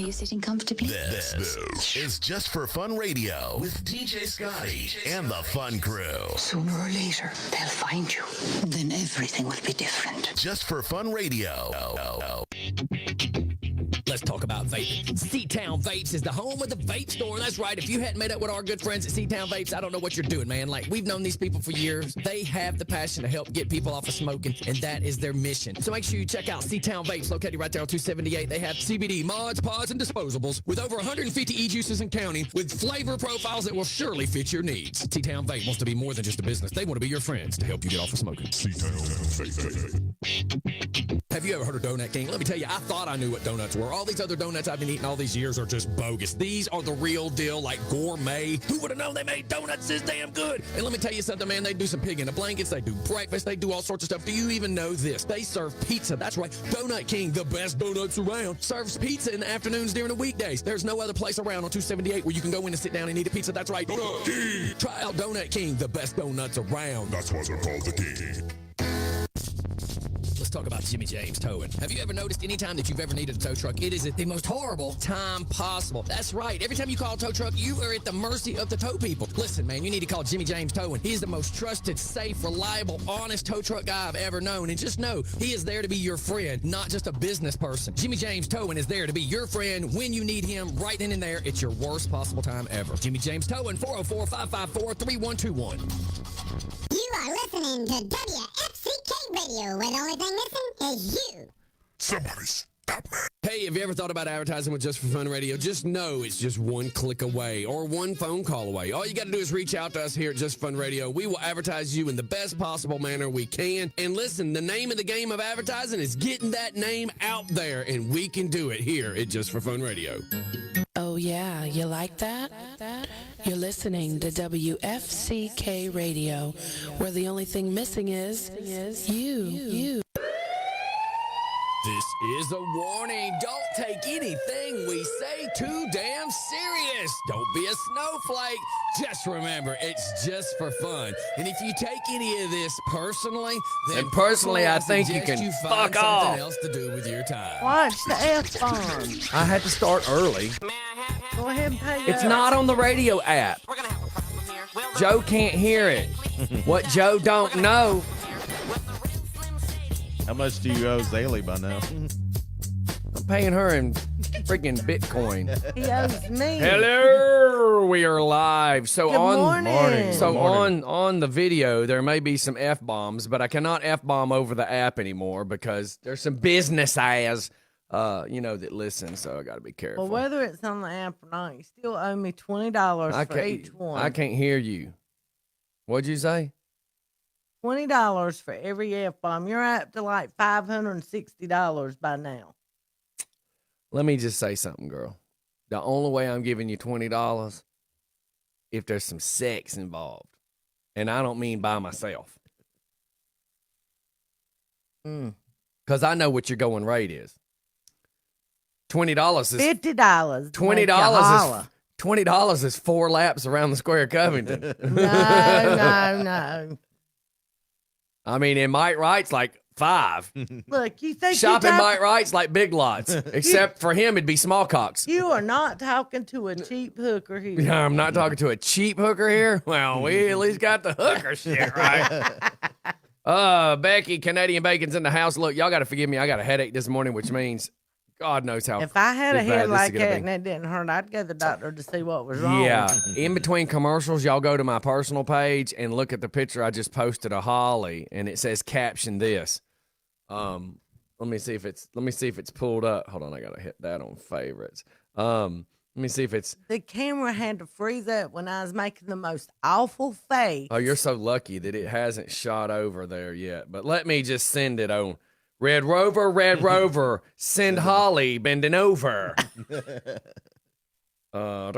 you sitting comfortably? This is Just for Fun Radio with DJ Scotty and the Fun Crew. Sooner or later, they'll find you. Then everything will be different. Just for Fun Radio. Let's talk about vaping. C-Town Vapes is the home of the vape store. That's right. If you hadn't met up with our good friends at C-Town Vapes, I don't know what you're doing, man. Like, we've known these people for years. They have the passion to help get people off of smoking, and that is their mission. So make sure you check out C-Town Vapes, located right there on 278. They have CBD, mods, pods, and disposables with over 150 e-juices and counting with flavor profiles that will surely fit your needs. C-Town Vape wants to be more than just a business. They want to be your friends to help you get off of smoking. C-Town Vape. Have you ever heard of Donut King? Let me tell you, I thought I knew what donuts were. All these other donuts I've been eating all these years are just bogus. These are the real deal, like gourmet. Who would have known they made donuts this damn good? And let me tell you something, man. They do some pig in the blankets. They do breakfast. They do all sorts of stuff. Do you even know this? They serve pizza. That's right. Donut King, the best donuts around, serves pizza in the afternoons during the weekdays. There's no other place around on 278 where you can go in and sit down and eat a pizza. That's right. Donut King. Try out Donut King, the best donuts around. That's why they're called the King. Let's talk about Jimmy James Towing. Have you ever noticed any time that you've ever needed a tow truck, it is the most horrible time possible? That's right. Every time you call a tow truck, you are at the mercy of the tow people. Listen, man, you need to call Jimmy James Towing. He is the most trusted, safe, reliable, honest tow truck guy I've ever known. And just know, he is there to be your friend, not just a business person. Jimmy James Towing is there to be your friend when you need him, right then and there. It's your worst possible time ever. Jimmy James Towing, 404-554-3121. You are listening to WFCK Radio, where the only thing missing is you. Somebody stop me. Hey, have you ever thought about advertising with Just for Fun Radio? Just know it's just one click away or one phone call away. All you got to do is reach out to us here at Just for Fun Radio. We will advertise you in the best possible manner we can. And listen, the name of the game of advertising is getting that name out there, and we can do it here at Just for Fun Radio. Oh, yeah, you like that? You're listening to WFCK Radio, where the only thing missing is you. This is a warning. Don't take anything we say too damn serious. Don't be a snowflake. Just remember, it's just for fun. And if you take any of this personally, then and personally, I think you can find fuck off. something else to do with your time. Watch the F-bomb. I had to start early. Go ahead and pay It's up. not on the radio app. Joe can't hear it. What Joe don't know. How much do you owe Zaley by now? I'm paying her in freaking Bitcoin. He owes me. Hello, we are live. So Good morning. So on the video, there may be some F-bombs, but I cannot F-bomb over the app anymore because there's some business ass, that listen. So I got to be careful. Well, whether it's on the app or not, you still owe me $20 for each one. I can't hear you. What'd you say? $20 for every F-bomb. You're up to like $560 by now. Let me just say something, girl. The only way I'm giving you $20 if there's some sex involved. And I don't mean by myself. Because I know what your going rate is. $20 is $50. $20 is 4 laps around the square of Covington. No. I mean, in Mike Wright's like 5. Look, you think Shopping Mike Wright's like Big Lots. Except for him, it'd be small cocks. You are not talking to a cheap hooker here. Yeah, I'm not talking to a cheap hooker here. Well, we at least got the hooker shit, right? Becky, Canadian Bacon's in the house. Look, y'all got to forgive me. I got a headache this morning, which means God knows how. If I had a bad head this like is gonna that be. and it didn't hurt, I'd go to the doctor to see what was wrong. Yeah. In between commercials, y'all go to my personal page and look at the picture I just posted of Holly, and it says caption this. Let me see if it's pulled up. Hold on, I gotta hit that on favorites. Let me see if it's. The camera had to freeze up when I was making the most awful face. Oh, you're so lucky that it hasn't shot over there yet. But let me just send it on. Red Rover, send Holly bending over. It's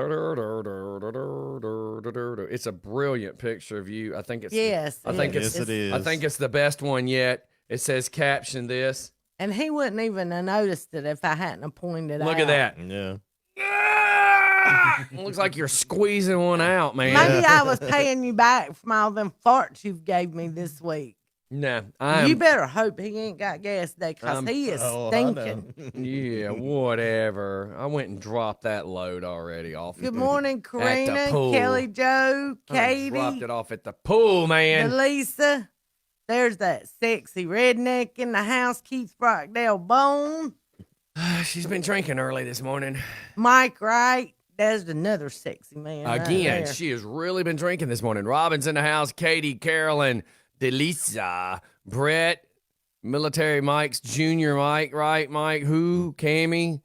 a brilliant picture of you. I think it's. Yes, I think it is. I think it's the best one yet. It says caption this. And he wouldn't even have noticed it if I hadn't have pointed out. Look at that. Yeah. Looks like you're squeezing one out, man. Maybe I was paying you back from all them farts you gave me this week. Nah, You better hope he ain't got gas today, because he is stinking. Yeah, whatever. I went and dropped that load already off. Good morning, at the Karina, pool. Kelly Jo, I dropped Katie, it off at the pool, man. Delisa. There's that sexy redneck in the house, Keith Brockdale Bone. She's been drinking early this morning. Mike Wright. There's another sexy man. Again, right there. she has really been drinking this morning. Robin's in the house. Katie, Carolyn, Delisa, Brett, Military Mike's Junior Mike, right? Mike, who? Cammy,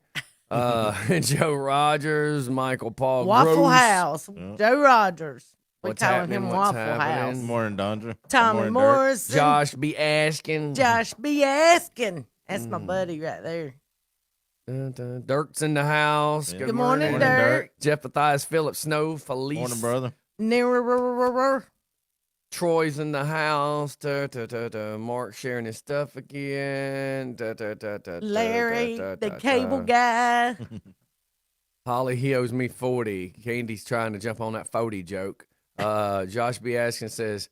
Joe Rogers, Michael Paul Waffle Gross. House. Joe Rogers. We What's calling happening? him What's Waffle happening? House. Morning, Dondra. Tommy Morning, Morrison. Josh be asking. Josh be asking. That's my buddy right there. Dirk's in the house. Yeah. Good Good morning, morning, Dirk. Jeff Matthias, Philip Snow, Felice. Morning, brother. Troy's in the house. Mark sharing his stuff again. Larry, the cable guy. Holly, he owes me 40. Candy's trying to jump on that 40 joke. Josh B. Askin says,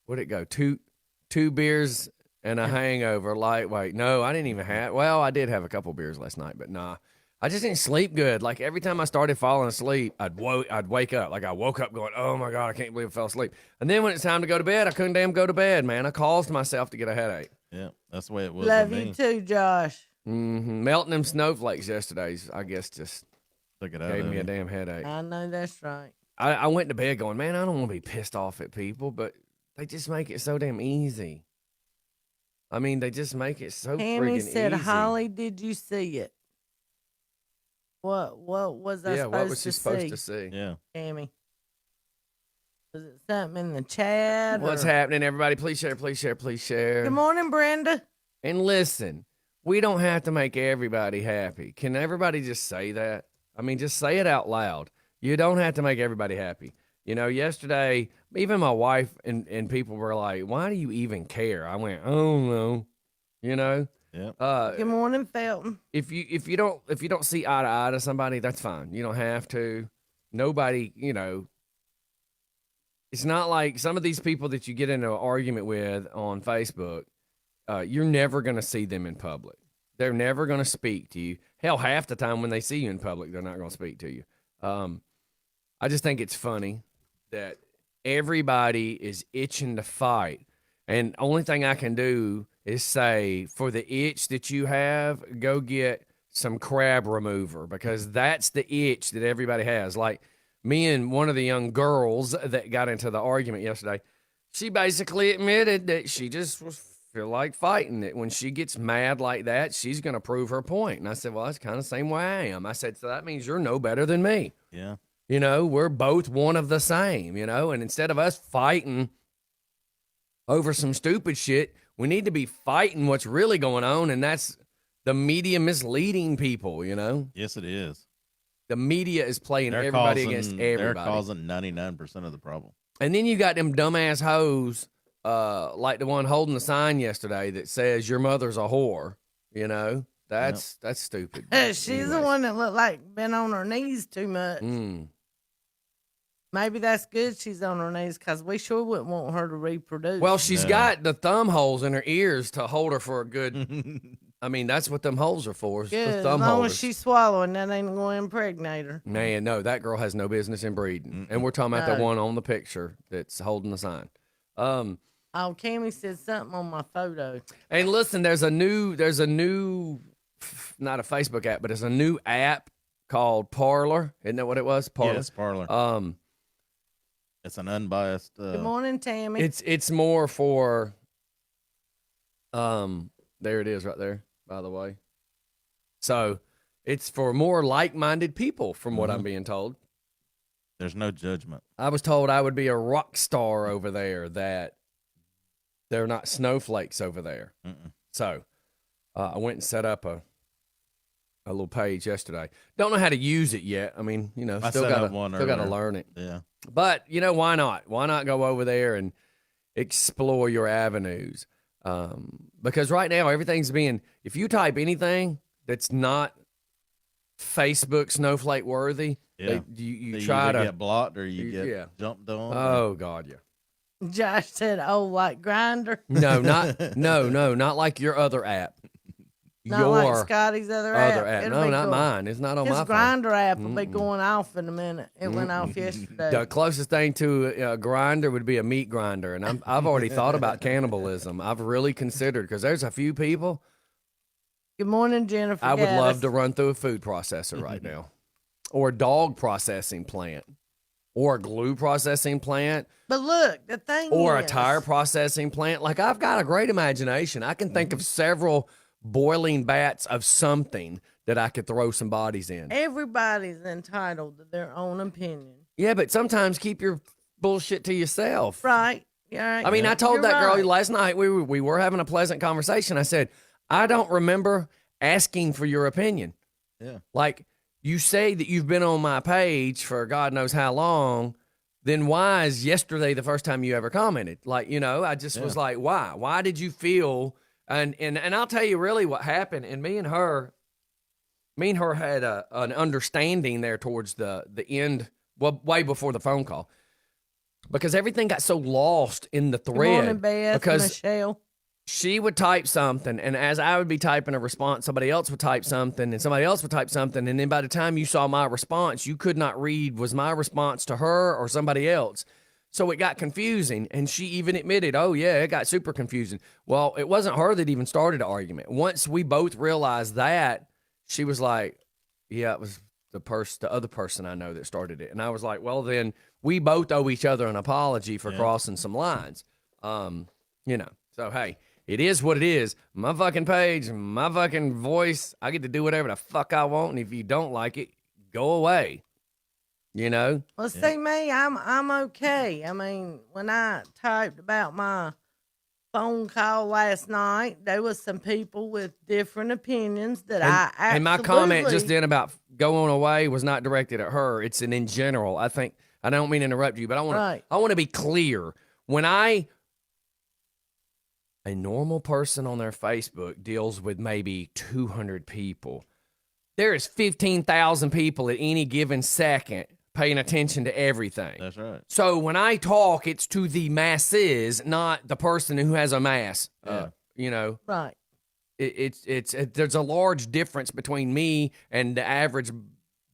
where'd it go? Two beers and a hangover, lightweight. No, I didn't even have. Well, I did have a couple beers last night, but nah. I just didn't sleep good. Like every time I started falling asleep, I'd wake up. Like I woke up going, oh my God, I can't believe I fell asleep. And then when it's time to go to bed, I couldn't damn go to bed, man. I caused myself to get a headache. Yeah, that's the way it was Love with you me. too, Josh. Melting them snowflakes yesterday, I guess, just Took it out gave of me me. a damn headache. I know that's right. I went to bed going, man, I don't want to be pissed off at people, but they just make it so damn easy. I mean, they just make it so Tammy friggin' said, easy. Holly, did you see it? What was I Yeah, supposed what was she to supposed see? to see? Yeah. Tammy. Was it something in the chat? What's or- happening, everybody? Please share, please share, please share. Good morning, Brenda. And listen, we don't have to make everybody happy. Can everybody just say that? I mean, just say it out loud. You don't have to make everybody happy. You know, yesterday, even my wife and people were like, why do you even care? I went, oh, no. You know? Yeah. Good morning, Felton. If you don't see eye to eye to somebody, that's fine. You don't have to. Nobody, you know. It's not like some of these people that you get into an argument with on Facebook. You're never going to see them in public. They're never going to speak to you. Hell, half the time when they see you in public, they're not going to speak to you. I just think it's funny that everybody is itching to fight, and only thing I can do is say, for the itch that you have, go get some crab remover, because that's the itch that everybody has. Like me and one of the young girls that got into the argument yesterday, she basically admitted that she just feel like fighting. That when she gets mad like that, she's going to prove her point. And I said, well, that's kind of the same way I am. I said, so that means you're no better than me. Yeah. You know, we're both one of the same, you know, and instead of us fighting over some stupid shit, we need to be fighting what's really going on, and that's the media misleading people, you know? Yes, it is. The media is playing everybody against everybody. They're causing 99% of the problem. And then you got them dumbass hoes, like the one holding the sign yesterday that says your mother's a whore, you know? That's stupid. She's Anyways. the one that looked like been on her knees too much. Maybe that's good she's on her knees, because we sure wouldn't want her to reproduce. Well, she's No. got the thumb holes in her ears to hold her for a good. I mean, that's what them holes are for. Is good. the As thumb long holders. as she's swallowing, that ain't going to impregnate her. Man, no, that girl has no business in breeding. And we're talking about the No. one on the picture that's holding the sign. Oh, Cammy said something on my photo. And listen, there's a new, not a Facebook app, but it's a new app called Parler. Isn't that what it was? Parler. Yes, Parler. It's an unbiased. Good morning, Tammy. It's more for. There it is, right there. By the way, so it's for more like-minded people, from what I'm being told. There's no judgment. I was told I would be a rock star over there. That they're not snowflakes over there. So I went and set up a little page yesterday. Don't know how to use it yet. I mean, you know, I still set got up one to earlier. learn it. Yeah. But you know, why not? Why not go over there and explore your avenues? Because right now everything's being. If you type anything that's not Facebook snowflake worthy, Yeah. you So try either to get blocked or you yeah. get jumped on. Oh God, yeah. Josh said, "Oh, like Grinder." No, not like your other app. Not your like Scotty's other app. It'll No, be not going- mine. It's not on my His phone. Grinder app will be going off in a minute. It went off yesterday. The closest thing to a grinder would be a meat grinder, and I've already thought about cannibalism. I've really considered, because there's a few people Good morning, Jennifer. I would love Gaddis. to run through a food processor right now, or a dog processing plant, or a glue processing plant, But look, the thing or is, a tire processing plant. Like, I've got a great imagination. I can think of several boiling vats of something that I could throw some bodies in. everybody's entitled to their own opinion. Yeah, but sometimes keep your bullshit to yourself. Right. Yeah. I mean, I told You're that girl right. last night, we were having a pleasant conversation. I said, I don't remember asking for your opinion. Yeah. Like, you say that you've been on my page for God knows how long, then why is yesterday the first time you ever commented? Like, I just was like, why? Why did you feel? And I'll tell you really what happened. And me and her had an understanding there towards the end, well, way before the phone call, because everything got so lost in the Good thread. morning, Beth, because Michelle. she would type something, and as I would be typing a response, somebody else would type something, and somebody else would type something, and then by the time you saw my response, you could not read, was my response to her or somebody else? So it got confusing, and she even admitted, oh, yeah, it got super confusing. Well, it wasn't her that even started the argument. Once we both realized that, she was like, yeah, it was the other person I know that started it. And I was like, well, then we both owe each other an apology for crossing some lines. So, hey. It is what it is. My fucking page, my fucking voice. I get to do whatever the fuck I want, and if you don't like it, go away. Well, see me, I'm okay. I mean, when I typed about my phone call last night, there was some people with different opinions that I absolutely. And my comment just then about going away was not directed at her. It's in general. I think I don't mean to interrupt you, but I want to be clear. When a normal person on their Facebook deals with maybe 200 people, there is 15,000 people at any given second paying attention to everything. That's right. So when I talk, it's to the masses, not the person who has a mass. Right. There's a large difference between me and the average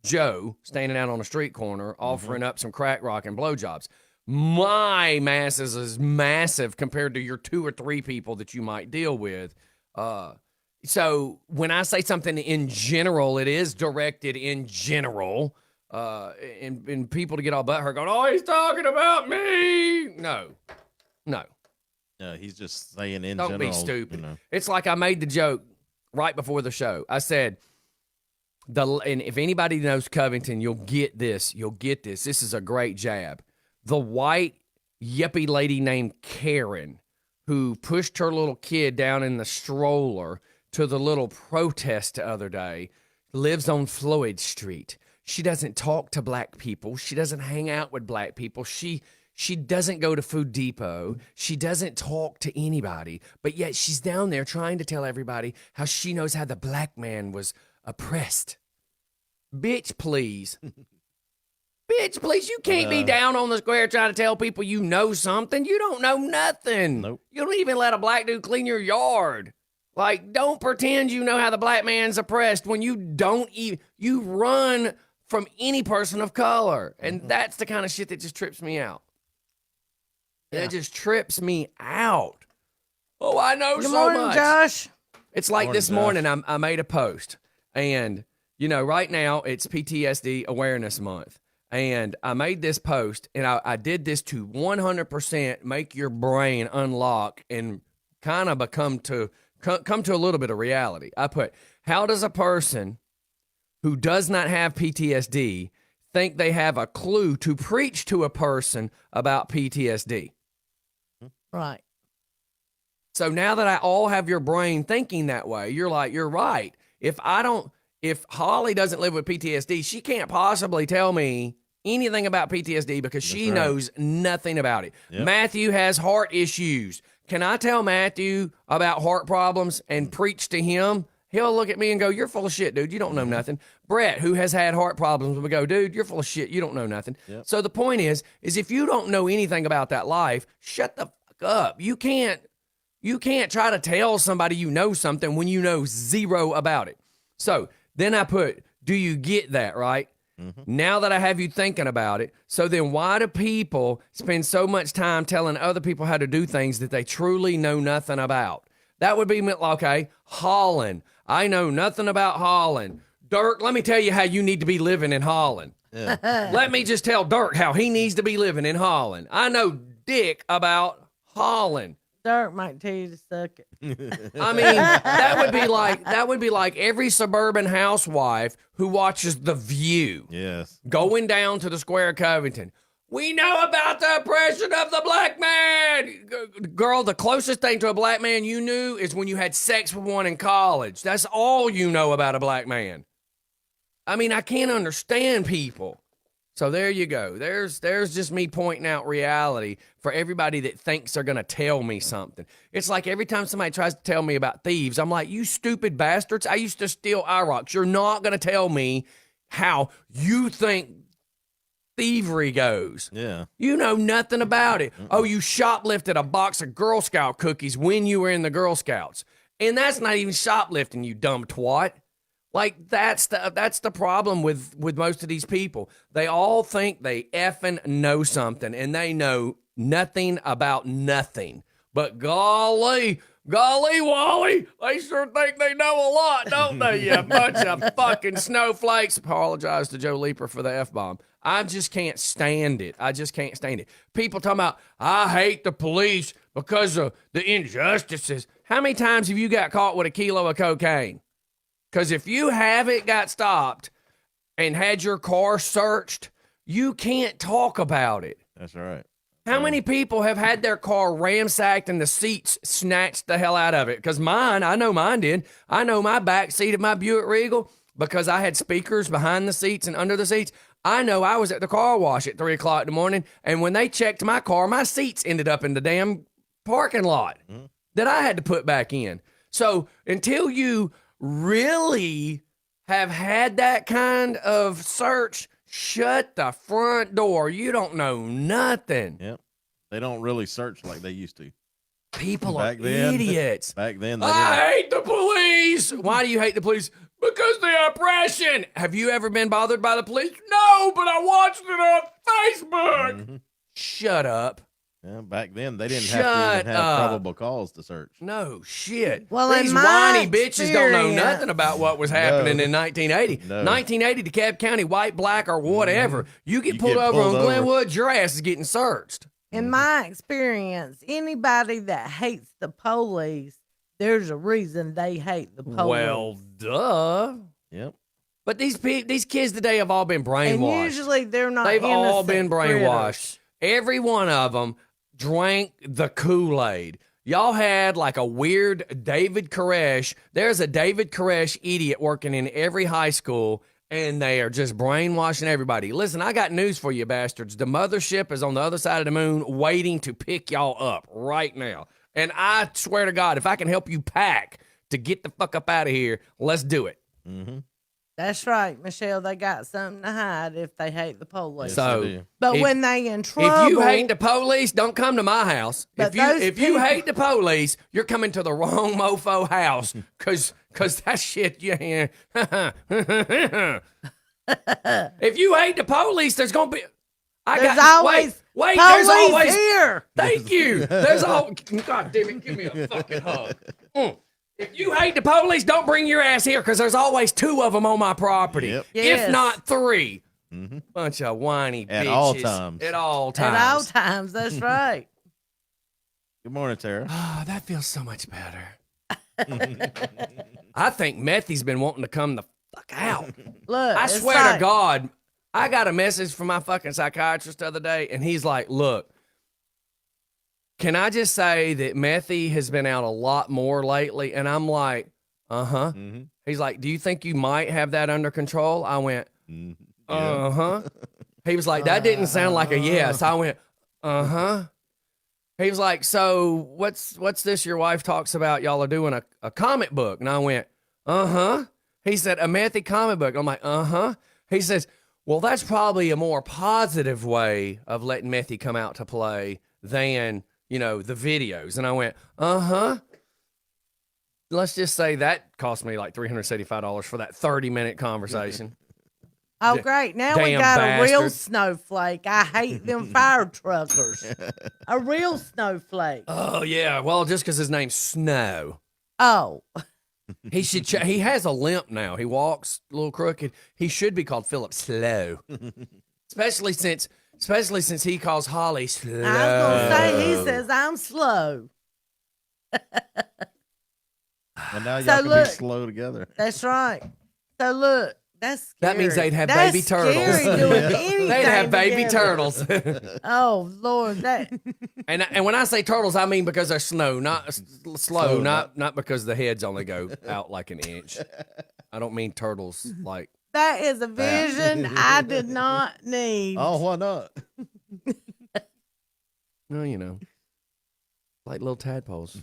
Joe standing out on a street corner offering up some crack rock and blowjobs. My masses is massive compared to your 2 or 3 people that you might deal with. So when I say something in general, it is directed in general. And people to get all butthurt going, oh, he's talking about me. No. Yeah, he's just saying in Don't general. be stupid. It's like I made the joke right before the show. I said, and if anybody knows Covington, you'll get this. You'll get this. This is a great jab. The white yuppie lady named Karen, who pushed her little kid down in the stroller to the little protest the other day, lives on Floyd Street. She doesn't talk to black people. She doesn't hang out with black people. She doesn't go to Food Depot. She doesn't talk to anybody. But yet she's down there trying to tell everybody how she knows how the black man was oppressed. Bitch, please. Bitch, please, you can't be down on the square trying to tell people you know something. You don't know nothing. Nope. You don't even let a black dude clean your yard. Like, don't pretend you know how the black man's oppressed when you don't even, you run from any person of color. And that's the kind of shit that just trips me out. It just trips me out. Oh, I know Good so morning, much. Josh. It's like Morning, this Josh. morning I made a post, and, right now it's PTSD Awareness Month. And I made this post, and I did this to 100% make your brain unlock and kind of come to a little bit of reality. I put, how does a person who does not have PTSD think they have a clue to preach to a person about PTSD? Right. So now that I all have your brain thinking that way, you're like, you're right. If Holly doesn't live with PTSD, she can't possibly tell me anything about PTSD because she knows nothing about it. Yep. Matthew has heart issues. Can I tell Matthew about heart problems and preach to him? he'll look at me and go, "You're full of shit, dude. You don't know nothing." Brett, who has had heart problems, will go, "Dude, you're full of shit. You don't know nothing." Yep. So the point is if you don't know anything about that life, shut the fuck up. You can't try to tell somebody you know something when you know zero about it. So then I put, do you get that, right? Now that I have you thinking about it, so then why do people spend so much time telling other people how to do things that they truly know nothing about? That would be, okay, Holland. I know nothing about Holland. Dirk, let me tell you how you need to be living in Holland. Yeah. Let me just tell Dirk how he needs to be living in Holland. I know dick about Holland. Dirk might tell you to suck it. I mean, that would be like every suburban housewife who watches The View. Yes. Going down to the Square of Covington. We know about the oppression of the black man. Girl, the closest thing to a black man you knew is when you had sex with one in college. That's all you know about a black man. I mean, I can't understand people. So there you go. There's just me pointing out reality for everybody that thinks they're going to tell me something. It's like every time somebody tries to tell me about thieves, I'm like, you stupid bastards. I used to steal IROCs. You're not going to tell me how you think thievery goes. Yeah. You know nothing about it. Oh, you shoplifted a box of Girl Scout cookies when you were in the Girl Scouts. And that's not even shoplifting, you dumb twat. Like, that's the problem with most of these people. They all think they effing know something, and they know nothing about nothing. But golly, Wally, they sure think they know a lot, don't they, you bunch of fucking snowflakes. Apologize to Joe Leeper for the F-bomb. I just can't stand it. People talking about, I hate the police because of the injustices. How many times have you got caught with a kilo of cocaine? Because if you haven't got stopped and had your car searched, you can't talk about it. That's right. How many people have had their car ransacked and the seats snatched the hell out of it? Because I know mine did. I know my back seat of my Buick Regal, because I had speakers behind the seats and under the seats. I know I was at the car wash at 3 o'clock in the morning, and when they checked my car, my seats ended up in the damn parking lot that I had to put back in. So until you really have had that kind of search, shut the front door. You don't know nothing. Yep. They don't really search like they used to. People are idiots. Back then, they I hate the police. Why do you hate the police? Because the oppression. Have you ever been bothered by the police? No, but I watched it on Facebook. Shut up. Yeah, back then, they didn't have to even have probable cause to search. No shit. Well, these whiny bitches don't know nothing about what was happening in 1980. No. 1980, DeKalb County, white, black, or whatever. You get pulled over on Glenwood, your ass is getting searched. In my experience, anybody that hates the police, there's a reason they hate the police. Well, duh. Yep. But these kids today have all been brainwashed. And usually they're not. They've all been brainwashed. Critters. Every one of them drank the Kool-Aid. Y'all had like a weird David Koresh. There's a David Koresh idiot working in every high school, and they are just brainwashing everybody. Listen, I got news for you bastards. The mothership is on the other side of the moon waiting to pick y'all up right now. And I swear to God, if I can help you pack to get the fuck up out of here, let's do it. Mm-hmm. That's right, Michelle. They got something to hide if they hate the police. So, but when they in trouble, if you hate the police, don't come to my house. But If you hate the police, you're coming to the wrong mofo house, cause that shit you hear. If you hate the police, there's gonna be. There's always here. Thank you. There's all. God damn it! Give me a fucking hug. If you hate the police, don't bring your ass here, because there's always 2 of them on my property, if not 3. Mm-hmm. Bunch of whiny bitches. At all times. At all times. That's right. Good morning, Tara. Oh, that feels so much better. I think Methy's been wanting to come the fuck out. Look, I swear to God, I got a message from my fucking psychiatrist the other day, and he's like, look, can I just say that Methy has been out a lot more lately? And I'm like, uh-huh. Mm-hmm. He's like, do you think you might have that under control? I went, uh-huh. He was like, that didn't sound like a yes. I went, uh-huh. He was like, so what's this your wife talks about? Y'all are doing a comic book. And I went, Uh-huh. He said, a methy comic book. I'm like, uh-huh. He says, well, that's probably a more positive way of letting methy come out to play than, the videos. And I went, uh-huh. Let's just say that cost me like $375 for that 30-minute conversation. Oh, great. Now we Damn got a real bastard. snowflake. I hate them fire truckers. A real snowflake. Oh, yeah. Well, just because his name's Snow. Oh. He should. He has a limp now. He walks a little crooked. He should be called Philip Slow, especially since he calls Holly slow. I was going to say, he says, I'm slow. Well, now y'all So can look, be slow together. That's right. So look, that's scary. That means they'd have That's baby turtles. scary doing anything They'd have baby together. turtles. Oh, Lord. That. And when I say turtles, I mean because they're slow, slow, Slow, not because the heads only go out like an inch. I don't mean turtles like. That is a vision I did not need. Oh, why not? Well, like little tadpoles.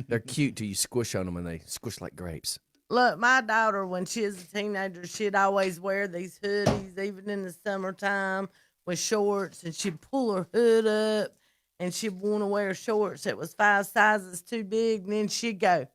They're cute till you squish on them and they squish like grapes. Look, my daughter, when she was a teenager, she'd always wear these hoodies, even in the summertime, with shorts, and she'd pull her hood up, and she'd want to wear shorts that was 5 sizes too big, and then she'd go,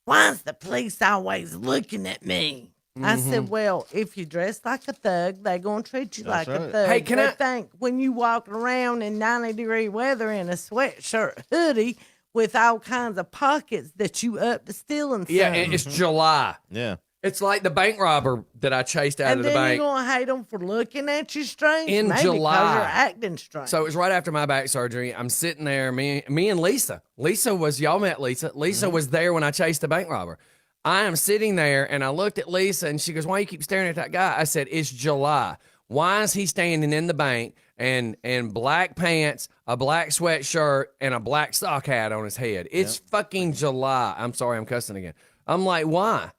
why's the police always looking at me? I said, well, if you dress like a thug, they're going to treat you That's like a right. thug. Hey, can They I- think when you walk around in 90-degree weather in a sweatshirt hoodie with all kinds of pockets that you up to stealing something. Yeah, and it's July. Yeah. It's like the bank robber that I chased out And of the then bank. you're going to hate them for looking at you strange? In Maybe 'cause July. you're acting strange. So it was right after my back surgery. I'm sitting there, me and Lisa. Y'all met Lisa. Lisa was there when I chased the bank robber. I am sitting there, and I looked at Lisa, and she goes, why you keep staring at that guy? I said, it's July. Why is he standing in the bank and black pants, a black sweatshirt, and a black sock hat on his head? It's fucking July. I'm sorry, I'm cussing again. I'm like, why?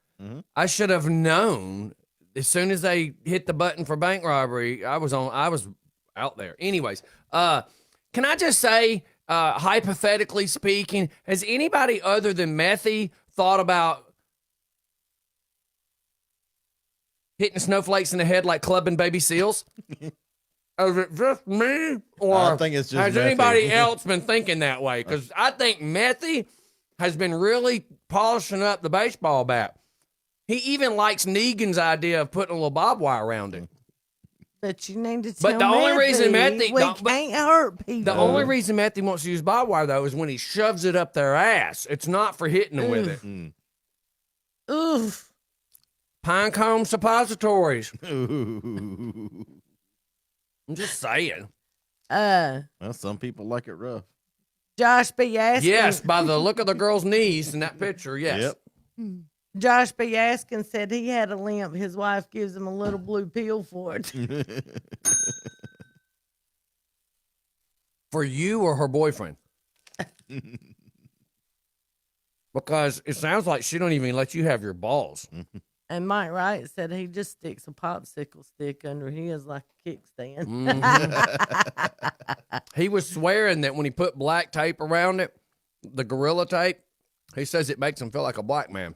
I should have known as soon as they hit the button for bank robbery. I was out there. Anyways, can I just say, hypothetically speaking, has anybody other than Methy thought about hitting snowflakes in the head like clubbing baby seals? Is it just me, or I think it's just has Methy. anybody else been thinking that way? Because I think Methy has been really polishing up the baseball bat. He even likes Negan's idea of putting a little barbed wire around it. But you need to tell But the only reason Methy- we don't- but- can't hurt people. The only reason Methy wants to use barbed wire, though, is when he shoves it up their ass. It's not for hitting them with it. Oof. Pinecone suppositories. Ooh. I'm just saying. Well, some people like it rough. Josh B. Askin. Yes, by the look of the girl's knees in that picture, yes. Yep. Josh B. Askin said he had a limp. His wife gives him a little blue pill for it. For you or her boyfriend? Because it sounds like she don't even let you have your balls. And Mike Wright said he just sticks a popsicle stick under his like a kickstand. He was swearing that when he put black tape around it, the gorilla tape, he says it makes him feel like a black man.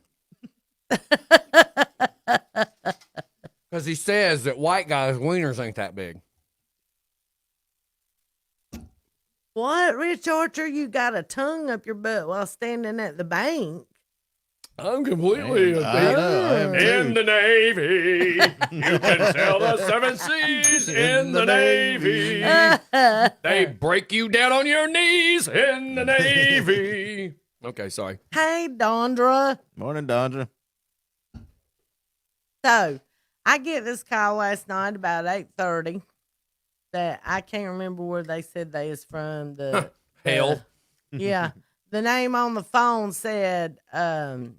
Because he says that white guys' wieners ain't that big. What, Rich Archer? You got a tongue up your butt while standing at the bank. I'm completely Man, I know, I am in too. the Navy. You can sail the 7 seas in the Navy. They break you down on your knees in the Navy. Okay, sorry. Hey, Dondra. Morning, Dondra. So, I get this call last night about 8:30 that I can't remember where they said they is from. The Hell. yeah. The name on the phone said SURF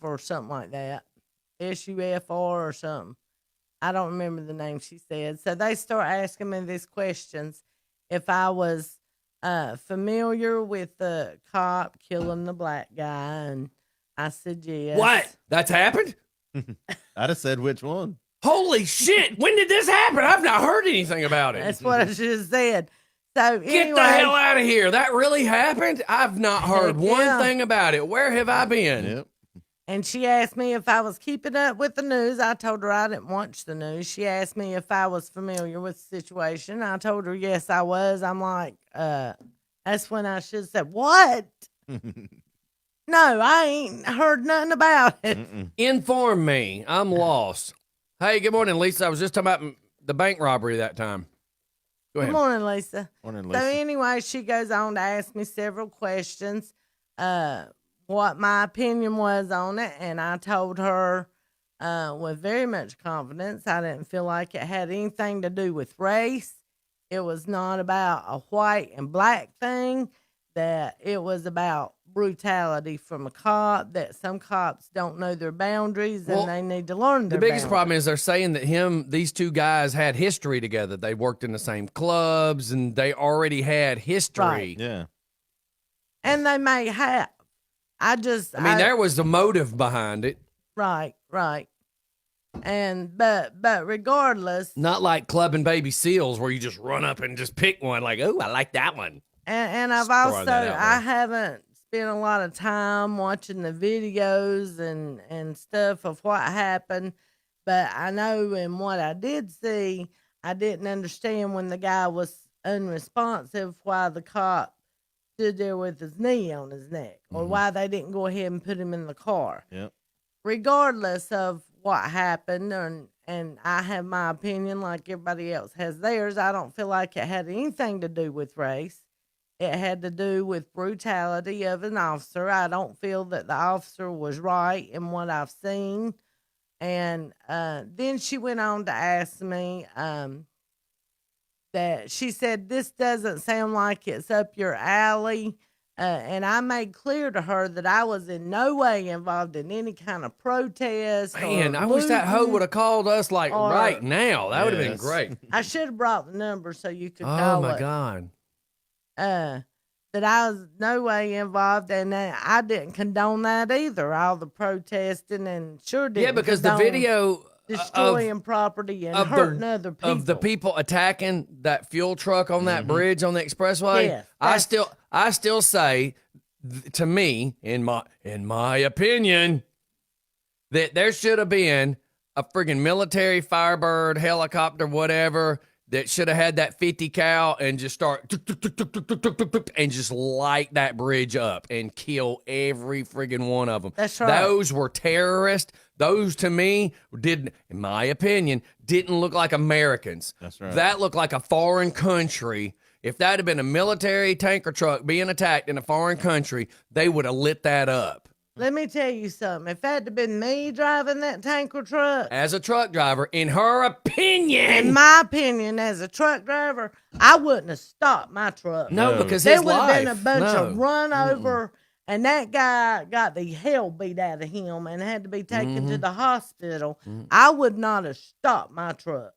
or something like that. SUFR or something. I don't remember the name she said. So they start asking me these questions. If I was familiar with the cop killing the black guy, and I said yes. What? That's happened? I'd have said which one. Holy shit. When did this happen? I've not heard anything about it. That's what I should have said. So Get anyway, the hell out of here. That really happened? I've not heard one Yeah. thing about it. Where have I been? Yep. And she asked me if I was keeping up with the news. I told her I didn't watch the news. She asked me if I was familiar with the situation. I told her yes, I was. I'm like, that's when I should have said, what? No, I ain't heard nothing about it. Inform me. I'm lost. Hey, good morning, Lisa. I was just talking about the bank robbery that time. Go ahead. Good morning, Lisa. Morning, So Lisa. anyway, she goes on to ask me several questions, what my opinion was on it, and I told her with very much confidence I didn't feel like it had anything to do with race. It was not about a white and black thing, that it was about brutality from a cop, that some cops don't know their boundaries and they need to learn their The biggest boundaries. problem is they're saying that these two guys had history together. They worked in the same clubs and they already had history. Right. Yeah. And they may have. I mean, there was the motive behind it. Right. And but regardless, Not like clubbing baby seals where you just run up and just pick one like, oh, I like that one. and I've Just throwing also that out there. I haven't spent a lot of time watching the videos and stuff of what happened, but I know in what I did see, I didn't understand when the guy was unresponsive why the cop stood there with his knee on his neck, or why they didn't go ahead and put him in the car. Yep. Regardless of what happened, and I have my opinion like everybody else has theirs, I don't feel like it had anything to do with race. It had to do with brutality of an officer. I don't feel that the officer was right in what I've seen. And then she went on to ask me that she said, this doesn't sound like it's up your alley. And I made clear to her that I was in no way involved in any kind of protest. Man, or I wish that hoe looting. would have called us like or- right now. That would have been Yes. great. I should have brought the number so you could Oh call my it. God. That I was no way involved, and I didn't condone that either. All the protesting, and sure didn't. Yeah, because the condone video destroying property and hurting other people. of the people attacking that fuel truck on that bridge on the expressway. Yes, I still say, to me, in my opinion, that there should have been a friggin' military Firebird helicopter, whatever, that should have had that 50 cal and just start and just light that bridge up and kill every friggin' one of them. That's right. Those were terrorists. Those, to me, in my opinion, didn't look like Americans. That's right. That looked like a foreign country. If that had been a military tanker truck being attacked in a foreign country, they would have lit that up. Let me tell you something. If that had been me driving that tanker truck, As a truck driver, in her opinion. in my opinion, as a truck driver, I wouldn't have stopped my truck. No, because There his would have life. been a bunch no. of run over, and that guy got the hell beat out of him and had to be taken to the hospital. I would not have stopped my truck.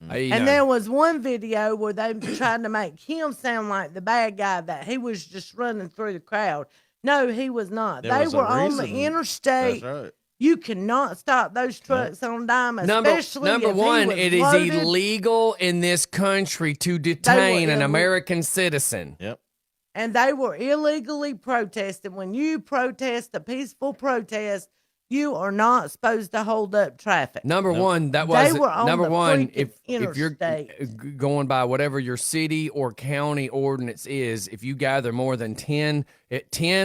Hey, And no. there was one video where they tried to make him sound like the bad guy, that he was just running through the crowd. No, he was not. There They was a were on the reason. interstate. That's right. You cannot stop those trucks on dime, Number especially if he one, was it is loaded. illegal in this country to detain an illegal. American citizen. Yep. And they were illegally protesting. When you protest a peaceful protest, you are not supposed to hold up traffic. Number one, that They was were on number the one. freaking If you're interstate. going by whatever your city or county ordinance is, if you gather more than 10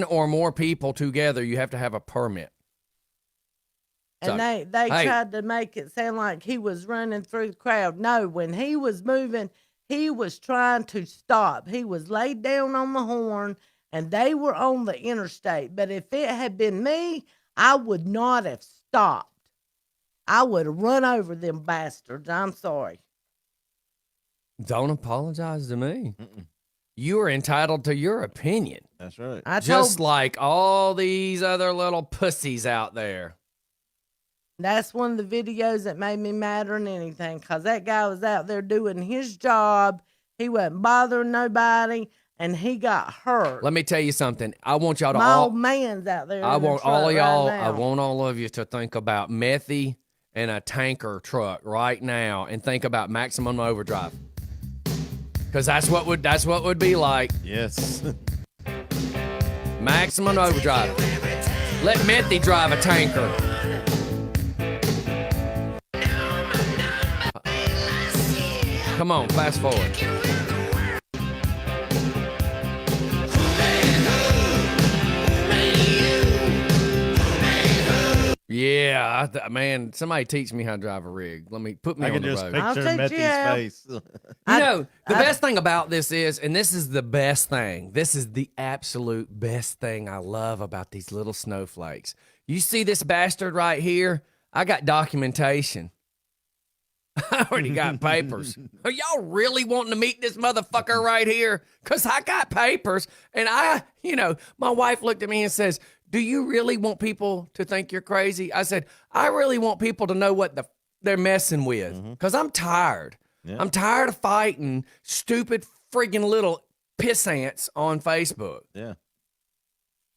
or more people together, you have to have a permit. And So, they hey. tried to make it sound like he was running through the crowd. No, when he was moving, he was trying to stop. He was laid down on the horn, and they were on the interstate. But if it had been me, I would not have stopped. I would have run over them bastards. I'm sorry. Don't apologize to me. You are entitled to your opinion, That's right. I just told like all these other little pussies out there. That's one of the videos that made me madder than anything, because that guy was out there doing his job. He wasn't bothering nobody, and he got hurt. Let me tell you something. I want y'all to My all. old man's out there. I in the want all truck of y'all. right I now. want all of you to think about Methy and a tanker truck right now, and think about maximum overdrive, because that's what would be like. Yes. Maximum overdrive. Let Methy drive a tanker. Come on, fast forward. Yeah, man, somebody teach me how to drive a rig. Put me I on can the just road. picture Methy's face. You know, the best thing about this is, and this is the best thing, this is the absolute best thing I love about these little snowflakes. You see this bastard right here? I got documentation. I already got papers. Are y'all really wanting to meet this motherfucker right here? Because I got papers. And my wife looked at me and says, do you really want people to think you're crazy? I said, I really want people to know what they're messing with. Because I'm tired. Yeah. I'm tired of fighting stupid friggin' little piss ants on Facebook. Yeah.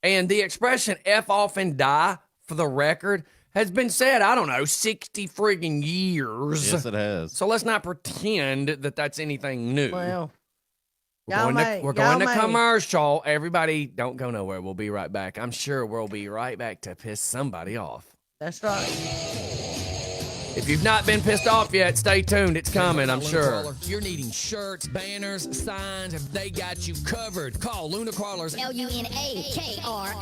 And the expression F off and die, for the record, has been said, I don't know, 60 friggin' years. Yes, it has. So let's not pretend that that's anything new. Well, we're going to commercial. Everybody, don't go nowhere. We'll be right back. I'm sure we'll be right back to piss somebody off. That's right. If you've not been pissed off yet, stay tuned. It's coming, I'm sure. You're needing shirts, banners, signs. They got you covered. Call Luna Crawlers. LUNAKRAWLER.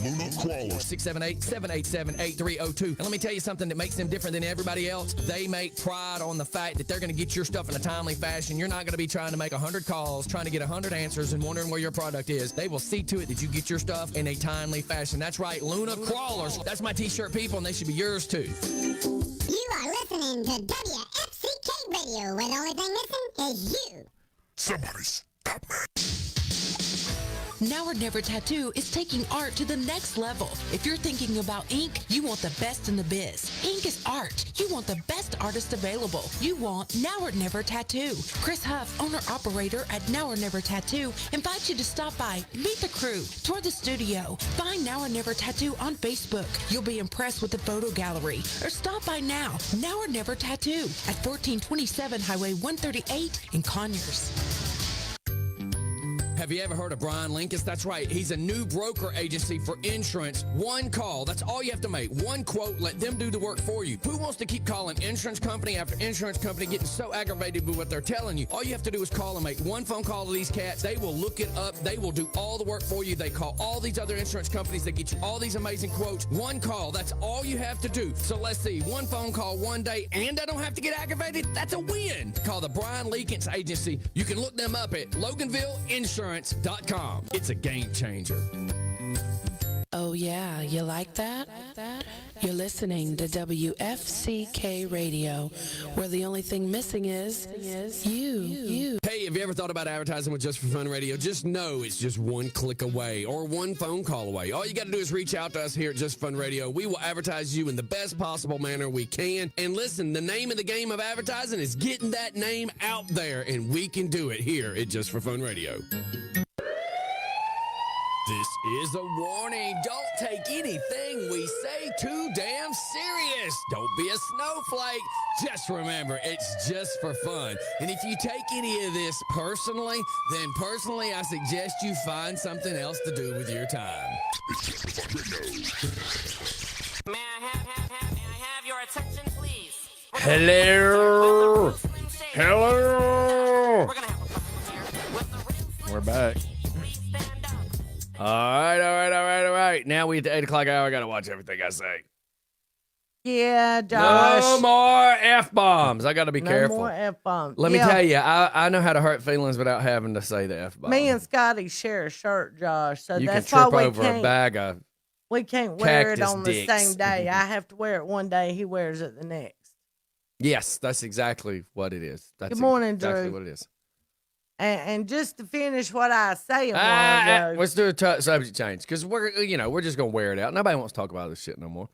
Luna Crawlers. 678-787-8302. And let me tell you something that makes them different than everybody else. They make pride on the fact that they're going to get your stuff in a timely fashion. You're not going to be trying to make 100 calls, trying to get 100 answers and wondering where your product is. They will see to it that you get your stuff in a timely fashion. That's right, Luna Crawlers. That's my t-shirt people, and they should be yours too. You are listening to WFCK Radio, where the only thing missing is you. Somebody's Batman. Now or Never Tattoo is taking art to the next level. If you're thinking about ink, you want the best in the biz. Ink is art. You want the best artist available. You want Now or Never Tattoo. Chris Huff, owner-operator at Now or Never Tattoo, invites you to stop by, meet the crew, tour the studio, find Now or Never Tattoo on Facebook. You'll be impressed with the photo gallery. Or stop by now or Never Tattoo at 1427 Highway 138 in Conyers. Have you ever heard of Brian Linkus? That's right. He's a new broker agency for insurance. One call. That's all you have to make. One quote. Let them do the work for you. Who wants to keep calling insurance company after insurance company, getting so aggravated with what they're telling you? All you have to do is call and make one phone call to these cats. They will look it up. They will do all the work for you. They call all these other insurance companies. They get you all these amazing quotes. One call. That's all you have to do. So let's see. One phone call one day, and I don't have to get aggravated. That's a win. Call the Brian Linkus Agency. You can look them up at LoganvilleInsurance.com. It's a game changer. Oh, yeah, you like that? You're listening to WFCK Radio, where the only thing missing is you. Hey, have you ever thought about advertising with Just for Fun Radio? Just know it's just one click away or one phone call away. All you got to do is reach out to us here at Just Fun Radio. We will advertise you in the best possible manner we can. And listen, the name of the game of advertising is getting that name out there, and we can do it here at Just for Fun Radio. This is a warning. Don't take anything we say too damn serious. Don't be a snowflake. Just remember, it's just for fun. And if you take any of this personally, then personally I suggest you find something else to do with your time. May I have your attention, please? Hello. Hello. We're gonna have a problem here with the rinse. We're back. All right. Now we at the 8 o'clock hour. I got to watch everything I say. Yeah, Josh. No more F-bombs. I got to be careful. No more F-bombs. Let me tell you, I know how to hurt feelings without having to say the F-bomb. Me and Scotty share a shirt, Josh, so you that's can trip why over a bag of we can't wear it cactus on the dicks. same day. I have to wear it one day. He wears it the next. Yes, that's exactly what it is. That's Good morning, exactly Drew. what it is. And just to finish what I say a while ago. Let's do a subject change because we're just gonna wear it out. Nobody wants to talk about this shit no more.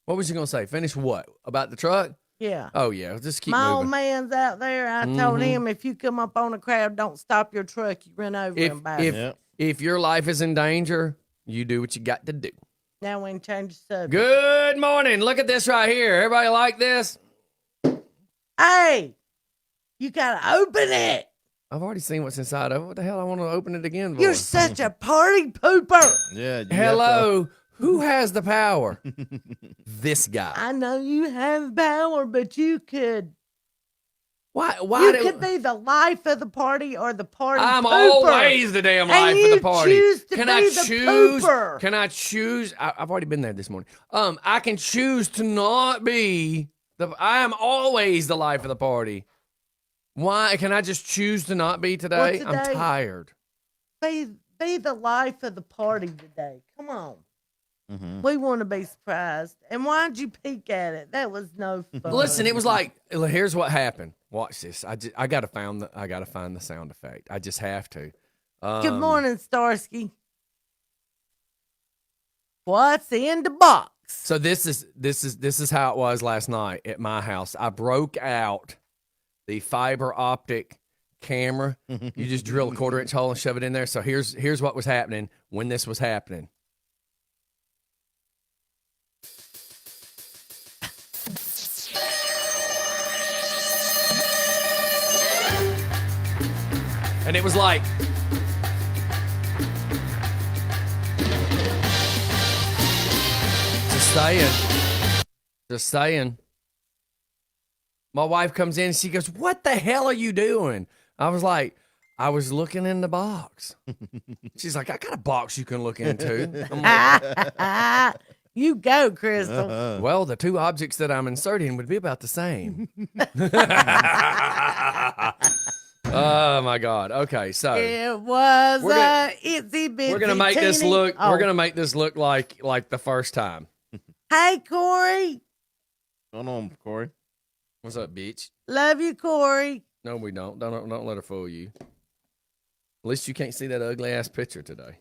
What was you gonna say? Finish what about the truck? Yeah. Oh yeah, just keep My moving. old man's out there. I told him if you come up on a crowd, don't stop your truck. You run over him back. If your life is in danger, you do what you got to do. Now we can change the subject. Good morning. Look at this right here. Everybody like this? Hey, you gotta open it. I've already seen what's inside of it. What the hell? I want to open it again for? You're such a party pooper. Yeah. Hello. Who has the power? This guy. I know you have power, but you could. Why? You could be the life of the party or the party. I'm pooper. always the damn life of the party. Choose to Can be I the choose? pooper. Can I choose? I've already been there this morning. I can choose to not be the. I am always the life of the party. Why? Can I just choose to not be today? Well, today I'm tired. Be the life of the party today. Come on. We want to be surprised. And why'd you peek at it? That was no fun. Listen, it was like, here's what happened. Watch this. I gotta find the sound effect. I just have to. Good morning, Starsky. What's in the box? So this is how it was last night at my house. I broke out the fiber optic camera. You just drill a 1/4-inch hole and shove it in there. So here's what was happening when this was happening. And it was like, just saying. My wife comes in and she goes, "What the hell are you doing?" I was like, "I was looking in the box." She's like, "I got a box you can look into." I'm like, you go, Crystal. well, the two objects that I'm inserting would be about the same. Oh my God. Okay, so it was itsy bitsy. we're gonna make this teeny- look. Oh. We're gonna make this look like the first time. Hey, Corey. What's going on, Corey? What's up, bitch? Love you, Corey. No, we don't. Don't let her fool you. At least you can't see that ugly ass picture today.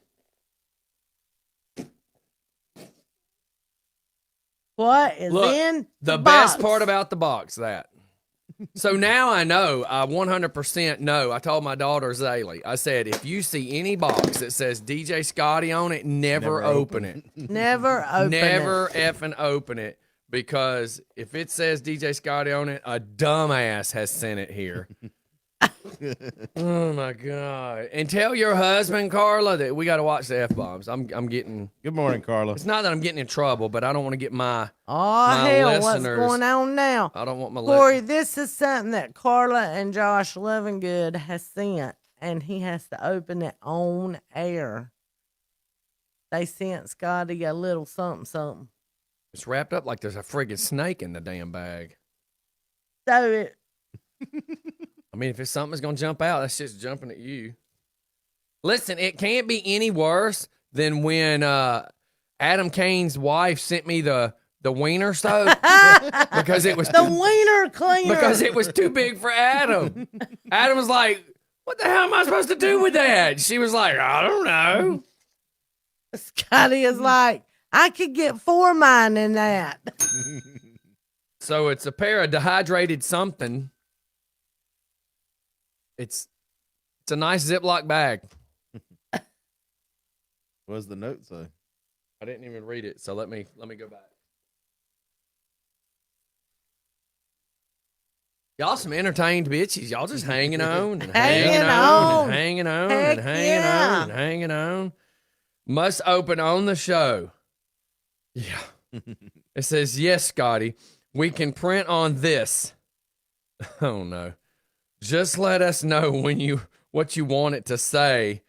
What is Look, in the box? best part about the box, that. So now I know, I 100% know. I told my daughter, Zaylee, I said, if you see any box that says DJ Scotty on it, never open it. Never open Never it. effing open it. Because if it says DJ Scotty on it, a dumbass has sent it here. Oh my God. And tell your husband, Carla, that we got to watch the F-bombs. I'm getting. Good morning, Carla. It's not that I'm getting in trouble, but I don't want to get my Hell, listeners. what's going on now? I don't want my Corey, this is something that Carla and Josh Lovingood has sent, and he has to open it on air. They sent Scotty a little something. It's wrapped up like there's a friggin' snake in the damn bag. So it. I mean, if it's something that's going to jump out, that's just jumping at you. Listen, it can't be any worse than when Adam Kane's wife sent me the wiener stove because it was the wiener cleaner. Because it was too big for Adam. Adam was like, "What the hell am I supposed to do with that?" She was like, "I don't know." Scotty is like, "I could get 4 of mine in that." So it's a pair of dehydrated something. It's a nice Ziploc bag. What does the note say? I didn't even read it, so let me go back. Y'all some entertained bitches. Y'all just hanging on and hanging on and hanging on and hanging on and hanging on. Must open on the show. Yeah. It says, "Yes, Scotty, we can print on this." Oh no. "Just let us know what you want it to say."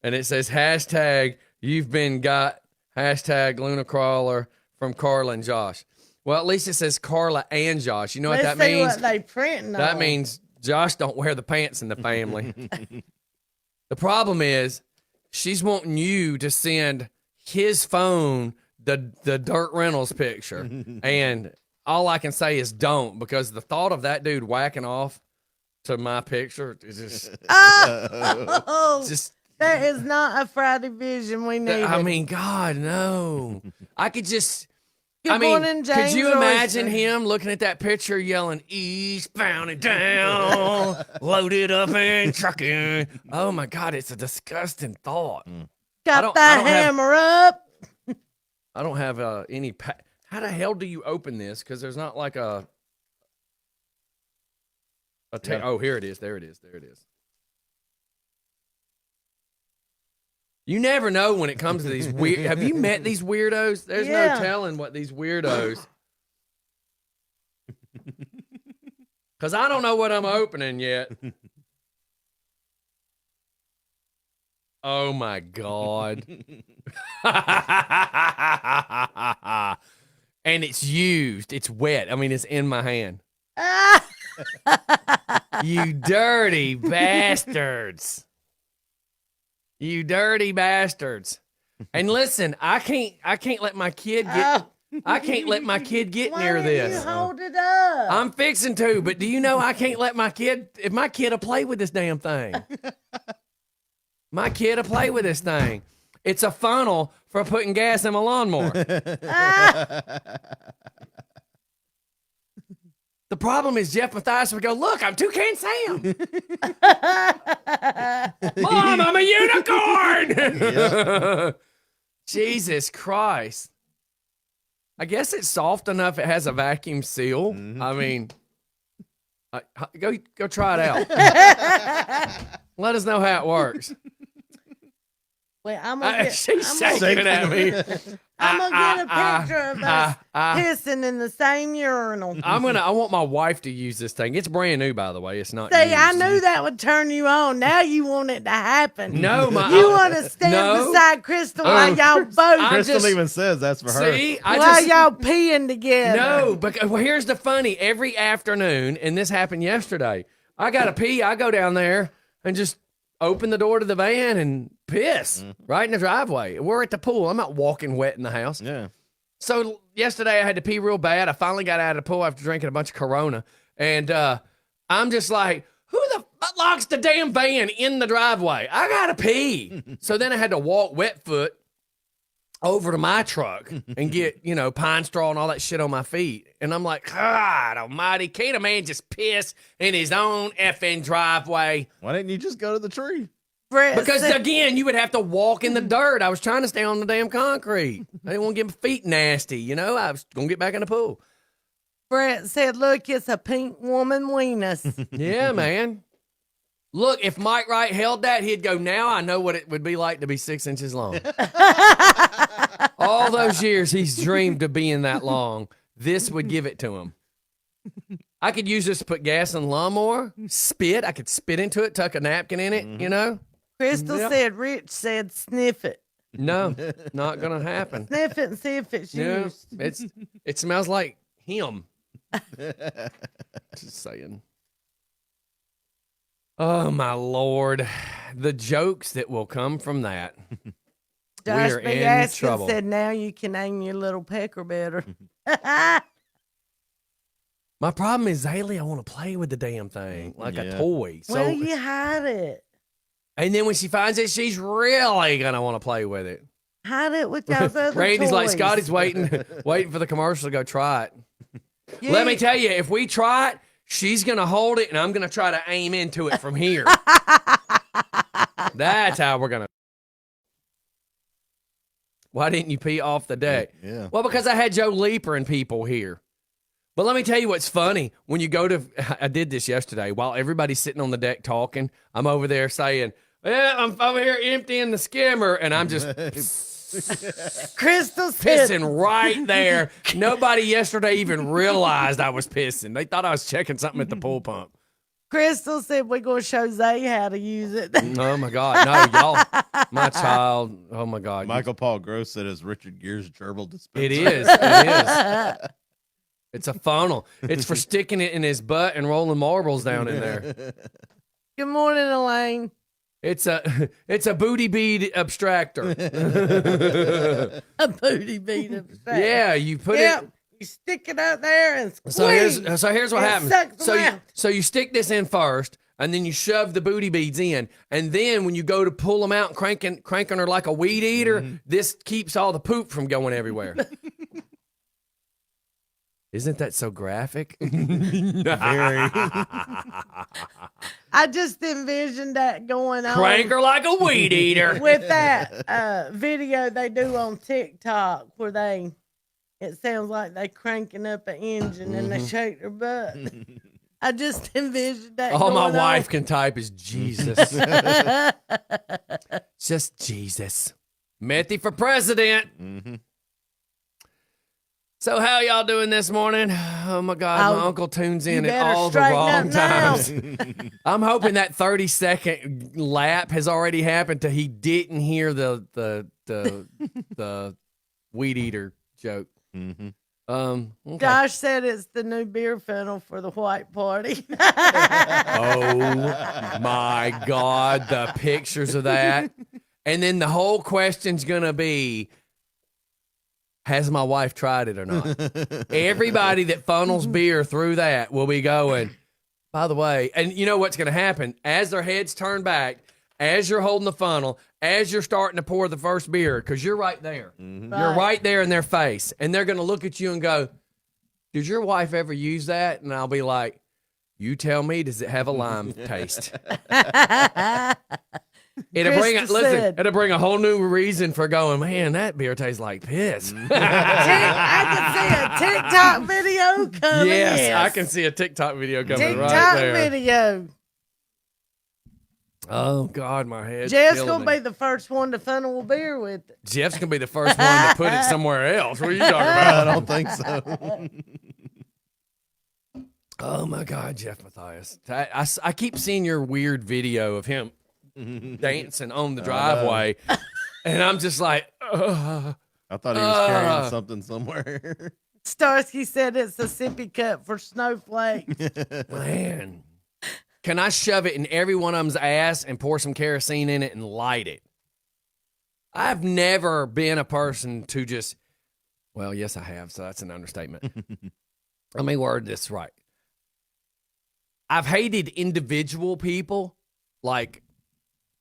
And it says hashtag "you've been got," hashtag Luna Crawler from Carla and Josh. Well, at least it says Carla and Josh. You know what that means? What they printing That on. means Josh don't wear the pants in the family. The problem is she's wanting you to send his phone the Dirt Reynolds picture. And all I can say is don't, because the thought of that dude whacking off to my picture is just... That is not a Friday vision we need. I mean, God, no. I could just... Good morning, James could you imagine Royster. him looking at that picture yelling, "Eastbound and down, loaded up and trucking"? Oh, my God, it's a disgusting thought. Got that hammer up. I don't have any... How the hell do you open this? Because there's not like a... Oh, here it is. There it is. You never know when it comes to these weird. Have you met these weirdos? There's no telling what these weirdos. Because I don't know what I'm opening yet. Oh my God. And it's used. It's wet. I mean, it's in my hand. You dirty bastards. You dirty bastards. And listen, I can't let my kid get near this. You hold it up. I'm fixing to, but do you know I can't let my kid will play with this damn thing. My kid will play with this thing. It's a funnel for putting gas in my lawnmower. The problem is Jeff Mathias would go, look, I'm Toucan Sam. Mom, I'm a unicorn. Yep. Jesus Christ. I guess it's soft enough. It has a vacuum seal. Mm-hmm. I mean, go try it out. Let us know how it works. Wait, she's shaking at me. I'm gonna get a picture of us pissing in the same urinal. I want my wife to use this thing. It's brand new, by the way. It's not. See, used. I knew that would turn you on. Now you want it to happen. No, you want to stand beside Crystal while y'all both. Crystal even says that's for her. See, while y'all peeing together. No, but here's the funny. Every afternoon, and this happened yesterday. I gotta pee. I go down there and just open the door to the van and piss right in the driveway. We're at the pool. I'm not walking wet in the house. Yeah. So yesterday I had to pee real bad. I finally got out of the pool after drinking a bunch of Corona. And I'm just like, who the fuck locks the damn van in the driveway? I got to pee. So then I had to walk wet foot over to my truck and get, pine straw and all that shit on my feet. And I'm like, God almighty, can't a man just piss in his own effing driveway? Why didn't you just go to the tree? Because, again, you would have to walk in the dirt. I was trying to stay on the damn concrete. I didn't want to get my feet nasty, I was going to get back in the pool. Brett said, look, it's a pink woman weenus. Yeah, man. Look, if Mike Wright held that, he'd go, now I know what it would be like to be 6 inches long. All those years he's dreamed of being that long, this would give it to him. I could use this to put gas in the lawnmower, spit. I could spit into it, tuck a napkin in it, Crystal said, Rich said, sniff it. No, not going to happen. Sniff it and see if it's used. It smells like him. Just saying. Oh, my Lord. The jokes that will come from that. Josh We're B. in Askin trouble. said, now you can name your little pecker better. My problem is, Haley, I want to play with the damn thing like a toy. Well, you hide it. And then when she finds it, she's really going to want to play with it. Hide it with those other Randy's toys. like, Scotty's waiting for the commercial to go try it. Yeah. Let me tell you, if we try it, she's going to hold it, and I'm going to try to aim into it from here. That's how we're going to. Why didn't you pee off the deck? Yeah. Well, because I had Joe Leaper and people here. But let me tell you what's funny. When you go to, I did this yesterday, while everybody's sitting on the deck talking, I'm over there saying, yeah, I'm over here emptying the skimmer, and I'm just Crystal said, pissing right there. Nobody yesterday even realized I was pissing. They thought I was checking something at the pool pump. Crystal said, we're going to show Zay how to use it. Oh, my God. No, y'all. My child. Oh, my God. Michael Paul Gross said it's Richard Gere's gerbil dispenser. It is. It is. It's a funnel. It's for sticking it in his butt and rolling marbles down in there. Good morning, Elaine. It's a booty bead abstractor. A booty bead abstractor. Yeah, you put it. You stick it out there and squeeze. So here's what happens. So you stick this in first, and then you shove the booty beads in, and then when you go to pull them out and cranking her like a weed eater, this keeps all the poop from going everywhere. Isn't that so graphic? Very. I just envisioned that going on. Crank her like a weed eater. With that video they do on TikTok where it sounds like they cranking up an engine and they shake their butt. I just envisioned that. All my going wife on. can type is Jesus. Just Jesus. Methy for president. Mm-hmm. So how y'all doing this morning? Oh my God, my uncle tunes in at all the straighten wrong up now. times. I'm hoping that 30-second lap has already happened till he didn't hear the weed eater joke. Mm-hmm. Okay. Josh said it's the new beer funnel for the white party. Oh my God, the pictures of that. And then the whole question's gonna be, has my wife tried it or not? Everybody that funnels beer through that will be going, by the way, and you know what's going to happen? As their heads turn back, as you're holding the funnel, as you're starting to pour the first beer, because you're right there. Mm-hmm. You're right there in their face. And they're going to look at you and go, did your wife ever use that? And I'll be like, you tell me, does it have a lime taste? It'll bring a whole new reason for going, man, that beer tastes like piss. I can see a TikTok video coming. Yes, I can see a TikTok video coming right TikTok there. video. Oh, God, my head. Jeff's going to be the first one to funnel a beer with it. Jeff's going to be the first one to put it somewhere else. What are you talking about? I don't think so. Oh, my God, Jeff Matthias. I keep seeing your weird video of him dancing on the driveway, and I'm just like, I thought he was carrying something somewhere. Starsky said it's a sippy cup for snowflake. man, can I shove it in every one of them's ass and pour some kerosene in it and light it? I've never been a person to just, well, yes, I have, so that's an understatement. Let me word this right. I've hated individual people, like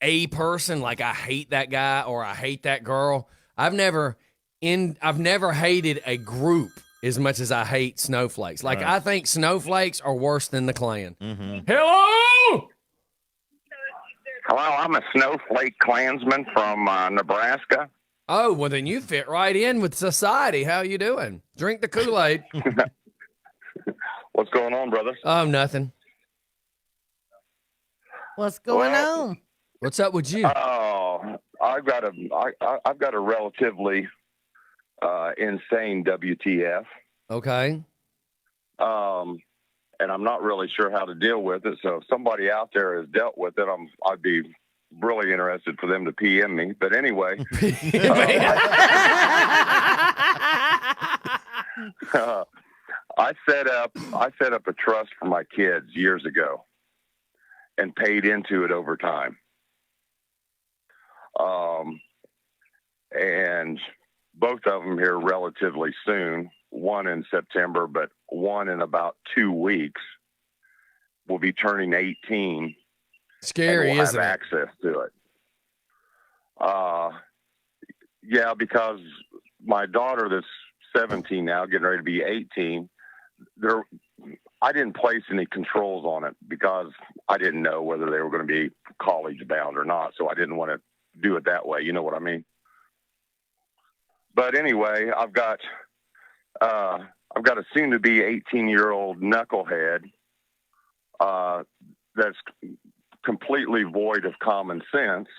a person, like I hate that guy or I hate that girl. I've never hated a group as much as I hate snowflakes. Like I think snowflakes are worse than the Klan. Mm-hmm. Hello? Hello, I'm a snowflake Klansman from Nebraska. Oh, well then you fit right in with society. How you doing? Drink the Kool-Aid. What's going on, brother? Oh, nothing. What's going on? What's up with you? Oh, I've got a relatively insane WTF. Okay. And I'm not really sure how to deal with it. So if somebody out there has dealt with it, I'd be really interested for them to PM me. But anyway, I set up a trust for my kids years ago and paid into it over time. And both of them here relatively soon, one in September, but one in about 2 weeks will be turning 18. Scary, and we'll isn't have it? access to it. Yeah, because my daughter that's 17 now, getting ready to be 18, I didn't place any controls on it because I didn't know whether they were going to be college bound or not. So I didn't want to do it that way. You know what I mean? But anyway, I've got a soon to be 18-year-old knucklehead that's completely void of common sense,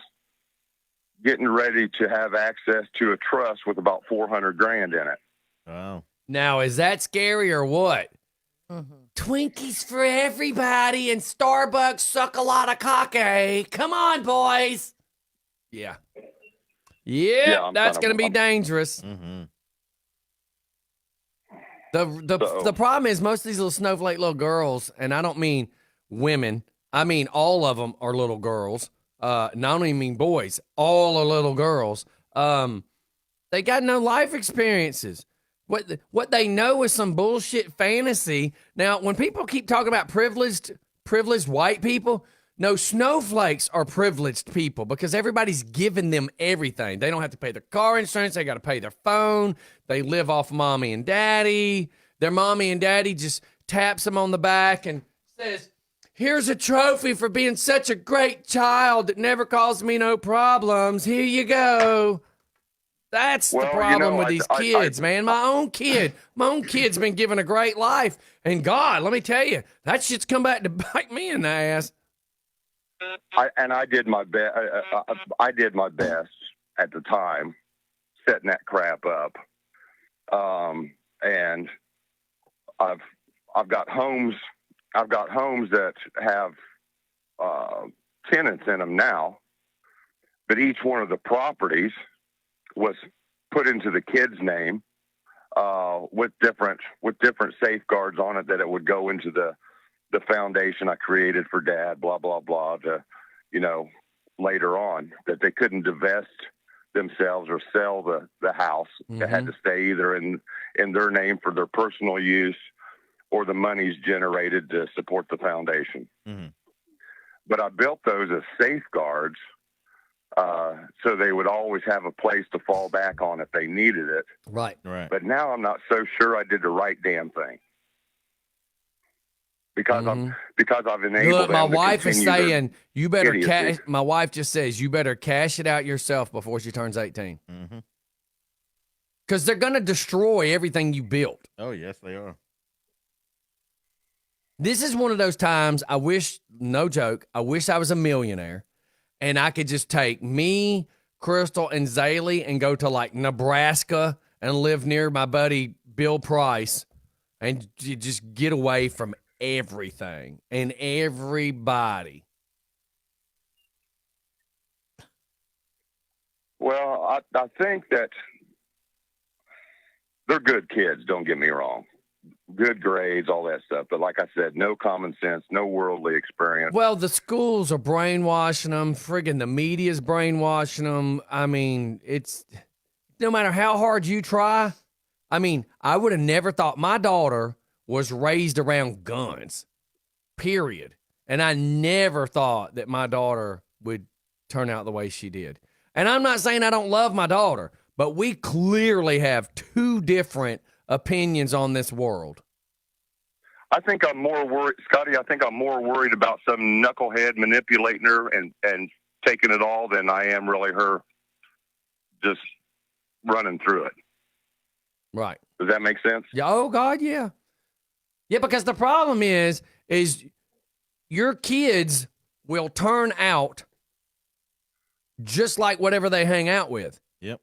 getting ready to have access to a trust with about $400,000 in it. Wow. Now, is that scary or what? Mm-hmm. Twinkies for everybody and Starbucks suck a lot of cocky. Come on, boys. Yeah. Yeah, that's going to be dangerous. Mm-hmm. The problem is most of these little snowflake little girls, and I don't mean women, I mean all of them are little girls. I don't even mean boys. All are little girls. They got no life experiences. What they know is some bullshit fantasy. Now, when people keep talking about privileged white people, no, snowflakes are privileged people because everybody's giving them everything. They don't have to pay their car insurance. They got to pay their phone. They live off mommy and daddy. Their mommy and daddy just taps them on the back and says, "Here's a trophy for being such a great child that never caused me no problems. Here you go." That's the problem with these kids, man. My own kid's been given a great life. And God, let me tell you, that shit's come back to bite me in the ass. I did my best. I did my best at the time, setting that crap up. And I've got homes. I've got homes that have tenants in them now, but each one of the properties was put into the kid's name with different safeguards on it, that it would go into the foundation I created for Dad, blah blah blah, to, you know, later on, that they couldn't divest themselves or sell the house. It had to stay either in their name for their personal use, or the money's generated to support the foundation. But I built those as safeguards, so they would always have a place to fall back on if they needed it. Right. But now I'm not so sure I did the right damn thing, because I've enabled. Look, my them to wife is continue saying you better idiocy. cash. My wife just says you better cash it out yourself before she turns 18. Because they're gonna destroy everything you built. Oh yes, they are. This is one of those times I wish, no joke, I wish I was a millionaire and I could just take me, Crystal, and Zaylee and go to like Nebraska and live near my buddy Bill Price and just get away from everything and everybody. Well, I think that they're good kids, don't get me wrong. Good grades, all that stuff. But like I said, no common sense, no worldly experience. Well, the schools are brainwashing them. Friggin' the media's brainwashing them. I mean, it's no matter how hard you try. I mean, I would have never thought my daughter was raised around guns, period. And I never thought that my daughter would turn out the way she did. And I'm not saying I don't love my daughter, but we clearly have two different opinions on this world. I think I'm more worried, Scotty. I think I'm more worried about some knucklehead manipulating her and taking it all than I am really her just running through it. Right. Does that make sense? Yeah. Oh God, yeah. Yeah, because the problem is your kids will turn out just like whatever they hang out with. Yep.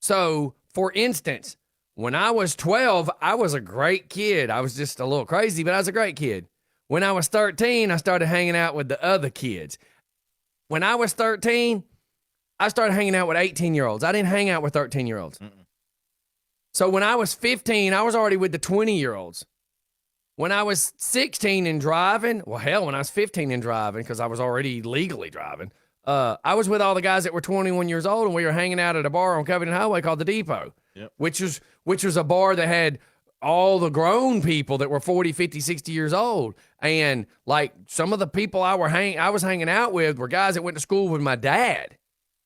So, for instance, when I was 12, I was a great kid. I was just a little crazy, but I was a great kid. When I was 13, I started hanging out with the other kids. When I was 13, I started hanging out with 18-year-olds. I didn't hang out with 13-year-olds. So when I was 15, I was already with the 20-year-olds. When I was 16 and driving, well, hell, when I was 15 and driving, because I was already legally driving, I was with all the guys that were 21 years old, and we were hanging out at a bar on Covington Highway called The Depot, which was a bar that had all the grown people that were 40, 50, 60 years old. And, like, some of the people I was hanging out with were guys that went to school with my dad,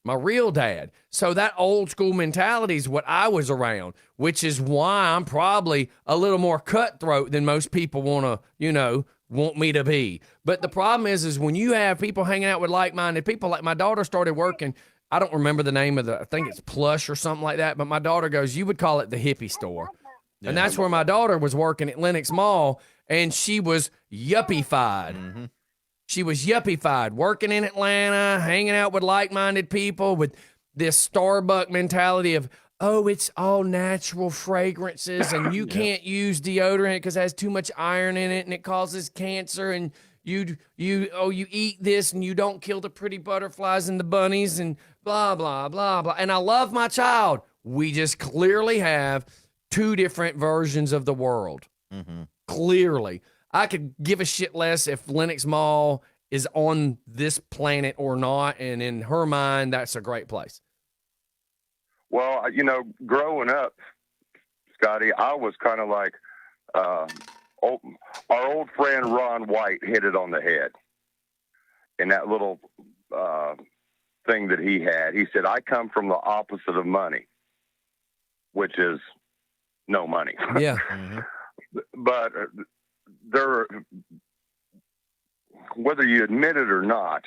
my real dad. So that old school mentality is what I was around, which is why I'm probably a little more cutthroat than most people want me to be. But the problem is when you have people hanging out with like-minded people, like my daughter started working, I don't remember the name of I think it's Plush or something like that, but my daughter goes, you would call it the hippie store. Yeah. And that's where my daughter was working at Lenox Mall, and she was yuppie-fied. She was yuppie-fied, working in Atlanta, hanging out with like-minded people with this Starbucks mentality of, oh, it's all natural fragrances, and you can't use deodorant because it has too much iron in it, and it causes cancer, and you eat this, and you don't kill the pretty butterflies and the bunnies, and blah, blah, blah, blah. And I love my child. We just clearly have two different versions of the world. Clearly. I could give a shit less if Lenox Mall is on this planet or not, and in her mind, that's a great place. Well, growing up, Scotty, I was kind of like our old friend Ron White hit it on the head in that little thing that he had. He said, I come from the opposite of money, which is no money. Yeah. But whether you admit it or not,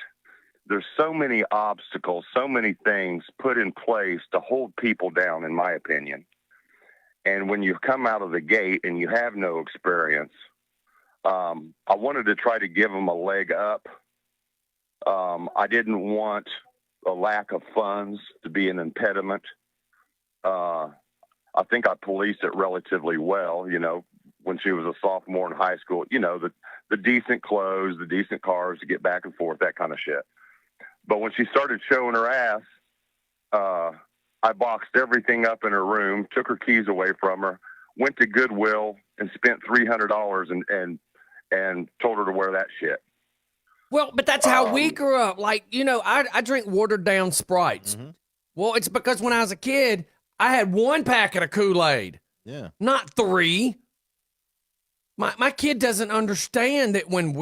there's so many obstacles, so many things put in place to hold people down, in my opinion. And when you come out of the gate and you have no experience, I wanted to try to give them a leg up I didn't want a lack of funds to be an impediment. I think I policed it relatively well, when she was a sophomore in high school, the decent clothes, the decent cars to get back and forth, that kind of shit. But when she started showing her ass, I boxed everything up in her room, took her keys away from her, went to Goodwill and spent $300 and told her to wear that shit. Well, but that's how we grew up. Like, I drink watered down Sprites. Mm-hmm. Well, it's because when I was a kid, I had 1 packet of Kool-Aid. Yeah. Not 3. My kid doesn't understand that when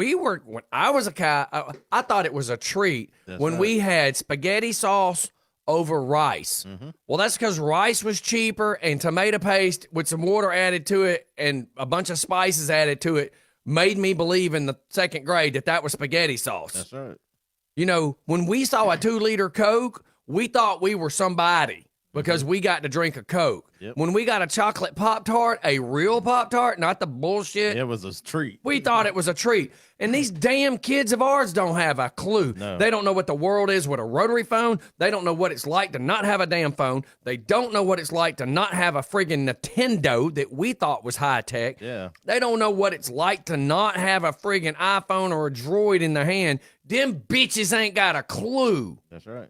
I was a kid, I thought it was a treat when we had spaghetti sauce over rice. Mm-hmm. Well, that's because rice was cheaper and tomato paste with some water added to it and a bunch of spices added to it made me believe in the 2nd grade that was spaghetti sauce. That's right. When we saw a 2-liter Coke, we thought we were somebody because we got to drink a Coke. Yep. When we got a chocolate Pop-Tart, a real Pop-Tart, not the bullshit. It was a treat. We thought it was a treat. And these damn kids of ours don't have a clue. No. They don't know what the world is with a rotary phone. They don't know what it's like to not have a damn phone. They don't know what it's like to not have a friggin' Nintendo that we thought was high tech. Yeah. They don't know what it's like to not have a friggin' iPhone or a Droid in their hand. Them bitches ain't got a clue. That's right.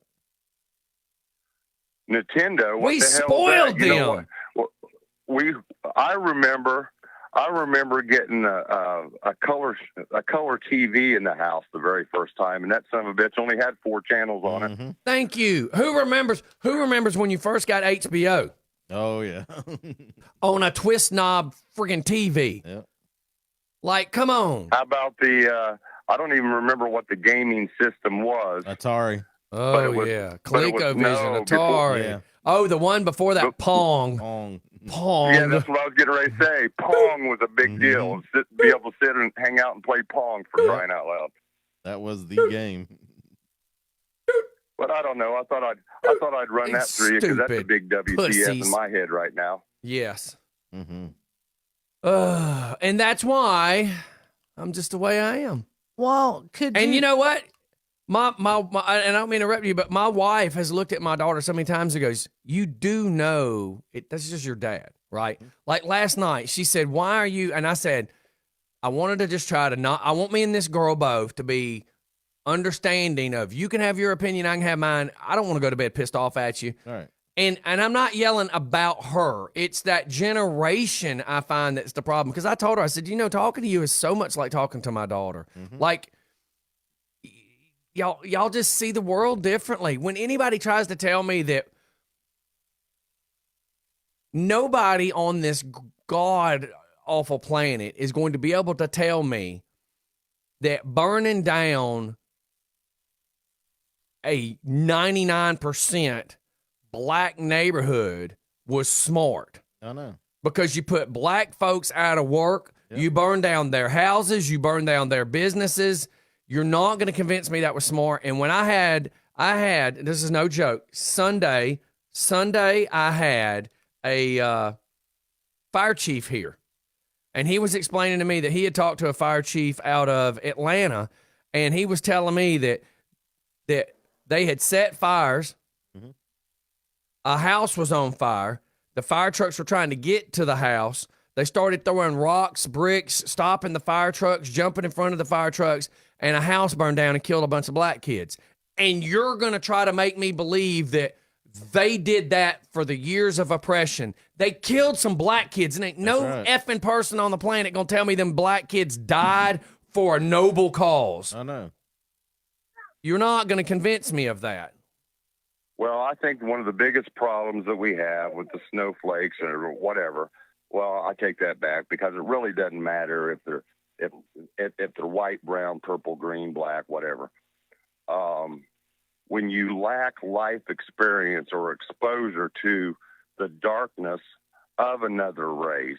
Nintendo. What We the hell is spoiled that? You know them. what? I remember getting a color TV in the house the very first time, and that son of a bitch only had 4 channels on it. Mm-hmm. Thank you. Who remembers when you first got HBO? Oh, yeah. On a twist knob friggin' TV. Yep. Like, come on. How about I don't even remember what the gaming system was. Atari. Oh, was- yeah. but it was- ColecoVision, no, Atari. before- Yeah. Oh, the one before that, Pong. Pong. Yeah, that's what I was getting ready to say. Pong was a big deal. Be able to sit and hang out and play Pong for crying out loud. That was the game. But I don't know. I thought I'd run that through you because that's a Stupid big WTF pussies. in my head right now. Yes. Mm-hmm. And that's why I'm just the way I am. Well, And you know what? My and I don't mean to interrupt you, but my wife has looked at my daughter so many times and goes, "You do know that's just your dad, right?" Like last night, she said, "Why are you?" And I said, "I wanted to just try to not. I want me and this girl both to be understanding of you can have your opinion, I can have mine. I don't want to go to bed pissed off at you." All right. And I'm not yelling about her. It's that generation I find that's the problem. Because I told her, I said, talking to you is so much like talking to my daughter. Mm-hmm. Like, y'all just see the world differently. When anybody tries to tell me that nobody on this god-awful planet is going to be able to tell me that burning down a 99% black neighborhood was smart. I know. Because you put black folks out of work, you burn down their houses, you burn down their businesses. You're not going to convince me that was smart. And when I had, this is no joke, Sunday, I had a fire chief here. And he was explaining to me that he had talked to a fire chief out of Atlanta, and he was telling me that they had set fires. Mm-hmm. A house was on fire. The fire trucks were trying to get to the house. They started throwing rocks, bricks, stopping the fire trucks, jumping in front of the fire trucks, and a house burned down and killed a bunch of black kids. And you're going to try to make me believe that they did that for the years of oppression. They killed some black kids, and ain't no effing person on the planet going to tell me them black kids died for a noble cause. I know. You're not going to convince me of that. Well, I think one of the biggest problems that we have with the snowflakes or whatever, well, I take that back because it really doesn't matter if they're white, brown, purple, green, black, whatever. When you lack life experience or exposure to the darkness of another race,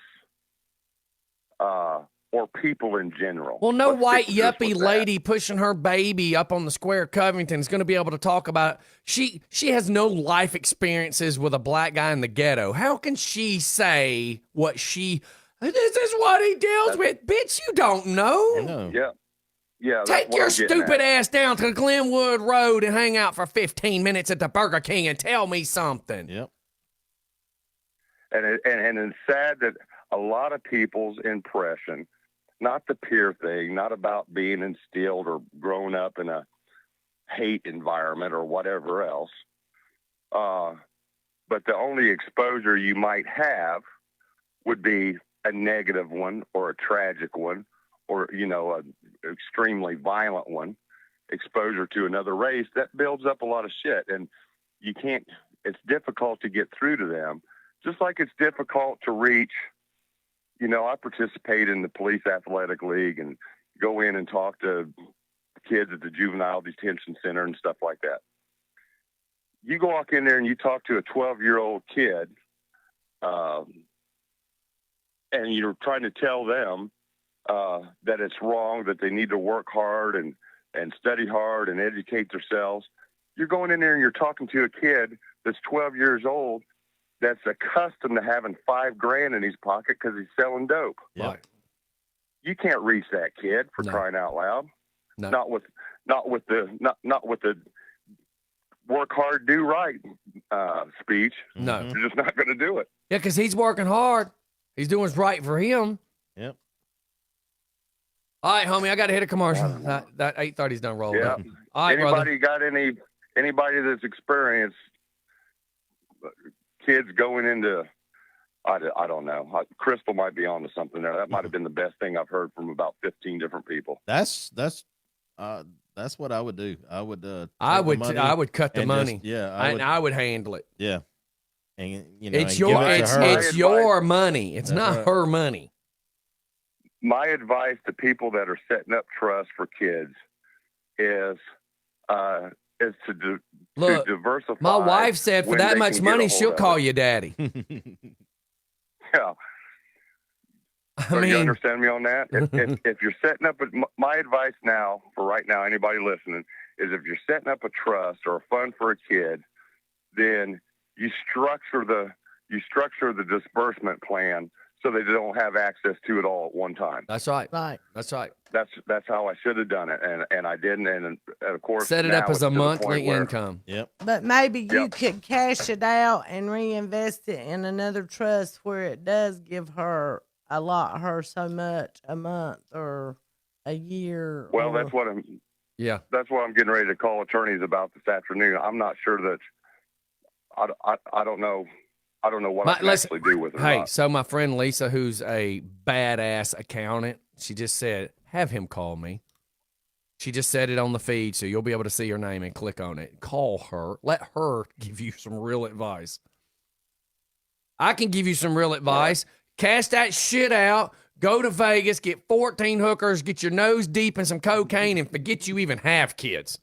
or people in general. Well, no Let's white stick just yuppie with that. lady pushing her baby up on the square of Covington is going to be able to talk about it. She has no life experiences with a black guy in the ghetto. How can she say what this is what he deals with? Bitch, you don't know. I know. Yeah. Yeah, Take that's what your I'm getting stupid at. ass down to Glenwood Road and hang out for 15 minutes at the Burger King and tell me something. Yep. And it's sad that a lot of people's impression, not the peer thing, not about being instilled or grown up in a hate environment or whatever else, but the only exposure you might have would be a negative one or a tragic one or, an extremely violent one, exposure to another race. That builds up a lot of shit. And it's difficult to get through to them. Just like it's difficult to reach, I participate in the police athletic league and go in and talk to kids at the juvenile detention center and stuff like that. You go walk in there and you talk to a 12-year-old kid, and you're trying to tell them that it's wrong, that they need to work hard and study hard and educate themselves. You're going in there and you're talking to a kid that's 12 years old that's accustomed to having $5,000 in his pocket because he's selling dope. Yep. You can't reach that kid for crying out loud. No. Not with the work hard, do right speech. No. You're just not going to do it. Yeah, because he's working hard. He's doing what's right for him. Yep. All right, homie, I got to hit a commercial. That 8:30's done rolling. Yeah. Up. All right, Anybody brother. got anybody that's experienced kids going into, I don't know. Crystal might be onto something there. That might have been the best thing I've heard from about 15 different people. That's what I would do. I would cut the money. I would handle it. Yeah. And it's it's your money. It's not her money. My advice to people that are setting up trusts for kids is to diversify. My wife said for that much money, she'll call you daddy. Yeah. You understand me on that? If you're setting up, my advice now, for right now, anybody listening, is if you're setting up a trust or a fund for a kid, then you structure the disbursement plan so they don't have access to it all at one time. That's right. That's right. That's how I should have done it, and I didn't. And of course, set it up as a monthly income. Yep. But maybe you could cash it out and reinvest it in another trust where it does give her so much a month or a year. Well, that's what I'm getting ready to call attorneys about this afternoon. I'm not sure that I don't know what I can actually do with it. Hey, so my friend Lisa, who's a badass accountant, she just said, have him call me. She just said it on the feed, so you'll be able to see her name and click on it. Call her. Let her give you some real advice. I can give you some real advice. Cash that shit out. Go to Vegas, get 14 hookers, get your nose deep in some cocaine, and forget you even have kids.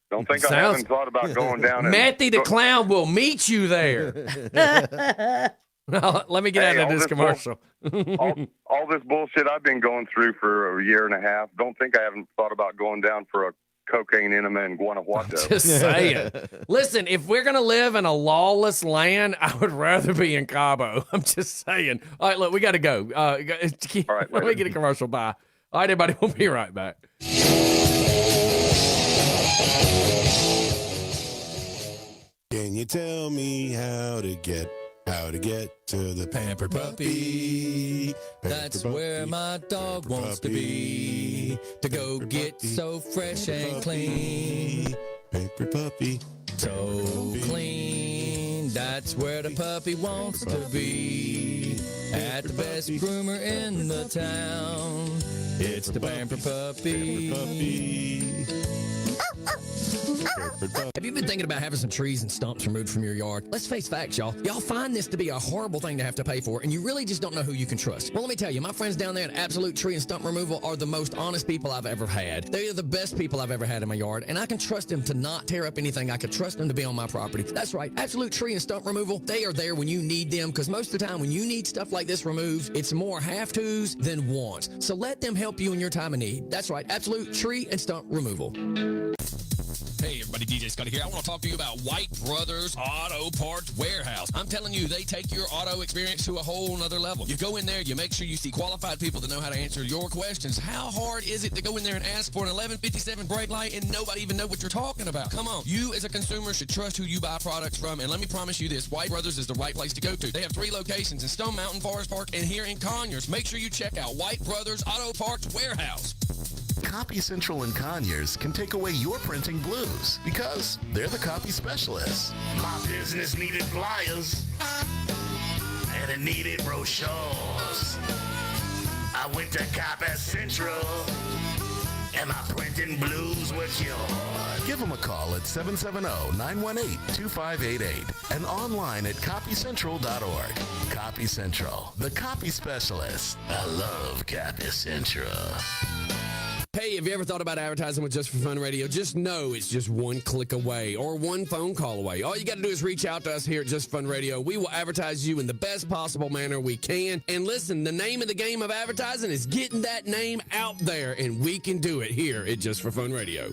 Don't think I haven't thought about going down. Matty the Clown will meet you there. No, let me get out of this commercial. all this bullshit I've been going through for a year and a half. Don't think I haven't thought about going down for a cocaine enema in Guanajuato. Just saying. Listen, if we're going to live in a lawless land, I would rather be in Cabo. I'm just saying. All right, look, we got to go. All right, let me get a commercial. Bye. All right, everybody, we'll be right back. Can you tell me how to get to the Pampered Puppy? That's where my dog wants to be, to go get so fresh and clean. Pampered Puppy. So clean, that's where the puppy wants to be. At the best groomer in the town, it's the Pampered Puppy. Have you been thinking about having some trees and stumps removed from your yard? Let's face facts, y'all. Y'all find this to be a horrible thing to have to pay for, and you really just don't know who you can trust. Well, let me tell you, my friends down there at Absolute Tree and Stump Removal are the most honest people I've ever had. They are the best people I've ever had in my yard, and I can trust them to not tear up anything. I can trust them to be on my property. That's right. Absolute Tree and Stump Removal, they are there when you need them, because most of the time when you need stuff like this removed, it's more have-tos than wants. So let them help you in your time of need. That's right. Absolute Tree and Stump Removal. Hey everybody, DJ Scotty here. I want to talk to you about White Brothers Auto Parts Warehouse. I'm telling you, they take your auto experience to a whole nother level. You go in there, you make sure you see qualified people that know how to answer your questions. How hard is it to go in there and ask for an 1157 brake light and nobody even know what you're talking about? Come on. You as a consumer should trust who you buy products from, and let me promise you this, White Brothers is the right place to go to. They have 3 locations in Stone Mountain, Forest Park, and here in Conyers. Make sure you check out White Brothers Auto Parts Warehouse. Copy Central and Conyers can take away your printing blues because they're the copy specialists. My business needed flyers and it needed brochures. I went to Copy Central and my printing blues were cured. Give them a call at 770-918-2588 and online at copycentral.org. Copy Central, the copy specialist. I love Copy Central. Hey, have you ever thought about advertising with Just for Fun Radio? Just know it's just one click away or one phone call away. All you got to do is reach out to us here at Just Fun Radio. We will advertise you in the best possible manner we can. And listen, the name of the game of advertising is getting that name out there, and we can do it here at Just for Fun Radio.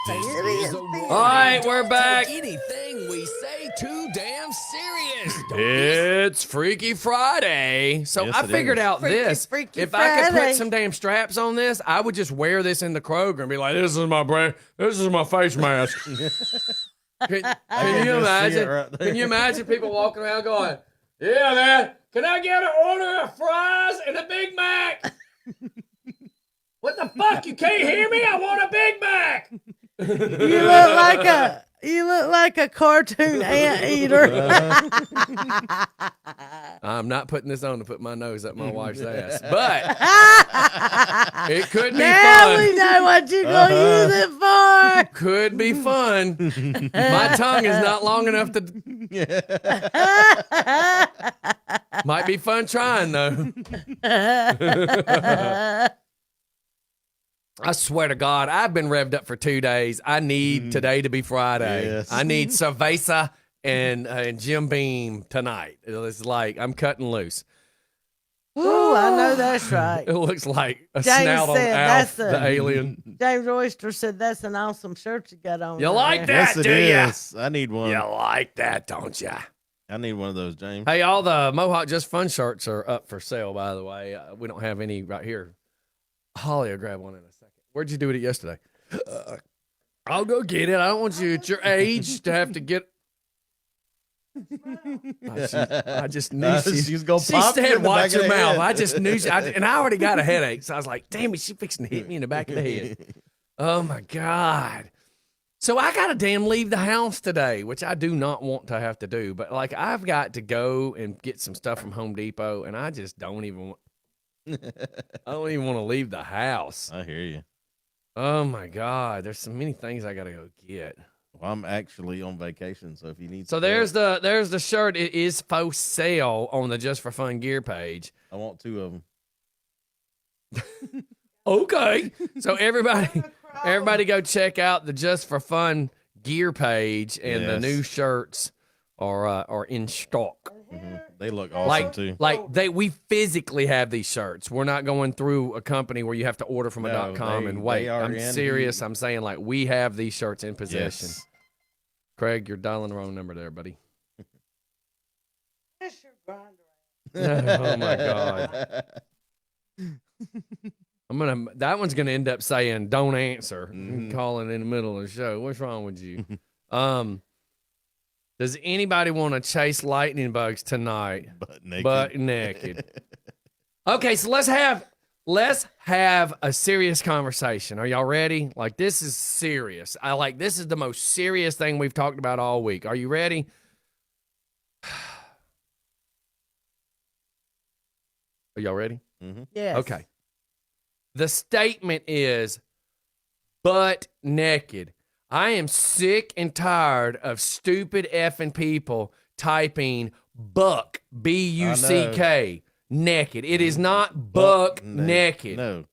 All right, we're back. Anything we say too damn serious. It's Freaky Friday. So Yes, I it figured is. out this. Freaky If I could Friday. put some damn straps on this, I would just wear this in the Kroger and be like, this is my brand. This is my face mask. Can you just see imagine? it right there. Can you imagine people walking around going, yeah, man, can I get an order of fries and a Big Mac? What the fuck? You can't hear me? I want a Big Mac. You look like a cartoon anteater. I'm not putting this on to put my nose up my wife's ass, but it could be Now fun. we know what you're gonna use it for. Could be fun. My tongue is not long enough to. Might be fun trying though. I swear to God, I've been revved up for 2 days. I need today to be Friday. Yes. I need cerveza and Jim Beam tonight. It's like I'm cutting loose. Ooh, I know that's right. It looks like a James snout on said Alf, that's the alien. James Oyster said that's an awesome shirt you got on. You there. like that, Yes, it do ya? is. I need one. You like that, don't ya? I need one of those, James. Hey, all the Mohawk Just Fun shirts are up for sale, by the way. We don't have any right here. Holly will grab one in a second. Where'd you do it yesterday? I'll go get it. I don't want you at your age to have to get. I just knew She's gonna she pop you in said, the watch back of your the mouth. head. I just knew and I already got a headache. So I was like, damn it, she's fixing to hit me in the back of the head. Oh, my God. So I got to damn leave the house today, which I do not want to have to do. But, like, I've got to go and get some stuff from Home Depot, and I just don't even want to leave the house. I hear you. Oh, my God. There's so many things I got to go get. Well, I'm actually on vacation, so if you need So there's the shirt. It is for sale on the Just for Fun gear page. I want 2 of them. Okay. So everybody go check out the Just for Fun gear page, and the Yes. new shirts are in stock. Mm-hmm. They look awesome too. We physically have these shirts. We're not going through a company where you have to order from a .com and wait. are I'm in serious. here. I'm saying like we have these shirts in possession. Yes. Craig, you're dialing the wrong number there, buddy. That's your grinder. Oh my God. That one's gonna end up saying don't answer. Calling in the middle of the show. What's wrong with you? Does anybody want to chase lightning bugs tonight? Butt naked. Okay, so let's have a serious conversation. Are y'all ready? Like, this is serious. This is the most serious thing we've talked about all week. Are you ready? Are y'all ready? Mm-hmm. Yes. Okay. The statement is butt naked. I am sick and tired of stupid effing people typing buck, B-U-C-K, naked. It is not buck naked. No,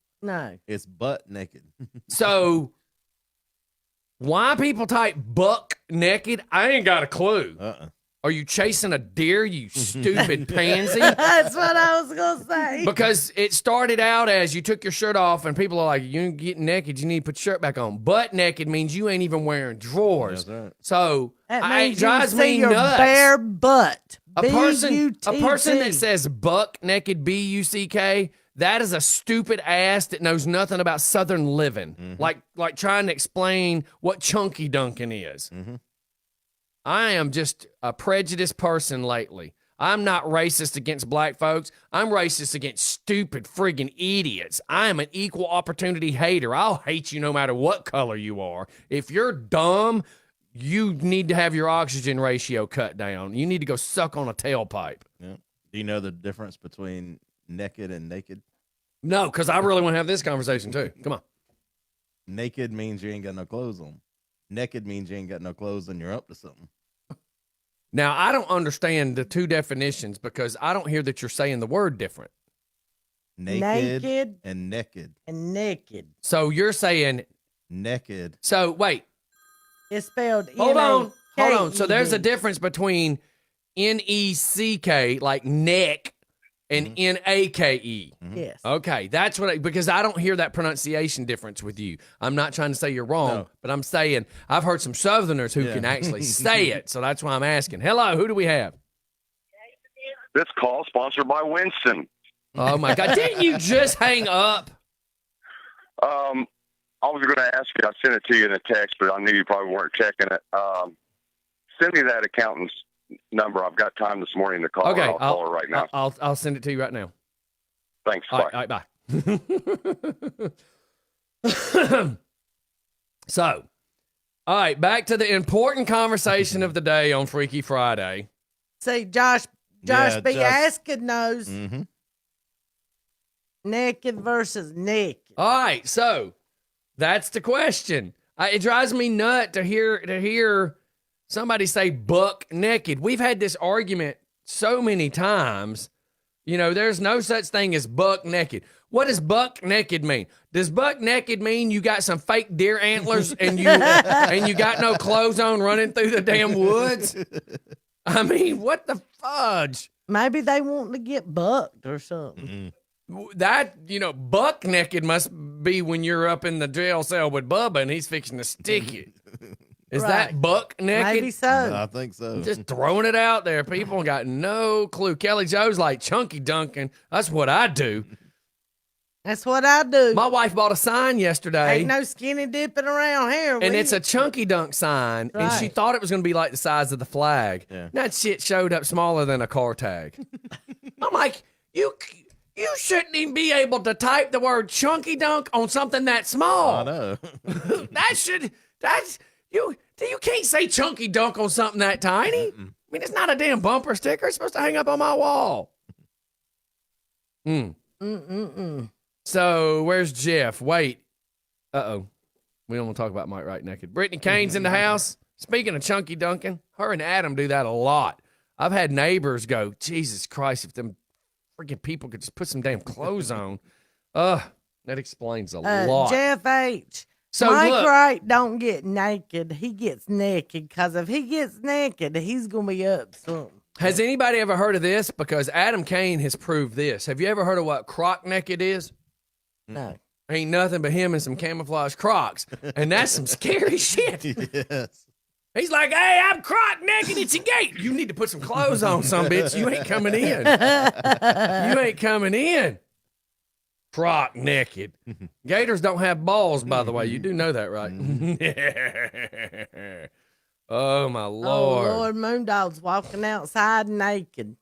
it's butt naked. So why people type buck naked, I ain't got a clue. Are you chasing a deer, you stupid pansy? That's what I was going to say. Because it started out as you took your shirt off, and people are like, you get naked, you need to put your shirt back on. Butt naked means you ain't even wearing drawers. That's right. So That it drives me your nuts. bare butt. A person B-U-T-T. that says buck naked, B-U-C-K, that is a stupid ass that knows nothing about Southern living. Like trying to explain what chunky dunking is. I am just a prejudiced person lately. I'm not racist against black folks. I'm racist against stupid friggin' idiots. I am an equal opportunity hater. I'll hate you no matter what color you are. If you're dumb, you need to have your oxygen ratio cut down. You need to go suck on a tailpipe. Yeah. Do you know the difference between naked and naked? No, because I really want to have this conversation too. Come on. Naked means you ain't got no clothes on. Naked means you ain't got no clothes and you're up to something. Now, I don't understand the two definitions because I don't hear that you're saying the word different. Naked and naked. And naked. So you're saying naked. So wait. It's spelled Hold on. N-A-K-E-D. So there's a difference between N-E-C-K, like neck, and N-A-K-E. Yes. Okay, that's what because I don't hear that pronunciation difference with you. I'm not trying to say you're wrong, but I'm saying I've heard some Southerners who can actually say it, so that's why I'm asking. Hello, who do we have? This call sponsored by Winston. Oh my God! Didn't you just hang up? I was going to ask you. I sent it to you in a text, but I knew you probably weren't checking it. Send me that accountant's number. I've got time this morning to call her. Okay, I'll call her right now. I'll send it to you right now. Thanks. All Bye. right, bye. So, all right, back to the important conversation of the day on Freaky Friday. See, Josh be asking those naked versus naked. All right, so that's the question. It drives me nut to hear somebody say buck naked. We've had this argument so many times. You know, there's no such thing as buck naked. What does buck naked mean? Does buck naked mean you got some fake deer antlers and you got no clothes on running through the damn woods? I mean, what the fudge? Maybe they want to get bucked or something. That, buck naked must be when you're up in the jail cell with Bubba and he's fixing to stick you. Is that buck naked? Maybe so. I think so. Just throwing it out there. People got no clue. Kelly Joe's like chunky dunking. That's what I do. That's what I do. My wife bought a sign yesterday. Ain't no skinny dipping around here. And it's a chunky dunk sign. Right. And she thought it was going to be like the size of the flag. Yeah. That shit showed up smaller than a car tag. I'm like, you shouldn't even be able to type the word chunky dunk on something that small. I know. You can't say chunky dunk on something that tiny. I mean, it's not a damn bumper sticker. It's supposed to hang up on my wall. So where's Jeff? Wait. Uh-oh. We don't want to talk about Mike Wright naked. Brittany Kane's in the house. Speaking of chunky dunking, her and Adam do that a lot. I've had neighbors go, Jesus Christ, if them freaking people could just put some damn clothes on. That explains a lot. Jeff H. So Mike look, Wright don't get naked. He gets naked because if he gets naked, he's going to be up something. has anybody ever heard of this? Because Adam Kane has proved this. Have you ever heard of what croc naked is? No. Ain't nothing but him and some camouflage Crocs. And that's some scary shit. Yes. He's like, hey, I'm croc naked. It's a gate. You need to put some clothes on, some bitch. You ain't coming in. You ain't coming in. Croc naked. Gators don't have balls, by the way. You do know that, right? Oh, my Lord. Oh, Lord, Moondog's walking outside naked.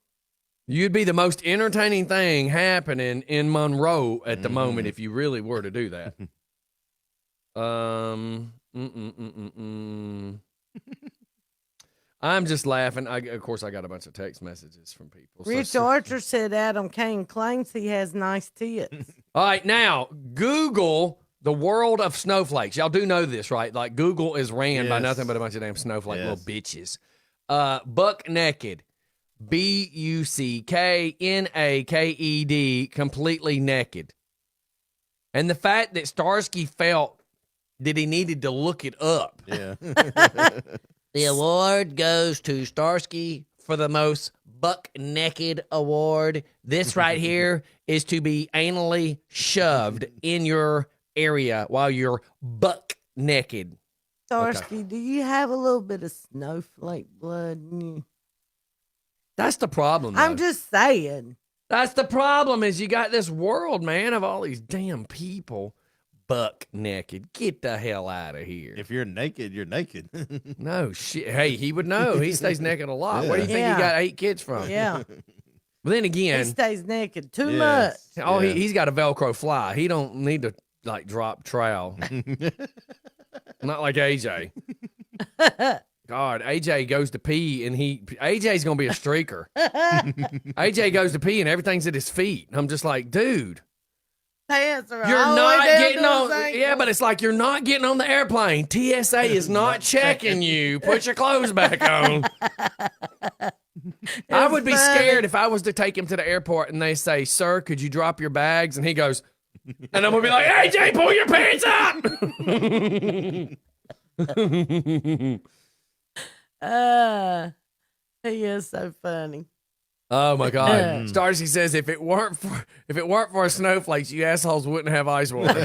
You'd be the most entertaining thing happening in Monroe at the moment if you really were to do that. I'm just laughing. Of course, I got a bunch of text messages from people. Rich Archer said Adam Kane claims he has nice tits. All right, now, Google the world of snowflakes. Y'all do know this, right? Like, Google is ran by nothing but a bunch of damn snowflake little bitches. Buck naked. B-U-C-K-N-A-K-E-D, completely naked. And the fact that Starsky felt that he needed to look it up. Yeah. The award goes to Starsky for the most buck naked award. This right here is to be anally shoved in your area while you're buck naked. Starsky, do you have a little bit of snowflake blood in you? That's the problem, though. I'm just saying. That's the problem is you got this world, man, of all these damn people buck naked. Get the hell out of here. If you're naked, you're naked. No shit. Hey, he would know. He stays naked a lot. Where do you think he got 8 kids from? Yeah. But then again, He stays naked too much. oh, he's got a Velcro fly. He don't need to like drop trowel. Not like AJ. God, AJ goes to pee and AJ's gonna be a streaker. AJ goes to pee and everything's at his feet. I'm just like, dude. Pants are You're all the not way down getting to on. his ankles. Yeah, but it's like you're not getting on the airplane. TSA is not checking you. Put your clothes back on. I would be scared if I was to take him to the airport and they say, "Sir, could you drop your bags?" And he goes, and I'm gonna be like, "AJ, pull your pants up." He is so funny. Oh my God! Starsky says if it weren't for snowflakes, you assholes wouldn't have ice water.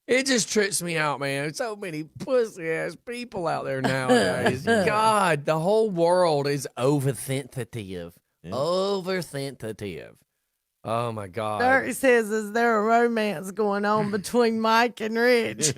It just trips me out, man. So many pussy ass people out there nowadays. God, the whole world is oversensitive. Yeah. Oversensitive. Oh my God! Dirty says, "Is there a romance going on between Mike and Rich?"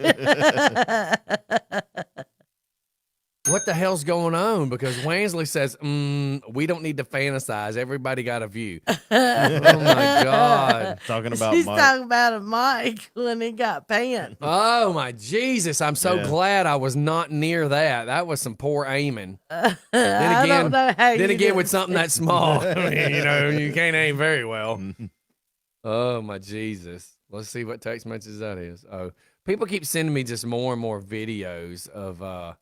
What the hell's going on? Because Wansley says, we don't need to fantasize. Everybody got a view. Oh, my God. Talking about She's Mike. talking about a Mike when he got pants. Oh, my Jesus. I'm so glad I was not near that. That was some poor aiming. Then I don't know how then you again did with something that small, I mean, you can't aim very well. Oh, my Jesus. Let's see what text message that is. Oh, people keep sending me just more and more videos of,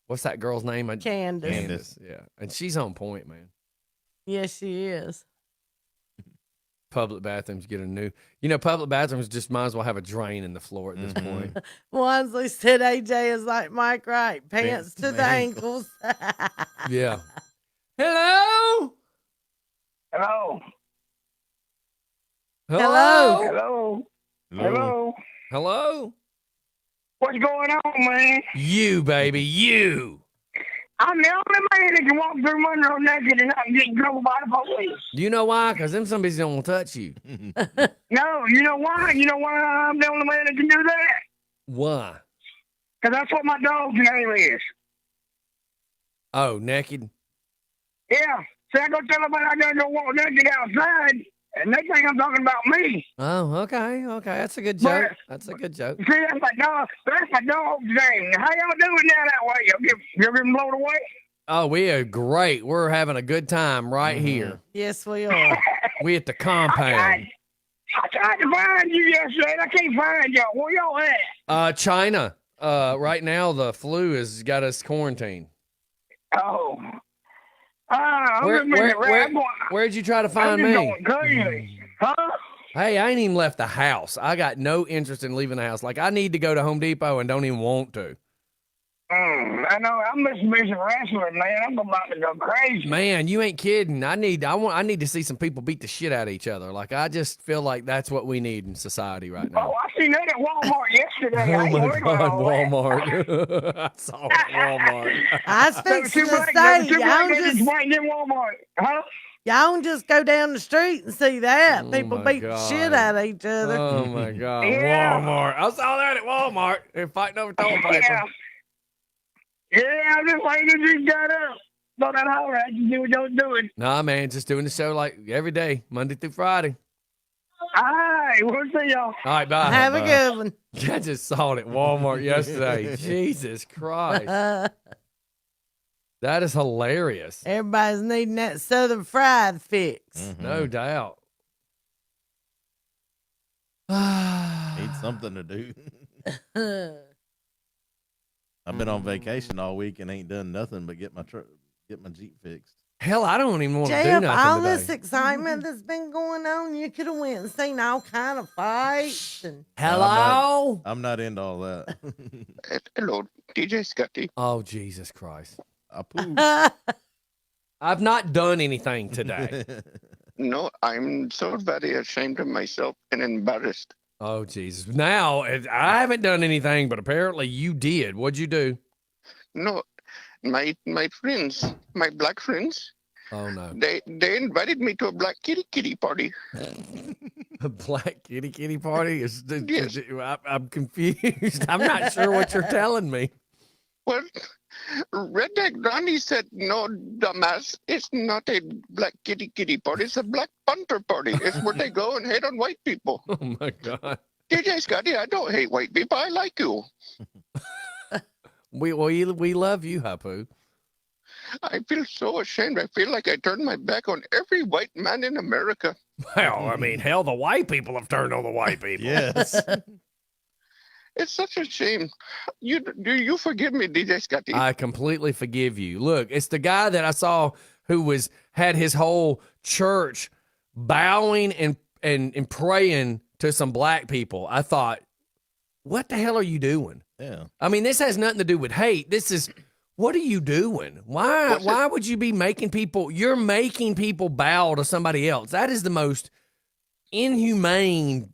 what's that girl's name? Candace. Yeah. And she's on point, man. Yes, she is. Public bathrooms get a new. Public bathrooms just might as well have a drain in the floor at this point. Wansley said AJ is like Mike Wright, pants to the ankles. Yeah. Hello? Hello. Hello? Hello. Hello. Hello? What's going on, man? You, baby, you. I'm the only man that can walk through Monroe naked and not get in trouble by the police. You know why? Because them somebody's don't want to touch you. No, you know why? You know why I'm the only man that can do that? Why? Because that's what my dog's name is. Oh, naked? Yeah. See, I go tell everybody I gotta go walk naked outside, and they think I'm talking about me. Oh, okay. That's a good joke. That's a good joke. See, that's my dog. That's my dog's name. How y'all doing now that way? You're getting blown away? Oh, we are great. We're having a good time right here. Yes, we are. We at the compound. I tried to find you yesterday, and I can't find y'all. Where y'all at? China. Right now, the flu has got us quarantined. Oh. Where'd you try to find me? Going crazy. Huh? Hey, I ain't even left the house. I got no interest in leaving the house. Like, I need to go to Home Depot and don't even want to. I know. I'm missing wrestling, man. I'm about to go crazy. Man, you ain't kidding. I need to see some people beat the shit out of each other. Like, I just feel like that's what we need in society right now. Oh, I seen that at Walmart yesterday. Oh my God, Walmart! I saw it at Walmart. I was fixing to say, y'all don't just go down the street and see that. People beat the shit out of each other. Oh my God, yeah. Walmart! I saw that at Walmart. They're fighting over toilet paper. Yeah, I'm just waiting till you got up. Thought I'd holler at you, see what y'all doing. Nah, man, just doing the show like every day, Monday through Friday. All right, we'll see y'all. All right, bye. Have a good one. I just saw it at Walmart yesterday. Jesus Christ. That is hilarious. Everybody's needing that Southern fried fix. No doubt. Need something to do. I've been on vacation all week and ain't done nothing but get my Jeep fixed. Hell, I don't even want to do Jeff, nothing all today. this excitement that's been going on, you could have went and seen all kind of fights. And Hello? I'm not into all that. Hello, DJ Scotty. Oh, Jesus Christ. I've not done anything today. No, I'm so very ashamed of myself and embarrassed. Oh, Jesus. Now, I haven't done anything, but apparently you did. What'd you do? No, my friends, my black friends, Oh, no. they invited me to a black kitty party. A black kitty party? Yes. I'm confused. I'm not sure what you're telling me. Well, Redneck Ronnie said, no, dumbass, it's not a black kitty party. It's a black panther party. It's where they go and hate on white people. Oh, my God. DJ Scotty, I don't hate white people. I like you. We love you, Hapu. I feel so ashamed. I feel like I turned my back on every white man in America. Well, I mean, hell, the white people have turned on the white people. Yes. It's such a shame. Do you forgive me, DJ Scotty? I completely forgive you. Look, it's the guy that I saw who had his whole church bowing and praying to some black people. I thought, what the hell are you doing? Yeah. I mean, this has nothing to do with hate. This is, what are you doing? Why would you be making people, you're making people bow to somebody else. That is the most inhumane.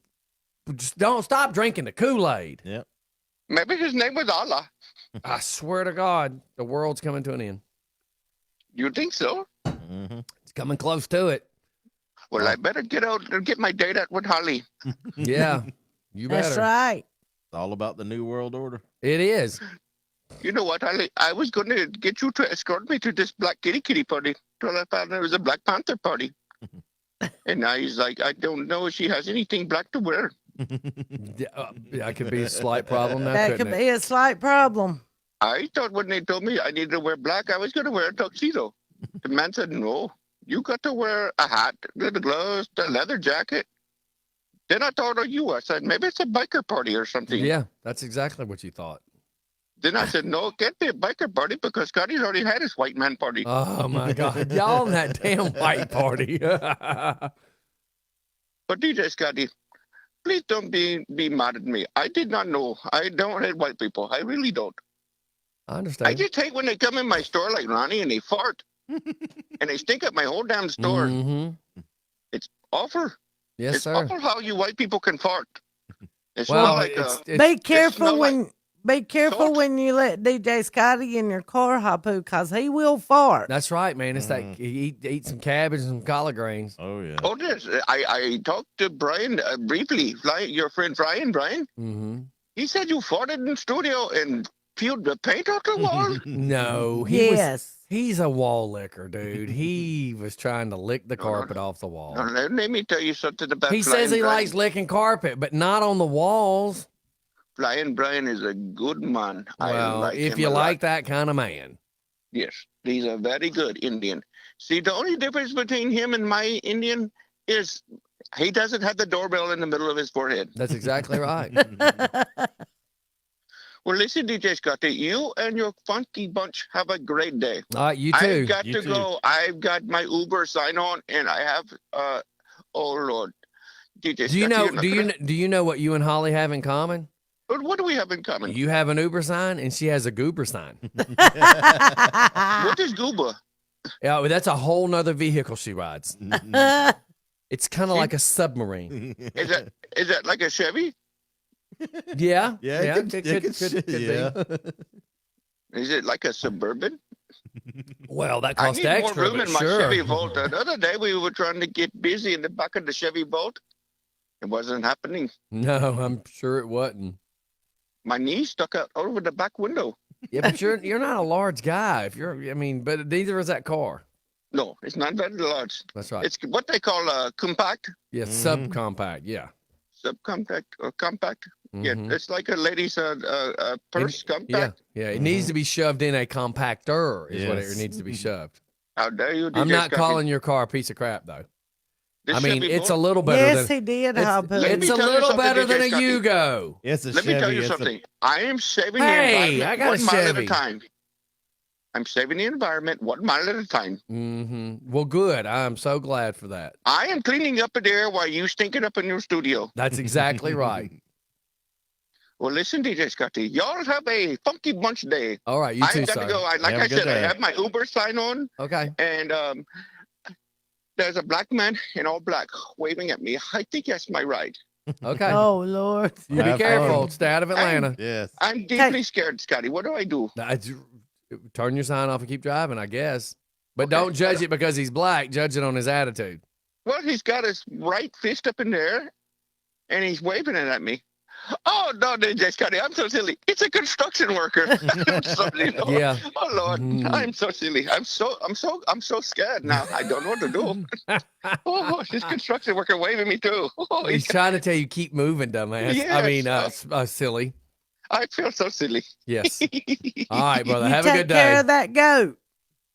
Just don't stop drinking the Kool-Aid. Yep. Maybe his name was Allah. I swear to God, the world's coming to an end. You think so? Mm-hmm. It's coming close to it. Well, I better get out and get my date out with Holly. Yeah, you better. That's right. It's all about the new world order. It is. You know what, Holly? I was going to get you to escort me to this black kitty party till I found out it was a Black Panther party. And now he's like, I don't know if she has anything black to wear. That could be a slight problem now. That could be a slight problem. I thought when they told me I needed to wear black, I was going to wear a tuxedo. The man said, no, you got to wear a hat, the gloves, the leather jacket. Then I thought of you. I said, maybe it's a biker party or something. Yeah, that's exactly what you thought. Then I said, no, it can't be a biker party because Scotty's already had his white man party. Oh, my God. Y'all in that damn white party. But DJ Scotty, please don't be mad at me. I did not know. I don't hate white people. I really don't. I understand. I just hate when they come in my store like Ronnie and they fart. And they stink up my whole damn store. Mm-hmm. It's awful. Yes, it's sir. awful how you white people can fart. It's Well, not like Be careful when like be careful when you let DJ Scotty in your car, Hapu, because he will fart. That's right, man. It's like eat some cabbage and some collard greens. Oh, yeah. Oh, this. I talked to Brian briefly, your friend Brian. Mm-hmm. He said you farted in the studio and peeled the paint off the wall. No. He's a wall licker, dude. He was trying to lick the carpet off the wall. Now, let me tell you something about He Flying says he Brian. likes licking carpet, but not on the walls. Flying Brian is a good man. I Well, like if him you a lot. like that kind of man. Yes, he's a very good Indian. See, the only difference between him and my Indian is he doesn't have the doorbell in the middle of his forehead. That's exactly right. Well, listen, DJ Scotty, you and your funky bunch have a great day. All right, you too. I've got You to too. go. I've got my Uber sign on, and I have. Oh Lord, DJ Do you Scotty, know? you're not gonna- Do you know what you and Holly have in common? What do we have in common? You have an Uber sign, and she has a goober sign. What is Gooba? Yeah, well, that's a whole nother vehicle she rides. It's kind of like a submarine. Is that like a Chevy? Yeah, Yeah, it could be. Is it like a Suburban? Well, that I costs need extra, more room but in my sure. Chevy Volt. The other day we were trying to get busy in the back of the Chevy Volt. It wasn't happening. No, I'm sure it wasn't. My knee stuck out over the back window. Yeah, but you're not a large guy. But neither is that car. No, it's not very large. That's right. It's what they call a compact, Yeah, subcompact. Yeah. subcompact, or compact. Mhm. Yeah, it's like a lady's purse compact. Yeah. It needs to be shoved in a compactor. Is what it Yes. needs to be shoved. How dare you? I'm DJ not Scotty. calling your car a piece of crap though. This I mean, Chevy it's a Volt- little better Yes, than he did, it's, Hapu. Let me it's a tell you little something, better DJ than a Scotty. Yugo. It's a Let me Chevy. tell you It's a- something. I am saving Hey, the I environment got a 1 mile at Chevy. a time. I'm saving the environment 1 mile at a time. Mm-hmm. Well, good. I'm so glad for that. I am cleaning up the air while you stinking up in your studio. That's exactly right. Well, listen, DJ Scotty, y'all have a funky bunch day. All right, you too, I got sir. to go. Like Have I a good said, I day. have my Uber sign on, Okay. and there's a black man in all black waving at me. I think that's my ride. Okay. Oh, Lord. You be Have careful. fun. Stay out of Atlanta. Yes. I'm deeply scared, Scotty. What do I do? Turn your sign off and keep driving, I guess. But Okay. don't judge it because he's black. Judge it on his attitude. Well, he's got his right fist up in the air, and he's waving it at me. Oh no, DJ Scotty, I'm so silly. It's a construction worker. I'm so silly. Yeah. Oh Lord, I'm so silly. I'm so scared now. I don't know what to do. Oh, this construction worker waving me too. Oh, He's trying to tell you keep moving, dumbass. Yes. I mean, silly. I feel so silly. Yes. All right, brother. You Have a take good day. care of that goat.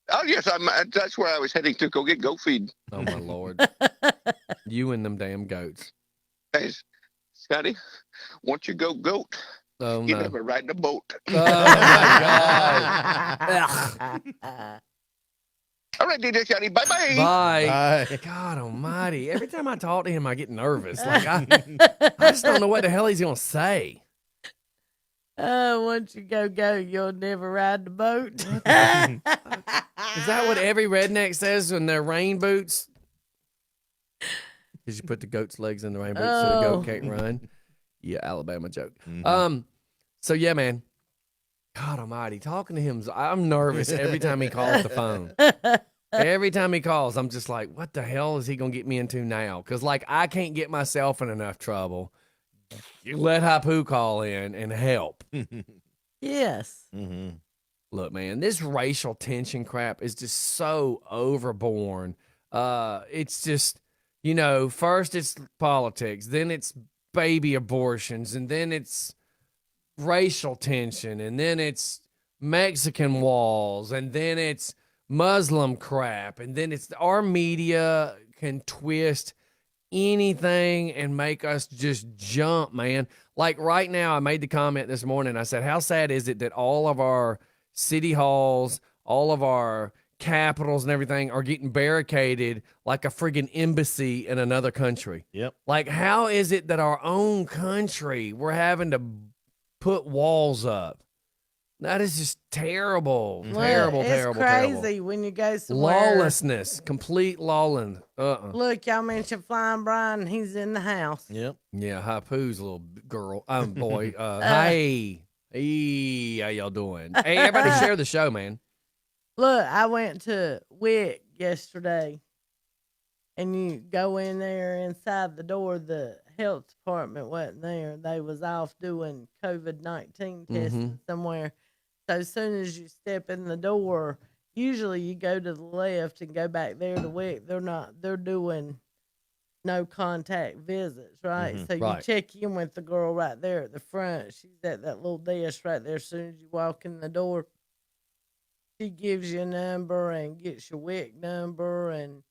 Oh yes, that's where I was heading to go get goat feed. Oh my Lord. You and them damn goats. Hey, Scotty, once you go goat, Oh you no. never ride the boat. Oh my God. All right, DJ Scotty, bye-bye. Bye. Bye. God almighty. Every time I talk to him, I get nervous. Like I just don't know what the hell he's gonna say. Once you go, you'll never ride the boat. Is that what every redneck says when they're rain boots? Did you put the goat's legs in the rain boots so the goat can't run? Yeah, Alabama joke. So yeah, man. God almighty, talking to him, I'm nervous every time he calls the phone. Every time he calls, I'm just like, what the hell is he gonna get me into now? Because like I can't get myself in enough trouble. Let Hapu call in and help. Yes. Mm-hmm. Look, man, this racial tension crap is just so overborn. It's just, first it's politics, then it's baby abortions, and then it's racial tension, and then it's Mexican walls, and then it's Muslim crap, and then it's our media can twist anything and make us just jump, man. Like right now, I made the comment this morning. I said, how sad is it that all of our city halls, all of our capitals and everything are getting barricaded like a friggin' embassy in another country? Yep. Like, how is it that our own country, we're having to put walls up? That is just terrible. Well, Terrible, it's terrible, crazy terrible. when you go somewhere. Lawlessness. Complete lawlessness. Look, y'all mentioned Flying Brian. He's in the house. Yep. Yeah, Hapu's little girl. Boy. Hey. Hey, how y'all doing? Hey, everybody share the show, man. Look, I went to WIC yesterday, and you go in there inside the door, the health department wasn't there. They was off doing COVID-19 testing somewhere. So as soon as you step in the door, usually you go to the left and go back there to WIC. They're doing no contact visits, right? So you check in with the girl right there at the front. She's at that little desk right there. As soon as you walk in the door, she gives you a number and gets your WIC number and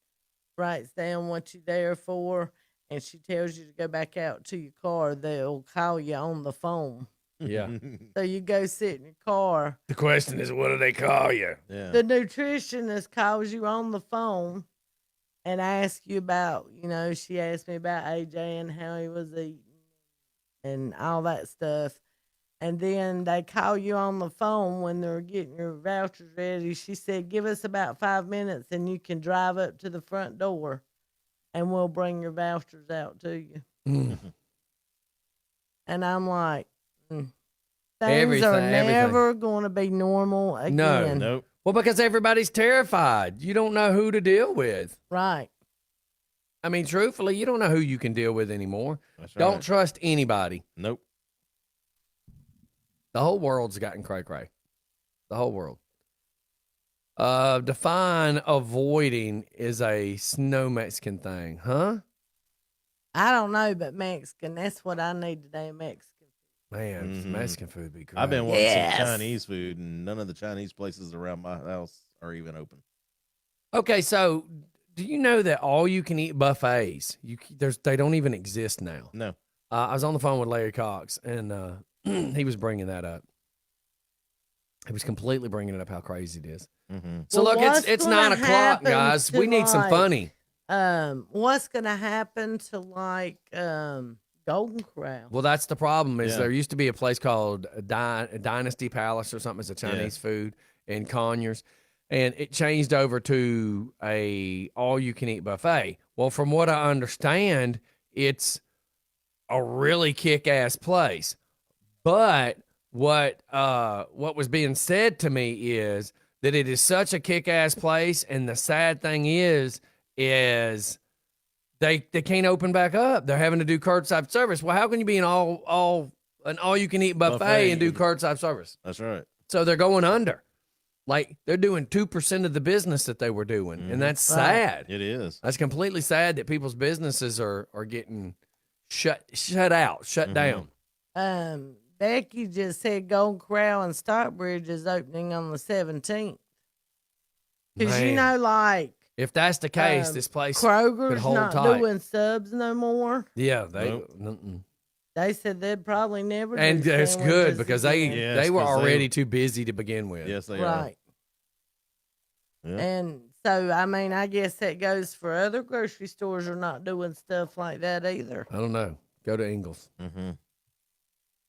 writes down what you're there for. And she tells you to go back out to your car. They'll call you on the phone. Yeah. So you go sit in your car. The question is, what do they call you? Yeah. The nutritionist calls you on the phone and asks you about, she asked me about AJ and how he was eating and all that stuff. And then they call you on the phone when they're getting your vouchers ready. She said, give us about 5 minutes and you can drive up to the front door and we'll bring your vouchers out to you. And I'm like, things are never going to be normal again. No. Nope. Well, because everybody's terrified. You don't know who to deal with. Right. I mean, truthfully, you don't know who you can deal with anymore. That's Don't right. trust anybody. Nope. The whole world's gotten cray-cray. The whole world. Define avoiding is a snow Mexican thing, huh? I don't know, but Mexican, that's what I need today, Mexican. Man, Mexican food would be great. I've been wanting some Chinese food, and none of the Chinese places around my house are even open. Okay, so do you know that all you can eat buffets, they don't even exist now? No. I was on the phone with Larry Cox, and he was bringing that up. He was completely bringing it up how crazy it is. So Well, look, it's 9 o'clock, guys. We need some funny. What's going to happen to Golden Corral. Well, that's the problem. Is Yeah. there used to be a place called Dynasty Palace or something. It's a Chinese food in Conyers, and it changed over to a all-you-can-eat buffet. Well, from what I understand, it's a really kick-ass place. But what was being said to me is that it is such a kick-ass place, and the sad thing is they can't open back up. They're having to do curbside service. Well, how can you be an all-you-can-eat buffet and do curbside service? That's right. So they're going under. Like, they're doing 2% of the business that they were doing, and that's sad. It is. That's completely sad that people's businesses are getting shut down. Becky just said Golden Corral and Stockbridge is opening on the 17th. Because, you know, like, if that's the case, this place could Kroger's hold not tight. doing subs no more. Yeah, They said they'd probably never. and do it's good sandwiches because again. they were already too busy to begin with. Yes, they Right. Yeah. And so, I mean, I guess that goes for other grocery stores are not doing stuff like that either. I don't know. Go to Ingles. Mm-hmm.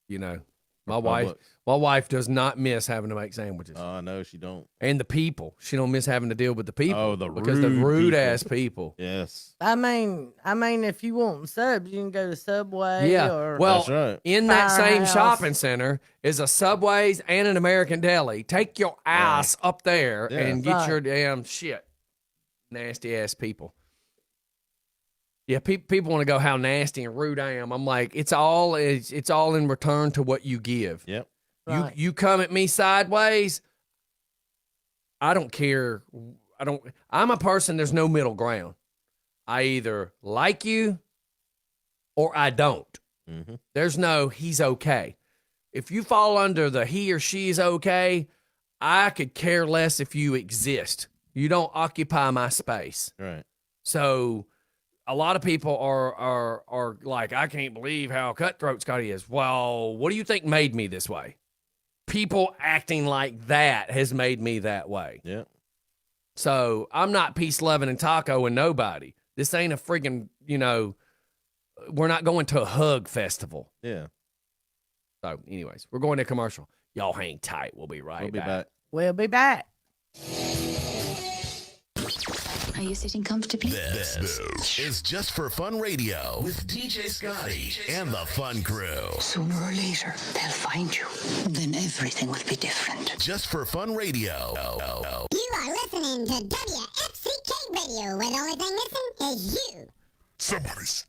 You know, my wife does not miss having to make sandwiches. Oh, no, she don't. And the people, she don't miss having to deal with the people. Oh, because the rude ass people. Yes. I mean, if you want subs, you can go to Subway. Yeah. Or Well, in that same Firehouse. shopping center is a Subway's and an American Deli. Take your ass up there Yeah. and get Right. your damn shit. Nasty ass people. Yeah, people want to go how nasty and rude I am. I'm like, it's all in return to what you give. Yep. Right. You come at me sideways, I don't care. I'm a person, there's no middle ground. I either like you or I don't. Mm-hmm. There's no he's okay. If you fall under the he or she's okay, I could care less if you exist. You don't occupy my space. Right. So a lot of people are like, I can't believe how cutthroat Scotty is. Well, what do you think made me this way? People acting like that has made me that way. Yeah. So I'm not peace loving and taco and nobody. This ain't a freaking, we're not going to a hug festival. Yeah. So anyways, we're going to commercial. Y'all hang tight. We'll be right back. We'll be back. Are you sitting comfortably? This is Just for Fun Radio with DJ Scotty and the Fun Crew. Sooner or later, they'll find you. Then everything will be different. Just for Fun Radio. You are listening to WFCK Radio, where the only thing missing is you. Somebody's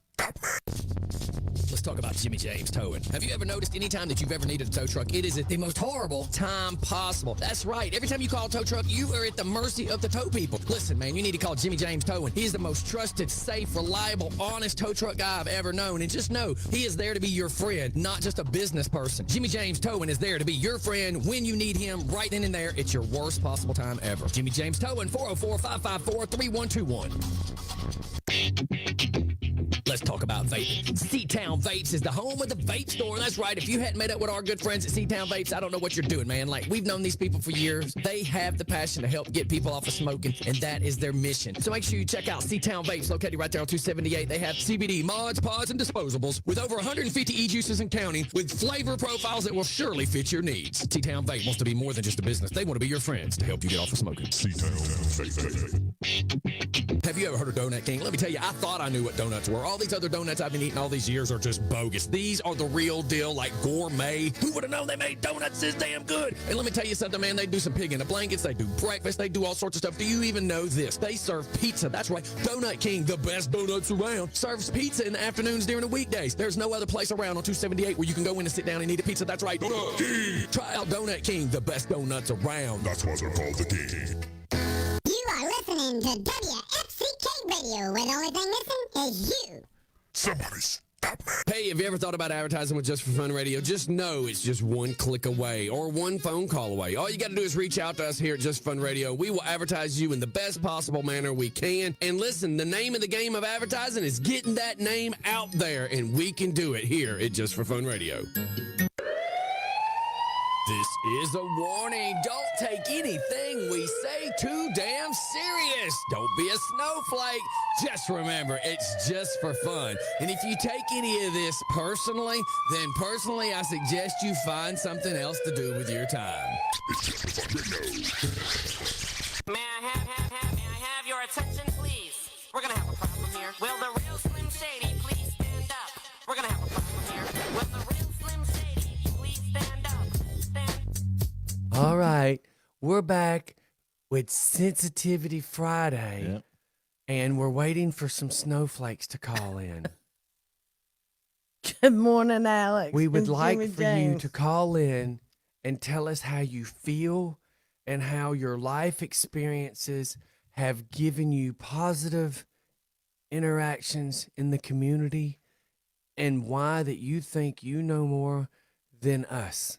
Let's talk about Jimmy James Towing. Have you ever noticed any time that you've ever needed a tow truck, it is at the most horrible time possible? That's right. Every time you call a tow truck, you are at the mercy of the tow people. Listen, man, you need to call Jimmy James Towing. He is the most trusted, safe, reliable, honest tow truck guy I've ever known. And just know, he is there to be your friend, not just a business person. Jimmy James Towing is there to be your friend when you need him, right then and there. It's your worst possible time ever. Jimmy James Towing, 404-554-3121. Let's talk about vaping. C-Town Vapes is the home of the vape store. And that's right. If you hadn't met up with our good friends at C-Town Vapes, I don't know what you're doing, man. Like, we've known these people for years. They have the passion to help get people off of smoking, and that is their mission. So make sure you check out C-Town Vapes, located right there on 278. They have CBD, mods, pods, and disposables with over 150 e-juices and counting with flavor profiles that will surely fit your needs. C-Town Vape wants to be more than just a business. They want to be your friends to help you get off of smoking. C-Town Vape. Have you ever heard of Donut King? Let me tell you, I thought I knew what donuts were. All these other donuts I've been eating all these years are just bogus. These are the real deal, like gourmet. Who would have known they made donuts this damn good? And let me tell you something, man. They do some pig in the blankets. They do breakfast. They do all sorts of stuff. Do you even know this? They serve pizza. That's right. Donut King, the best donuts around, serves pizza in the afternoons during the weekdays. There's no other place around on 278 where you can go in and sit down and eat a pizza. That's right. Donut King. Try out Donut King, the best donuts around. That's why they're called the King. You are listening to WFCK Radio, where the only thing missing is you. Somebody's Hey, have you ever thought about advertising with Just for Fun Radio? Just know it's just one click away or one phone call away. All you got to do is reach out to us here at Just for Fun Radio. We will advertise you in the best possible manner we can. And listen, the name of the game of advertising is getting that name out there, and we can do it here at Just for Fun Radio. This is a warning. Don't take anything we say too damn serious. Don't be a snowflake. Just remember, it's just for fun. And if you take any of this personally, then personally I suggest you find something else to do with your time. May I have your attention, please? We're gonna have a problem here. Will the real Slim Shady please stand up? We're gonna have a problem here. Will the real Slim Shady please stand up? All right, we're back with Sensitivity Friday, and we're waiting for some snowflakes to call in. Good morning, Alex. We would and like Jimmy for James. you to call in and tell us how you feel and how your life experiences have given you positive interactions in the community and why that you think you know more than us.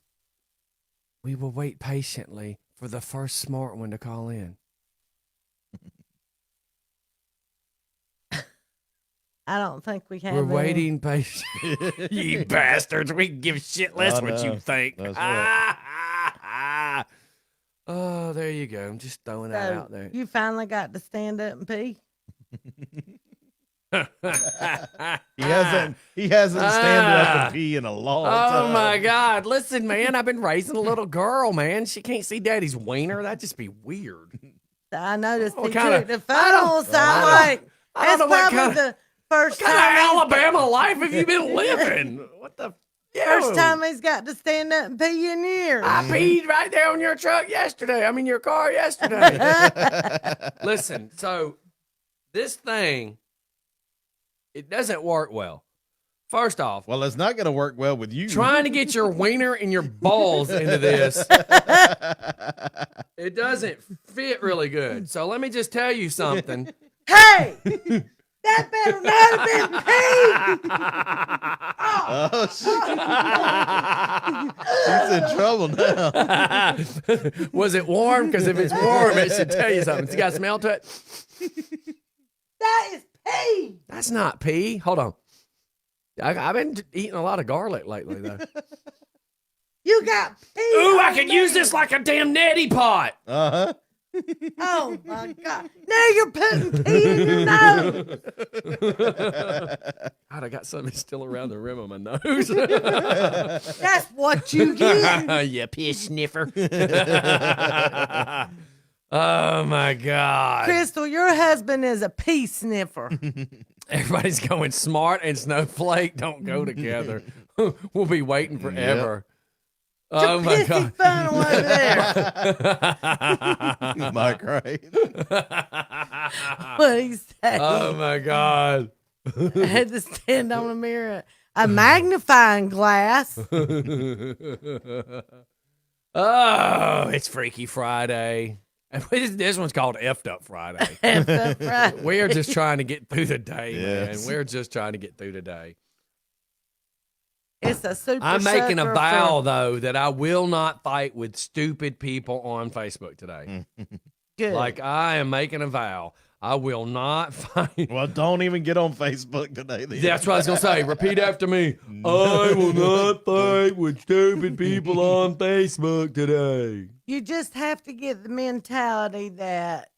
We will wait patiently for the first smart one to call in. I don't think we have. We're any. waiting patiently. You bastards. We can give shit less what you think. That's right. Oh, there you go. I'm just throwing that out there. You finally got to stand up and pee. He hasn't standed up and pee in a long time. Oh my God. Listen, man, I've been raising a little girl, man. She can't see daddy's wiener. That'd just be weird. I noticed he kinda- took the photo, so I'm like, I don't that's know what probably the first What kind time. of he's- Alabama life have you been living? What the? First time he's got to stand up and pee in years. I peed right there on your truck yesterday. I mean, your car yesterday. Listen, so this thing, it doesn't work well. First off, well, it's not going to work well with you. Trying to get your wiener and your balls into this, it doesn't fit really good. So let me just tell you something. Hey, that better not have been pee. She's in trouble now. Was it warm? Because if it's warm, it should tell you something. It's got smell to it. That is pee. That's not pee. Hold on. I've been eating a lot of garlic lately, though. You got pee. Ooh, I could use this like a damn neti pot. Uh-huh. Oh, my God. Now you're putting pee in your nose. God, I got something still around the rim of my nose. That's what you get. You piss sniffer. Oh, my God. Crystal, your husband is a pee sniffer. Everybody's going smart and snowflake don't go together. We'll be waiting forever. Oh my God! Over there. Mike, right? What he say? Oh my God! I had to stand on a mirror, a magnifying glass. Oh, it's Freaky Friday. This one's called Effed Up Friday. Effed Up Friday. We are just trying to get through the day, Yes. man. We're just trying to get through the day. It's a super. I'm making a sucker vow, for- though, that I will not fight with stupid people on Facebook today. Good. Like, I am making a vow. I will not fight. Well, don't even get on Facebook today. Then. That's what I was going to say. Repeat after me. I will not fight with stupid people on Facebook today. You just have to get the mentality that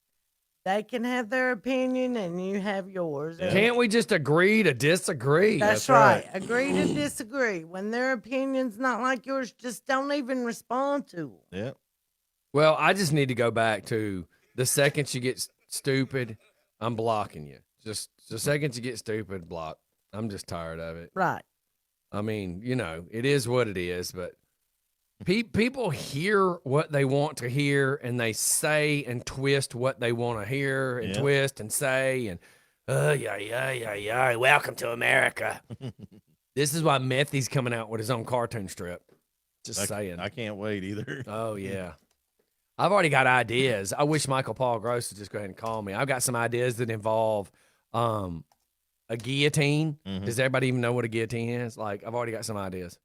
they can have their opinion and you have yours. Can't we just agree to disagree? That's right. Agree to disagree. When their opinion's not like yours, just don't even respond to them. Yeah. Well, I just need to go back to the second you get stupid, I'm blocking you. Just the second you get stupid, block. I'm just tired of it. Right. I mean, you know, it is what it is, but people hear what they want to hear and they say and twist what they want to hear and twist and say and, welcome to America. This is why Methy's coming out with his own cartoon strip. Just saying. I can't wait either. Oh, yeah. I've already got ideas. I wish Michael Paul Gross would just go ahead and call me. I've got some ideas that involve a guillotine. Does everybody even know what a guillotine is? Like, I've already got some ideas.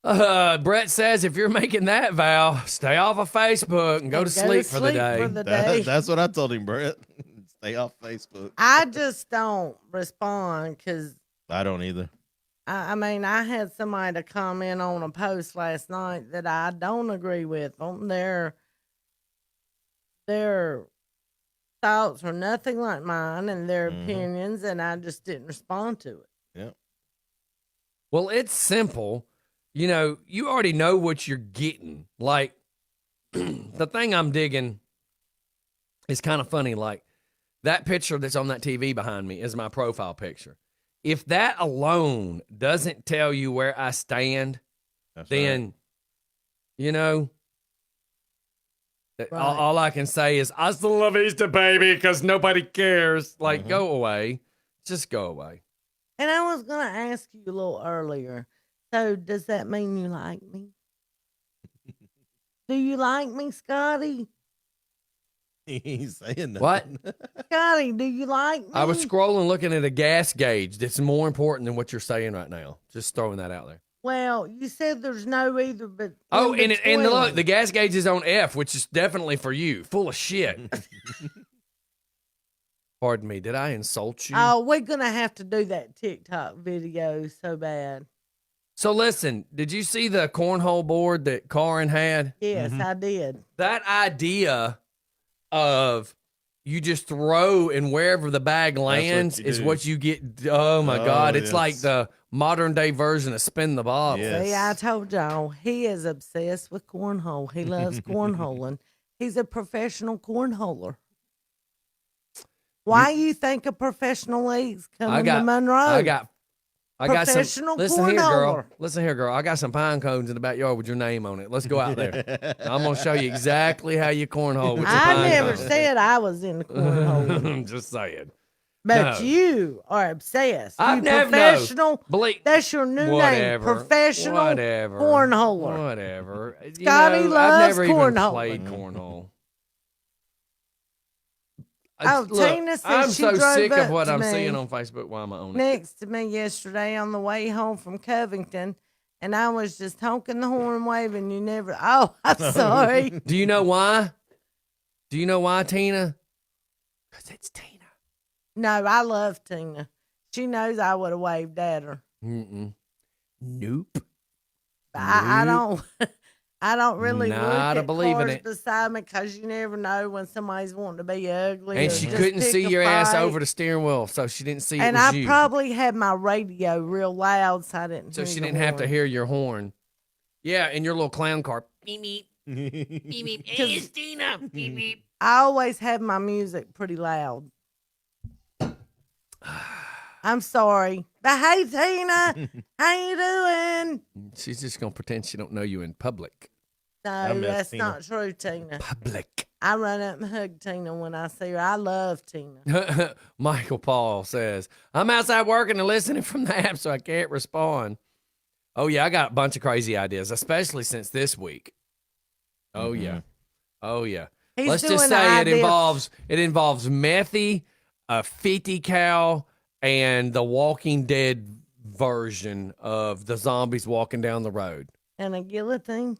Brett says if you're making that vow, stay off of Facebook and go to sleep for the day. That's what I told him, Brett. Stay off Facebook. I just don't respond because I don't either. I mean, I had somebody to comment on a post last night that I don't agree with on their thoughts are nothing like mine and their opinions, and I just didn't respond to it. Yeah. Well, it's simple. You know, you already know what you're getting. Like, the thing I'm digging is kind of funny. Like, that picture that's on that TV behind me is my profile picture. If that alone doesn't tell you where I stand, then, you know, all I can say is, I still love Easter, baby, because nobody cares. Like, go away. Just go away. And I was going to ask you a little earlier, so does that mean you like me? Do you like me, Scotty? He's saying that. What? Scotty, do you like me? I was scrolling looking at a gas gauge that's more important than what you're saying right now. Just throwing that out there. Well, you said there's no either, but Oh, and look, the gas gauge is on F, which is definitely for you. Full of shit. Pardon me, did I insult you? Oh, we're gonna have to do that TikTok video so bad. So listen, did you see the cornhole board that Karin had? Yes, I did. That idea of you just throw and wherever the bag lands is what you get. Oh my God. It's like the modern day version of spin the bottle. See, I told y'all, he is obsessed with cornhole. He loves cornholing. He's a professional cornholer. Why you think a professional league's coming to Monroe? I got professional some. Listen here, cornholer. girl. Listen here, girl. I got some pine cones in the backyard with your name on it. Let's go out there. I'm gonna show you exactly how you cornhole with your I pine never cones. said I was in cornhole. I'm just saying. But No. you are obsessed. I've You never professional. That's your new name. Whatever. Professional Whatever. cornholer. Whatever. Scotty I've loves never even cornhole. played cornhole. Oh, Look, Tina said I'm she so drove sick up of what to I'm me seeing on Facebook. Why am I on it? next to me yesterday on the way home from Covington, and I was just honking the horn and waving. You never. Oh, I'm sorry. Do you know why? Do you know why, Tina? Because it's Tina. No, I love Tina. She knows I would have waved at her. Nope. I don't. I don't really Not look a at believing cars it. beside me because you never know when somebody's wanting to be ugly. And or she just couldn't pick see a your ass fight. over the steering wheel, so she didn't see And it was I you. probably had my radio real loud, so I didn't. So hear she the didn't have to horn. hear your horn. Yeah, in your little clown car. Beep beep. Beep beep. Hey, it's Tina. Beep beep. I always have my music pretty loud. I'm sorry, but hey, Tina, how you doing? She's just gonna pretend she don't know you in public. No, miss that's Tina. not true, Tina. Public. I run up and hug Tina when I see her. I love Tina. Michael Paul says, I'm outside working and listening from the app, so I can't respond. Oh, yeah, I got a bunch of crazy ideas, especially since this week. Oh, yeah. Oh, yeah. He's Let's just doing say an idea. it involves Methy, a 50 cal, and the Walking Dead version of the zombies walking down the road. And a guillotine.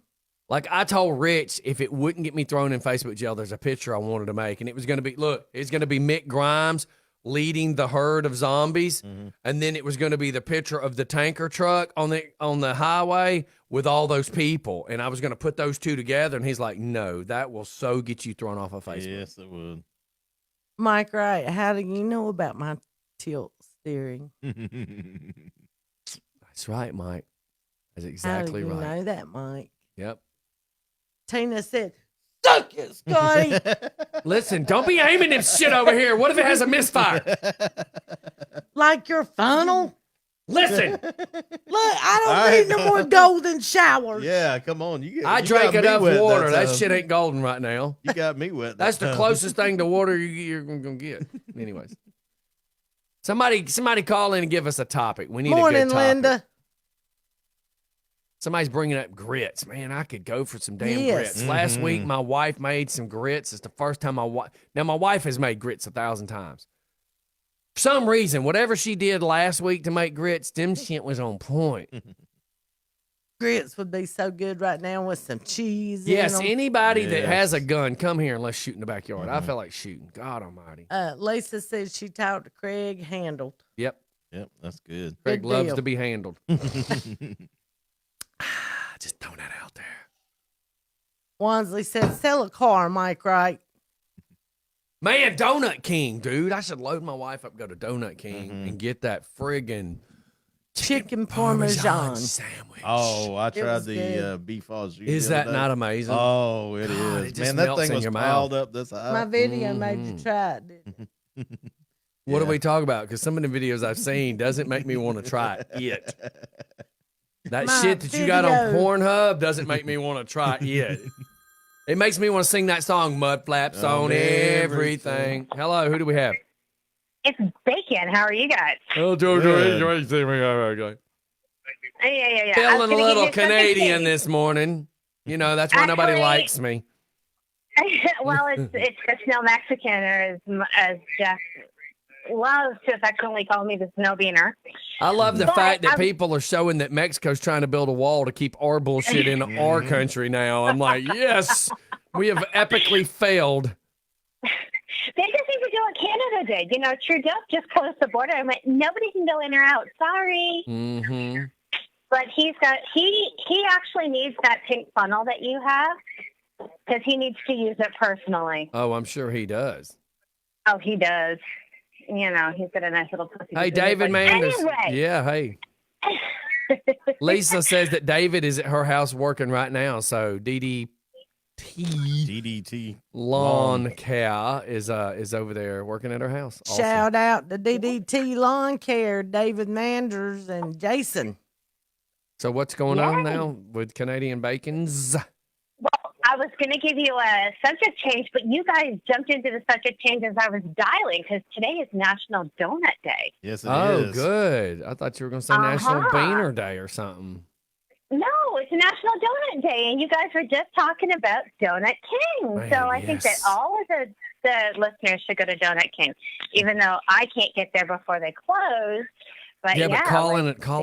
Like, I told Rich, if it wouldn't get me thrown in Facebook jail, there's a picture I wanted to make. And it was going to be, look, it's going to be Mick Grimes leading the herd of zombies. And then it was going to be the picture of the tanker truck on the highway with all those people. And I was going to put those two together. And he's like, no, that will so get you thrown off of Facebook. Yes, it would. Mike Wright, how do you know about my tilt steering? That's right, Mike. That's exactly how do you right. know that, Mike? Yep. Tina said, suck it, Scotty. Listen, don't be aiming this shit over here. What if it has a misfire? Like your funnel? Listen. Look, I don't need no more golden showers. Yeah, come on. I you drank got me enough wet water. That time. shit ain't golden right now. You got me wet. That's that the time. closest thing to water you're going to get. Anyways. Somebody call in and give us a topic. We need Morning, a good topic. Linda. Somebody's bringing up grits. Man, I could go for some damn Yes. grits. Last week, my wife made some grits. It's the first time Now, my wife has made grits 1,000 times. For some reason, whatever she did last week to make grits, them shit was on point. Grits would be so good right now with some cheese Yes, in them. anybody that has a gun, come here and let's shoot in the backyard. I feel like shooting. God almighty. Lisa said she talked to Craig, handled. Yep. Yep, that's good. Craig Good loves deal. to be handled. Just throwing that out there. Wansley said, sell a car, Mike, right? Man, Donut King, dude. I should load my wife up, go to Donut King, and get that friggin' Chicken Parmesan sandwich. Oh, I It tried was the good. beef au jus. Is the other that day. not amazing? Oh, it God, is. it just Man, that melts thing in was your piled mouth. up this high. My video made you try it, didn't it? What do we talk about? Because some of the videos I've seen doesn't make me want to try it yet. That My shit that you got on video. Pornhub doesn't make me want to try it yet. It makes me want to sing that song, Mud Flaps on everything. Hello, who do we have? It's Bacon. How are you guys? Oh, Yeah. Feeling a I was gonna give little you something Canadian to- this morning. You know, that's why nobody Actually- likes me. Well, it's just no Mexican, or as Jeff loves to affectionately call me, the snow beaner. I love the But fact that I'm- people are showing that Mexico's trying to build a wall to keep our bullshit in our country now. I'm like, yes, we have epically failed. They just need to do what Canada did. You know, Trudeau just closed the border. I went, nobody can go in or out. Sorry. Mm-hmm. But he actually needs that pink funnel that you have because he needs to use it personally. Oh, I'm sure he does. Oh, he does. You know, he's got a nice little pussy. Hey, David, man. Anyway. Yeah, hey. Lisa says that David is at her house working right now. So DDT Lawn Care is over there working at her house. Awesome. Shout out to DDT Lawn Care, David Manders and Jason. So what's going on now with Canadian Bacons? Well, I was going to give you a subject change, but you guys jumped into the subject change as I was dialing because today is National Donut Day. Yes, it Oh, is. good. I thought you were going to say National Beaner Day or something. No, it's National Donut Day, and you guys were just talking about Donut King. Man, so I think that all of the listeners should go to Donut King, even though I can't get there before they close. But Yeah, but call like-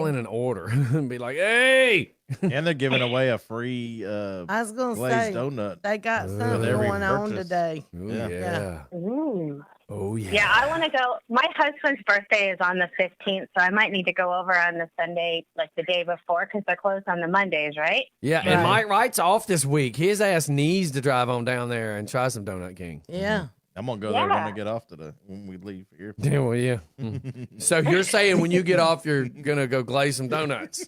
in an order and be like, hey. And they're giving away a free I was going to glazed say, donut. they got with something every going on purchase. today. Yeah. Ooh. Oh, yeah. Yeah, I want to go. My husband's birthday is on the 15th, so I might need to go over on the Sunday, like the day before, because they're closed on the Mondays, right? Yeah, and Mike Wright's off this week. His ass needs to drive on down there and try some Donut King. Yeah. I'm going to go there when I get off today, when we leave here. Yeah, well, yeah. So you're saying when you get off, you're going to go glaze some donuts?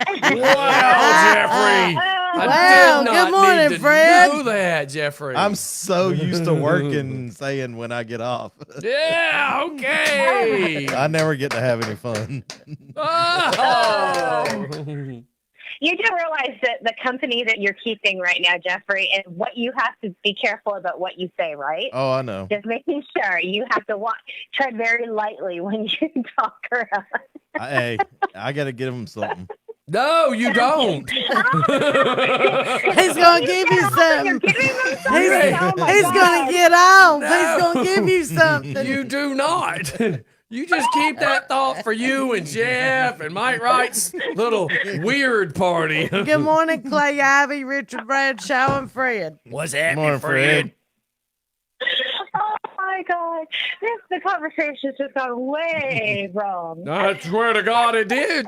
Wow, Jeffrey. Well, good morning, Fred. Know that, Jeffrey. I'm so used to working saying when I get off. Yeah, okay. I never get to have any fun. Oh. You do realize that the company that you're keeping right now, Jeffrey, and what you have to be careful about what you say, right? Oh, I know. Just making sure you have to tread very lightly when you talk around. Hey, I got to give them something. No, you don't. He's gonna give you something. He's gonna get off. He's gonna give you something. You do not. You just keep that thought for you and Jeff and Mike Wright's little weird party. Good morning, Clay Ivy, Richard Bradshaw, and Fred. What's happening, Morning, Fred? Oh my God, the conversation's just gone way wrong. I swear to God, it did.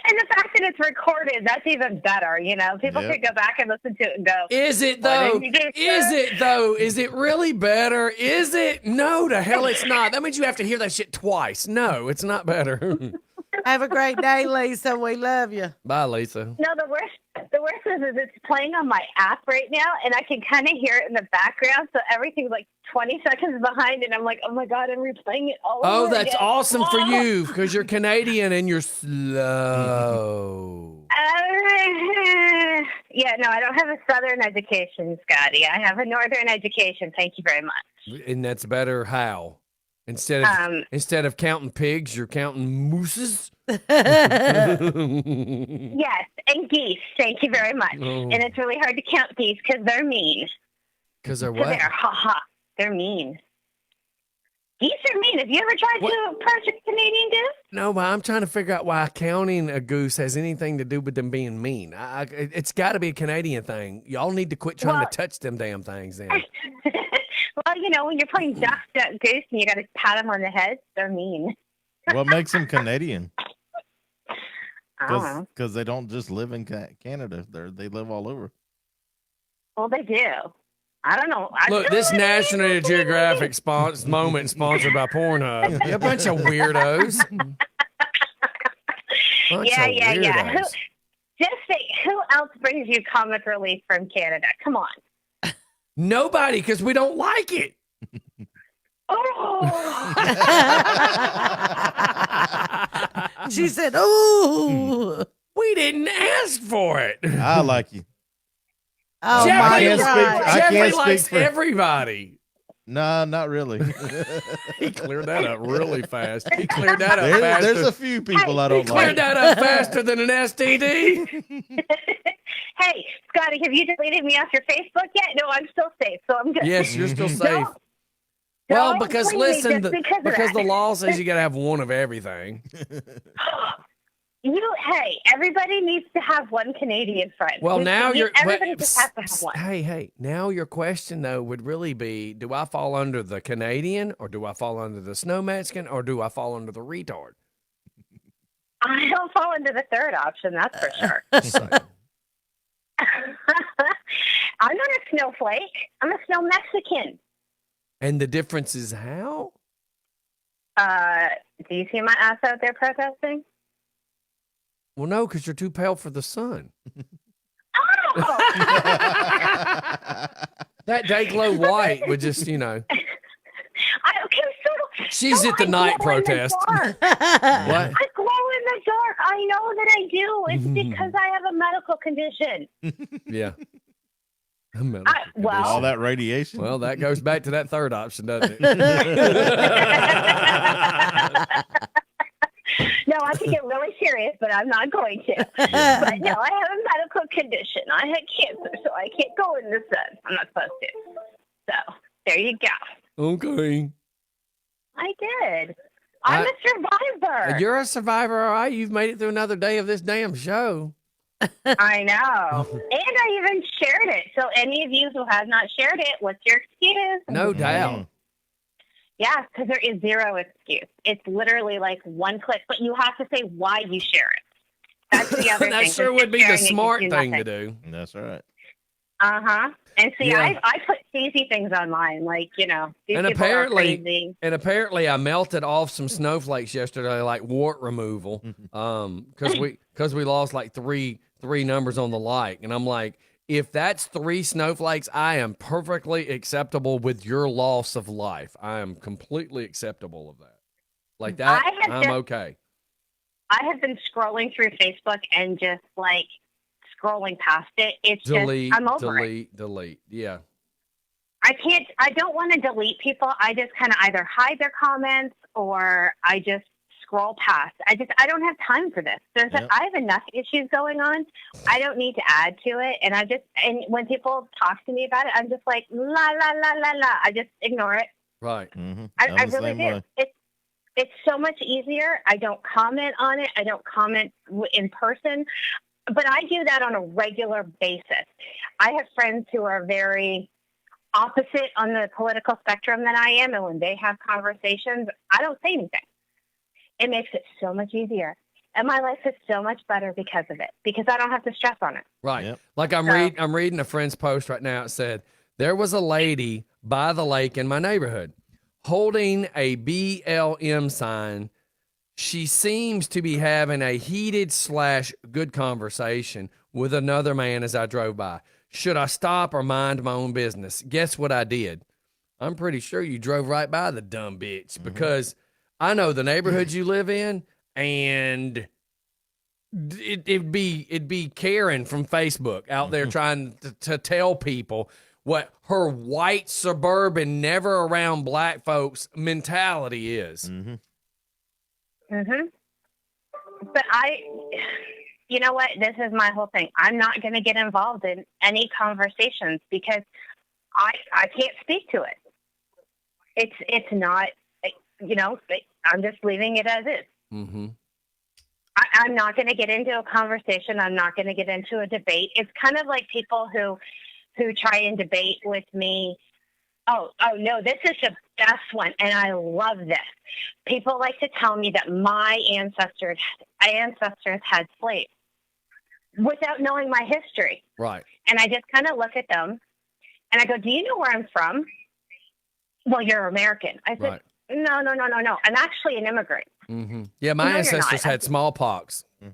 And the fact that it's recorded, that's even better. You know, people Yep. could go back and listen to it and go, Is it "Why though? didn't you do Is that?" it though? Is it really better? Is it? No, the hell it's not. That means you have to hear that shit twice. No, it's not better. Have a great day, Lisa. We love you. Bye, Lisa. No, the worst is it's playing on my app right now, and I can kind of hear it in the background. So everything's like 20 seconds behind, and I'm like, oh my God, I'm replaying it all Oh, over that's again. awesome for you because you're Canadian and you're slow. Yeah, no, I don't have a Southern education, Scotty. I have a Northern education. Thank you very much. And that's better how? Instead of counting pigs, you're counting mooses? Yes, and geese. Thank you very much. Oh. And it's really hard to count geese because they're mean. Because they're 'Cause what? they're mean. Geese are mean. Have you ever tried to approach a Canadian goose? No, but I'm trying to figure out why counting a goose has anything to do with them being mean. It's got to be a Canadian thing. Y'all need to quit trying to touch them damn things then. Well, you know, when you're playing Duck, Duck, Goose and you got to pat them on the head, they're mean. What makes them Canadian? I don't know. Because they don't just live in Canada. They live all over. Well, they do. I don't know. Look, this National Geographic moment sponsored by Pornhub. A bunch of weirdos. Yeah. Just say, who else brings you comic relief from Canada? Come on. Nobody, because we don't like it. Oh. She said, "Oh, we didn't ask for it." I like you. Oh, Jeffrey, my Jeffrey likes everybody. No, not really. He cleared that up really fast. He cleared that up faster. There's a few people I don't like. He cleared that up faster than an STD. Hey, Scotty, have you deleted me off your Facebook yet? No, I'm still safe, so I'm good. Yes, you're still safe. Well, because listen, because the law says you got to have one of everything. Hey, everybody needs to have one Canadian friend. Well, now everybody just has to have one. Hey, now your question though would really be: do I fall under the Canadian, or do I fall under the Snow Mexican, or do I fall under the retard? I don't fall into the third option, that's for sure. I'm not a snowflake. I'm a snow Mexican. And the difference is how? Do you see my ass out there protesting? Well, no, because you're too pale for the sun. Oh! That day glow white would just, She's at the night protest. What? I glow in the dark. I know that I do. It's because I have a medical condition. Yeah. All that radiation. Well, that goes back to that third option, doesn't it? No, I could get really serious, but I'm not going to. But no, I have a medical condition. I had cancer, so I can't go in the sun. I'm not supposed to. So, there you go. Okay. I did. I'm a survivor. You're a survivor, all right? You've made it through another day of this damn show. I know. And I even shared it. So any of you who have not shared it, what's your excuse? No doubt. Yeah, because there is zero excuse. It's literally like one click, but you have to say why you share it. That's the other thing. That sure would be the smart thing to do. That's right. Uh-huh. And see, I put cheesy things online, like, these And people are crazy. apparently I melted off some snowflakes yesterday, like wart removal, because we lost like three numbers on the like, and I'm like, if that's 3 snowflakes, I am perfectly acceptable with your loss of life. I am completely acceptable of that. Like that, I'm okay. I have been scrolling through Facebook and just like scrolling past it. It's I'm over it. Delete. Yeah. I don't want to delete people. I just kind of either hide their comments or I just scroll past. I don't have time for this. I have enough issues going on. I don't need to add to it. And and when people talk to me about it, I'm just like, la, la, la, la, la. I just ignore it. Right. Mm-hmm. I really do. It's so much easier. I don't comment on it. I don't comment in person. But I do that on a regular basis. I have friends who are very opposite on the political spectrum than I am. And when they have conversations, I don't say anything. It makes it so much easier. And my life is so much better because of it, because I don't have to stress on it. Right. Yep. Like I'm reading a friend's post right now. It said, there was a lady by the lake in my neighborhood holding a BLM sign. She seems to be having a heated / good conversation with another man as I drove by. Should I stop or mind my own business? Guess what I did? I'm pretty sure you drove right by the dumb bitch, because I know the neighborhood you live in, and it'd be Karen from Facebook out there trying to tell people what her white suburban, never around black folks mentality is. But you know what? This is my whole thing. I'm not going to get involved in any conversations because I can't speak to it. It's not, I'm just leaving it as is. I'm not going to get into a conversation. I'm not going to get into a debate. It's kind of like people who try and debate with me Oh no, this is the best one, and I love this. People like to tell me that my ancestors had slaves without knowing my history. Right. And I just kind of look at them, and I go, "Do you know where I'm from?" Well, you're American. I said, Right. No. I'm actually an immigrant. Mm-hmm. Yeah, my No, you're ancestors not. had smallpox. Get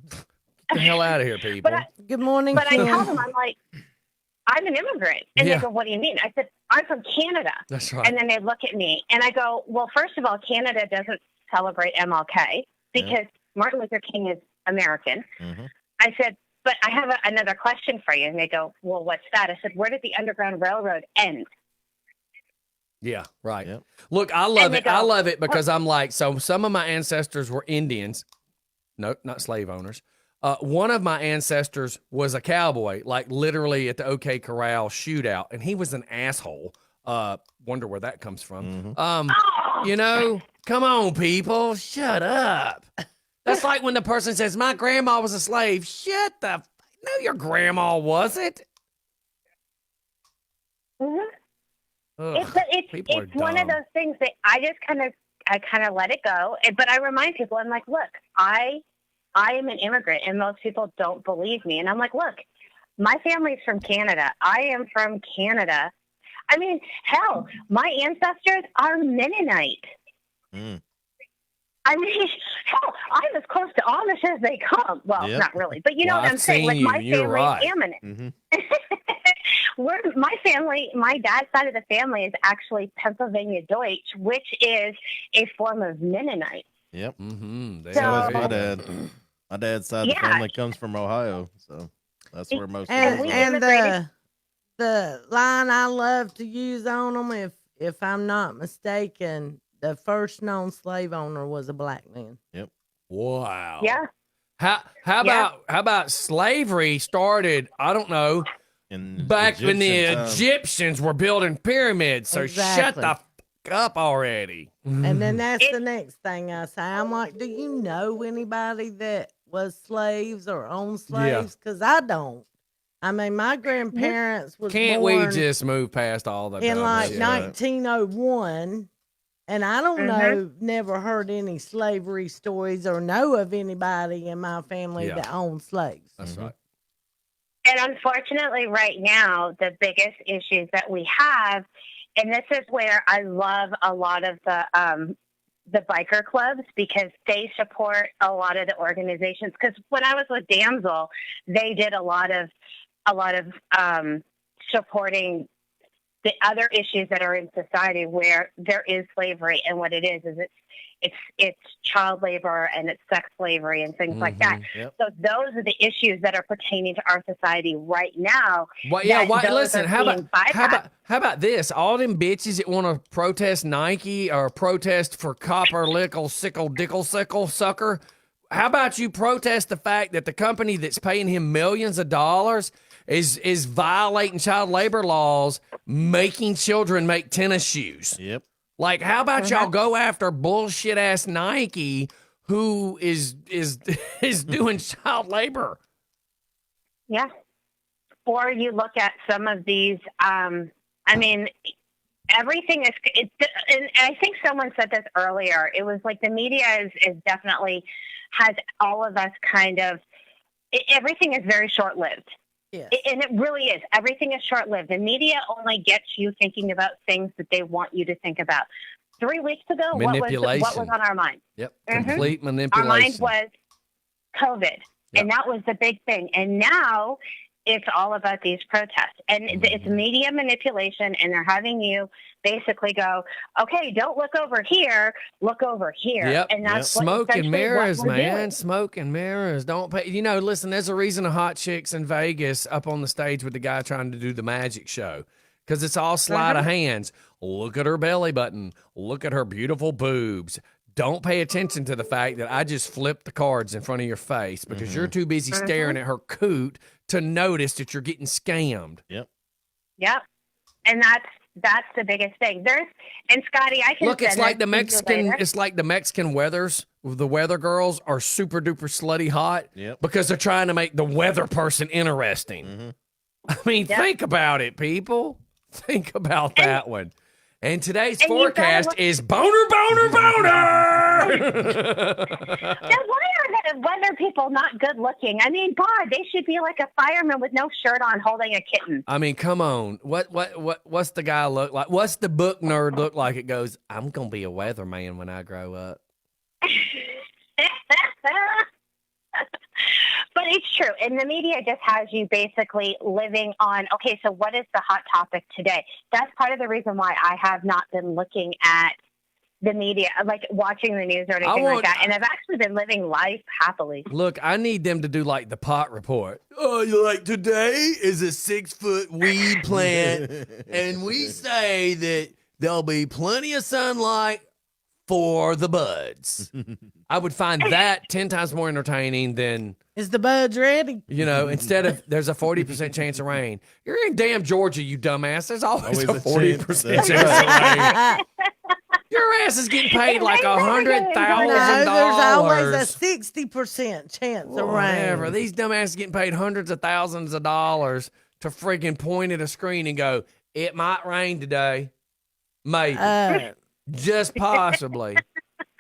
the hell out of here, people. Good morning, But I Kim. tell them, I'm like, I'm an immigrant. And Yeah. they go, what do you mean? I said, I'm from Canada. That's right. And then they look at me and I go, well, first of all, Canada doesn't celebrate MLK because Martin Luther King is American. Mm-hmm. I said, but I have another question for you. And they go, well, what's that? I said, where did the Underground Railroad end? Yeah, right. Look, I love And they it. I go, love it because I'm like, so some of my ancestors were Indians. No, not slave owners. One of my ancestors was a cowboy, like literally at the OK Corral shootout, and he was an asshole. Wonder where that comes from. You know, come on, people, shut up. That's like when the person says, my grandma was a slave. Shut the no, your grandma wasn't. Mhm. Ugh, It's people are one of dumb. those things that I kind of let it go. But I remind people, I'm like, look, I am an immigrant, and most people don't believe me. And I'm like, look, my family's from Canada. I am from Canada. I mean, hell, my ancestors are Mennonite. Mm. I mean, hell, I'm as close to Amish as they come. Well, Yep. not really, but you know Well, what I've I'm saying. Like seen my you. You're family right. is Ammonite. Mm-hmm. My family, my dad's side of the family is actually Pennsylvania Deutsch, which is a form of Mennonite. Yep. Mm-hmm. So- So is my dad. My dad's side of the Yeah. family comes from Ohio, so that's where most of And, us are. and the line I love to use on them, if I'm not mistaken, the first known slave owner was a black man. Yep. Wow. Yeah. How about slavery started? I don't know. Back when the Egyptian time. Egyptians were building pyramids. So shut Exactly. the f- up already. And then that's the next thing I say. I'm like, do you know anybody that was slaves or owned slaves? Because I don't. I mean, my grandparents was Can't we born just move past all the in dumb like shit? 1901, and I don't know, never heard any slavery stories or know of anybody in my family Yeah. that owned slaves. That's right. And unfortunately, right now, the biggest issues that we have, and this is where I love a lot of the biker clubs because they support a lot of the organizations. Because when I was with Damsel, they did a lot of supporting the other issues that are in society where there is slavery, and what it is it's child labor and it's sex slavery and things like that. Yep. So those are the issues that are pertaining to our society right now. Well, yeah, that those listen, are how being about this? All them bitches that want to protest Nike or protest for copper lickle sickle dickle sickle sucker. How about you protest the fact that the company that's paying him millions of dollars is violating child labor laws, making children make tennis shoes? Yep. Like, how about y'all go after bullshit ass Nike who is doing child labor? Yeah. Or you look at some of these, I mean, everything is, and I think someone said this earlier. It was like the media is definitely has all of us kind of, everything is very short lived. Yes. And it really is. Everything is short lived. The media only gets you thinking about things that they want you to think about. 3 weeks ago, what was on our mind? Yep. Mhm. Complete Our manipulation. mind was COVID, and that was the big thing. And now it's all about these protests, and it's media manipulation, and they're having you basically go, okay, don't look over here, look over here. Yep. And that's what, Smoke and essentially mirrors, what we're man. doing. Smoke and mirrors. Don't pay. You know, listen, there's a reason the hot chicks in Vegas up on the stage with the guy trying to do the magic show. Because it's all sleight of hands. Look at her belly button. Look at her beautiful boobs. Don't pay attention to the fact that I just flipped the cards in front of your face because you're too busy staring at her coot to notice that you're getting scammed. Yep. Yep. And that's the biggest thing. And Scotty, I can Look, it's send like this the to you Mexican. later. It's like the Mexican weathers. The weather girls are super duper slutty hot because they're trying to make the weather person interesting. I mean, think about it, people. Think about that one. And today's And you've gotta forecast look- is boner, boner, boner. Then why are the weather people not good looking? I mean, God, they should be like a fireman with no shirt on holding a kitten. I mean, come on. What's the guy look like? What's the book nerd look like? It goes, I'm gonna be a weatherman when I grow up. But it's true. And the media just has you basically living on, okay, so what is the hot topic today? That's part of the reason why I have not been looking at the media, like watching the news or anything like that. And I've actually been living life happily. Look, I need them to do like the pot report. Oh, you like today is a 6-foot weed plant, and we say that there'll be plenty of sunlight for the buds. I would find that 10 times more entertaining than Is the buds ready? instead of there's a 40% chance of rain. You're in damn Georgia, you dumbass. There's always a 40% chance of rain. Your ass is getting paid like $100,000. No, there's always a 60% chance of Whatever. rain. These dumbasses getting paid hundreds of thousands of dollars to freaking point at a screen and go, it might rain today. Maybe. Just possibly.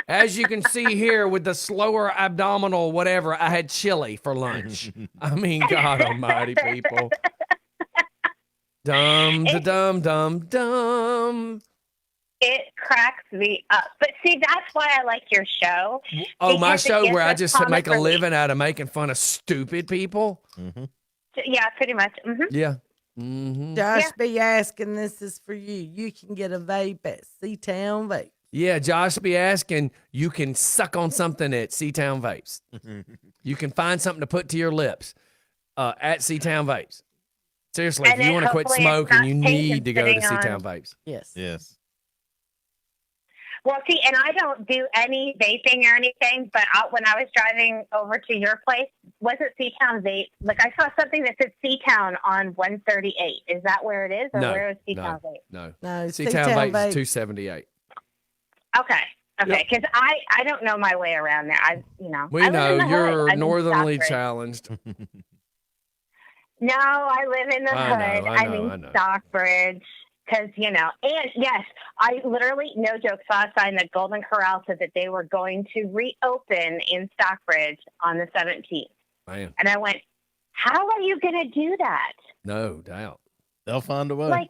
As you can see here with the slower abdominal whatever, I had chili for lunch. I mean, God almighty, people. Dumb, dumb, dumb, dumb. It cracks me up. But see, that's why I like your show. Oh, my because it show gives where I us just comic make a relief. living out of making fun of stupid people. Yeah, pretty much. Yeah. Mm-hmm. Josh be asking, this is for you. You can get a vape at C-Town Vape. Yeah, Josh be asking, you can suck on something at C-Town Vapes. You can find something to put to your lips at C-Town Vapes. Seriously, And if you then want to quit hopefully it's smoking, not you taken need to go to sitting on- C-Town Vapes. Yes. Yes. Well, see, and I don't do any vaping or anything, but when I was driving over to your place, wasn't C-Town Vape? Like, I saw something that said C-Town on 138. Is that where it is, or No, where is C-Town Vape? No, C-Town C-Town Vapes Vape. is 278. Okay, because I don't know my way around there. We I live in know the hood. you're I'm in northernly Stockbridge. challenged. No, I live in the I hood. know, I I'm know, I in know. Stockbridge. Because, and yes, I literally, no joke, saw a sign that Golden Corral said that they were going to reopen in Stockbridge on the 17th. Man, And I went, how are you going to do that? no doubt. They'll find a way. Like,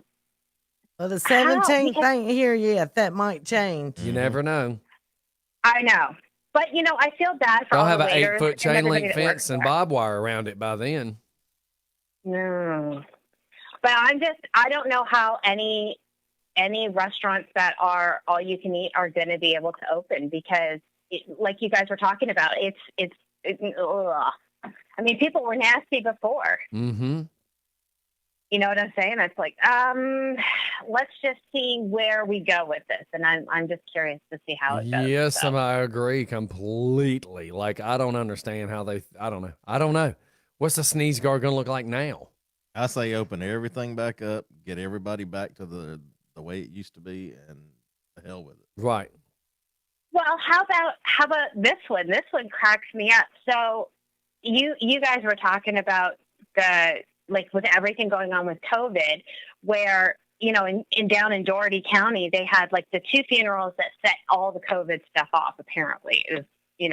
Well, the How? 17th Because- ain't here yet. That might change. You never know. I know. But, I feel bad for They'll all have the an waiters 8-foot and chain everybody link that works fence and there. barbed wire around it by then. No. But I don't know how any restaurants that are all you can eat are going to be able to open because, like you guys were talking about, it's ugh. I mean, people were nasty before. Mm-hmm. You know what I'm saying? It's like, let's just see where we go with this, and I'm just curious to see how it goes. Yes, so. and I agree completely. Like, I don't understand how I don't know. What's the sneeze guard going to look like now? I say open everything back up, get everybody back to the way it used to be, and the hell with it. Right. Well, how about this one? This one cracks me up. So you guys were talking about with everything going on with COVID, where, in down in Doherty County, they had like the 2 funerals that set all the COVID stuff off, apparently, is,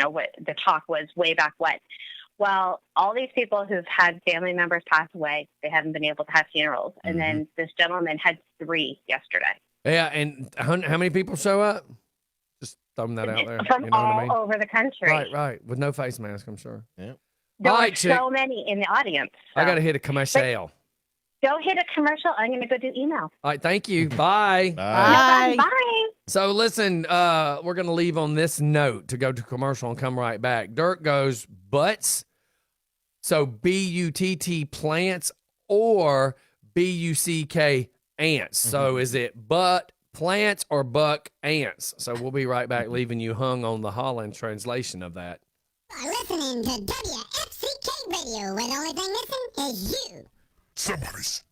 what the talk was way back when. Well, all these people who've had family members pass away, they haven't been able to have funerals. And then this gentleman had 3 yesterday. Yeah, and how many people show up? Just throwing that out there. From You know all what I mean? over the country. Right. With no face mask, I'm sure. Yeah. There All were right, chick. so many in the audience. I got to hit a commercial. Go hit a commercial. I'm going to go do email. All right, thank you. Bye. Bye. Bye. So listen, we're going to leave on this note to go to commercial and come right back. Dirk goes, butts. So B-U-T-T plants or B-U-C-K ants. So is it butt plants or buck ants? So we'll be right back, leaving you hung on the Holland translation of that. You're listening to WFCK Radio, where the only thing missing is you. Somebody's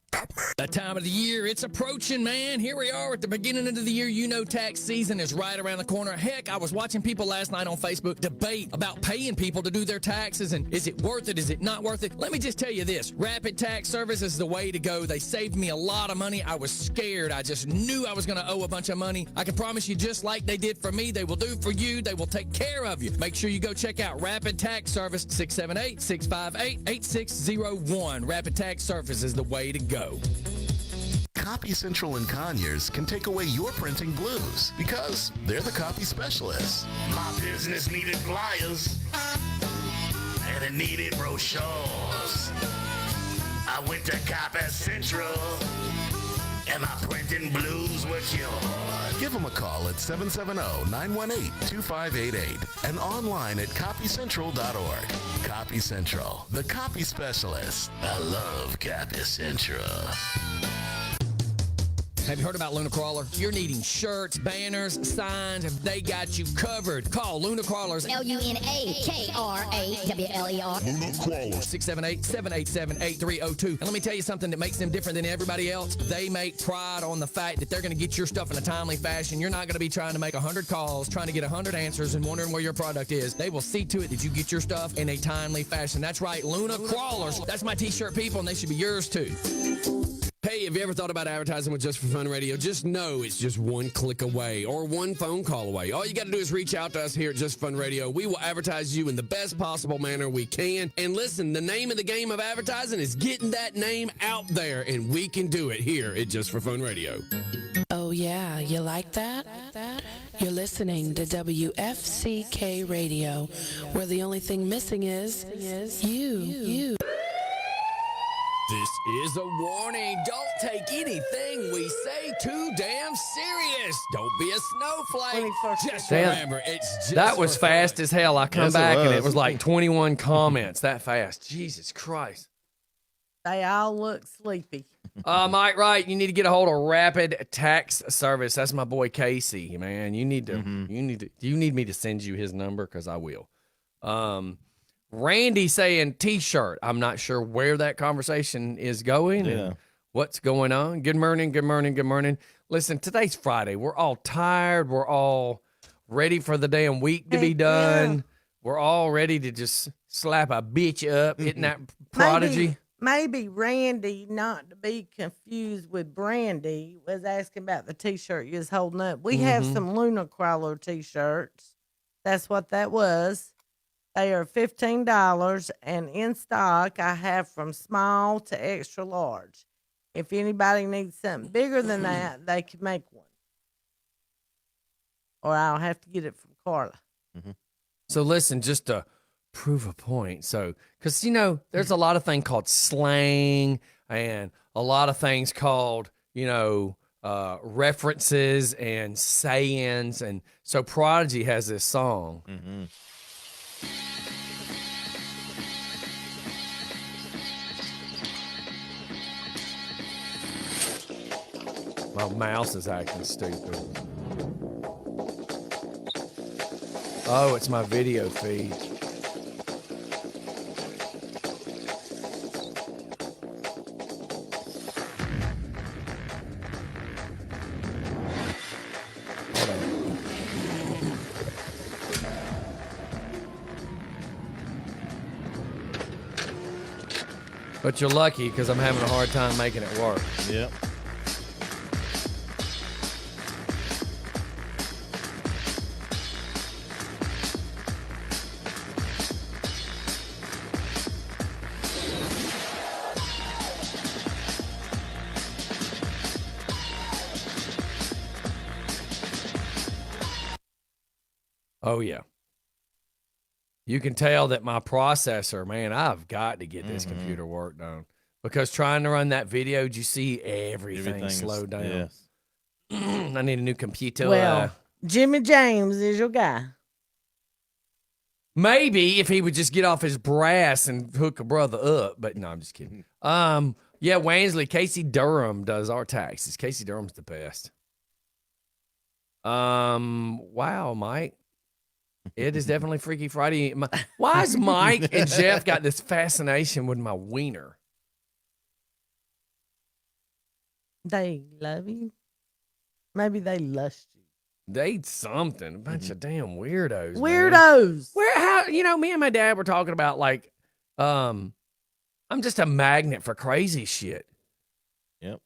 That time of the year, it's approaching, man. Here we are at the beginning of the year. You know tax season is right around the corner. Heck, I was watching people last night on Facebook debate about paying people to do their taxes and is it worth it? Is it not worth it? Let me just tell you this. Rapid Tax Service is the way to go. They saved me a lot of money. I was scared. I just knew I was going to owe a bunch of money. I can promise you, just like they did for me, they will do for you. They will take care of you. Make sure you go check out Rapid Tax Service, 678-658-8601. Rapid Tax Service is the way to go. Copy Central and Conyers can take away your printing blues because they're the copy specialists. My business needed flyers and it needed brochures. I went to Copy Central and my printing blues were cured. Give them a call at 770-918-2588 and online at copycentral.org. Copy Central, the copy specialist. I love Copy Central. Have you heard about Luna Crawler? You're needing shirts, banners, signs. They got you covered. Call Luna Crawlers. LUNAKRAWLER. Luna Crawler. 678-787-8302. And let me tell you something that makes them different than everybody else. They make pride on the fact that they're going to get your stuff in a timely fashion. You're not going to be trying to make 100 calls, trying to get 100 answers and wondering where your product is. They will see to it that you get your stuff in a timely fashion. That's right, Luna Crawlers. That's my t-shirt people, and they should be yours too. Hey, have you ever thought about advertising with Just for Fun Radio? Just know it's just one click away or one phone call away. All you got to do is reach out to us here at Just for Fun Radio. We will advertise you in the best possible manner we can. And listen, the name of the game of advertising is getting that name out there, and we can do it here at Just for Fun Radio. Oh, yeah, you like that? You're listening to WFCK Radio, where the only thing missing is you. This is a warning. Don't take anything we say too damn serious. Don't be a snowflake. Just remember, it's just that was fast as hell. I come Yes, it back and was. it was like 21 comments that fast. Jesus Christ. They all look sleepy. Mike, right? You need to get a hold of Rapid Tax Service. That's my boy Casey, man. You need to. Do you need me to send you his number? Because I will. Randy saying T-shirt. I'm not sure where that conversation is going and what's going on. Good morning, good morning, good morning. Listen, today's Friday. We're all tired. We're all ready for the damn week to be done. Yeah. We're all ready to just slap a bitch up. Isn't that Prodigy? Maybe Randy, not to be confused with Brandy, was asking about the T-shirt you was holding up. We have some Luna Crawler T-shirts. That's what that was. They are $15, and in stock, I have from small to extra large. If anybody needs something bigger than that, they can make one. Or I'll have to get it from Carla. So listen, just to prove a point. So, because, you know, there's a lot of things called slang and a lot of things called, you know, references and sayings. And so Prodigy has this song. My mouse is acting stupid. Oh, it's my video feed. But you're lucky because I'm having a hard time making it work. Yep. Oh, yeah. You can tell that my processor, man, I've got to get this computer work done. Because trying to run that video, did you see everything slowed down? Yes. I need a new computer. Well, Jimmy James is your guy. Maybe if he would just get off his brass and hook a brother up. But no, I'm just kidding. Yeah, Wansley, Casey Durham does our taxes. Casey Durham's the best. Wow, Mike. It is definitely Freaky Friday. Why is Mike and Jeff got this fascination with my wiener? They love you. Maybe they lust you. They something. A bunch of damn weirdos. Weirdos. Man. How me and my dad were talking about like, I'm just a magnet for crazy shit. Yep.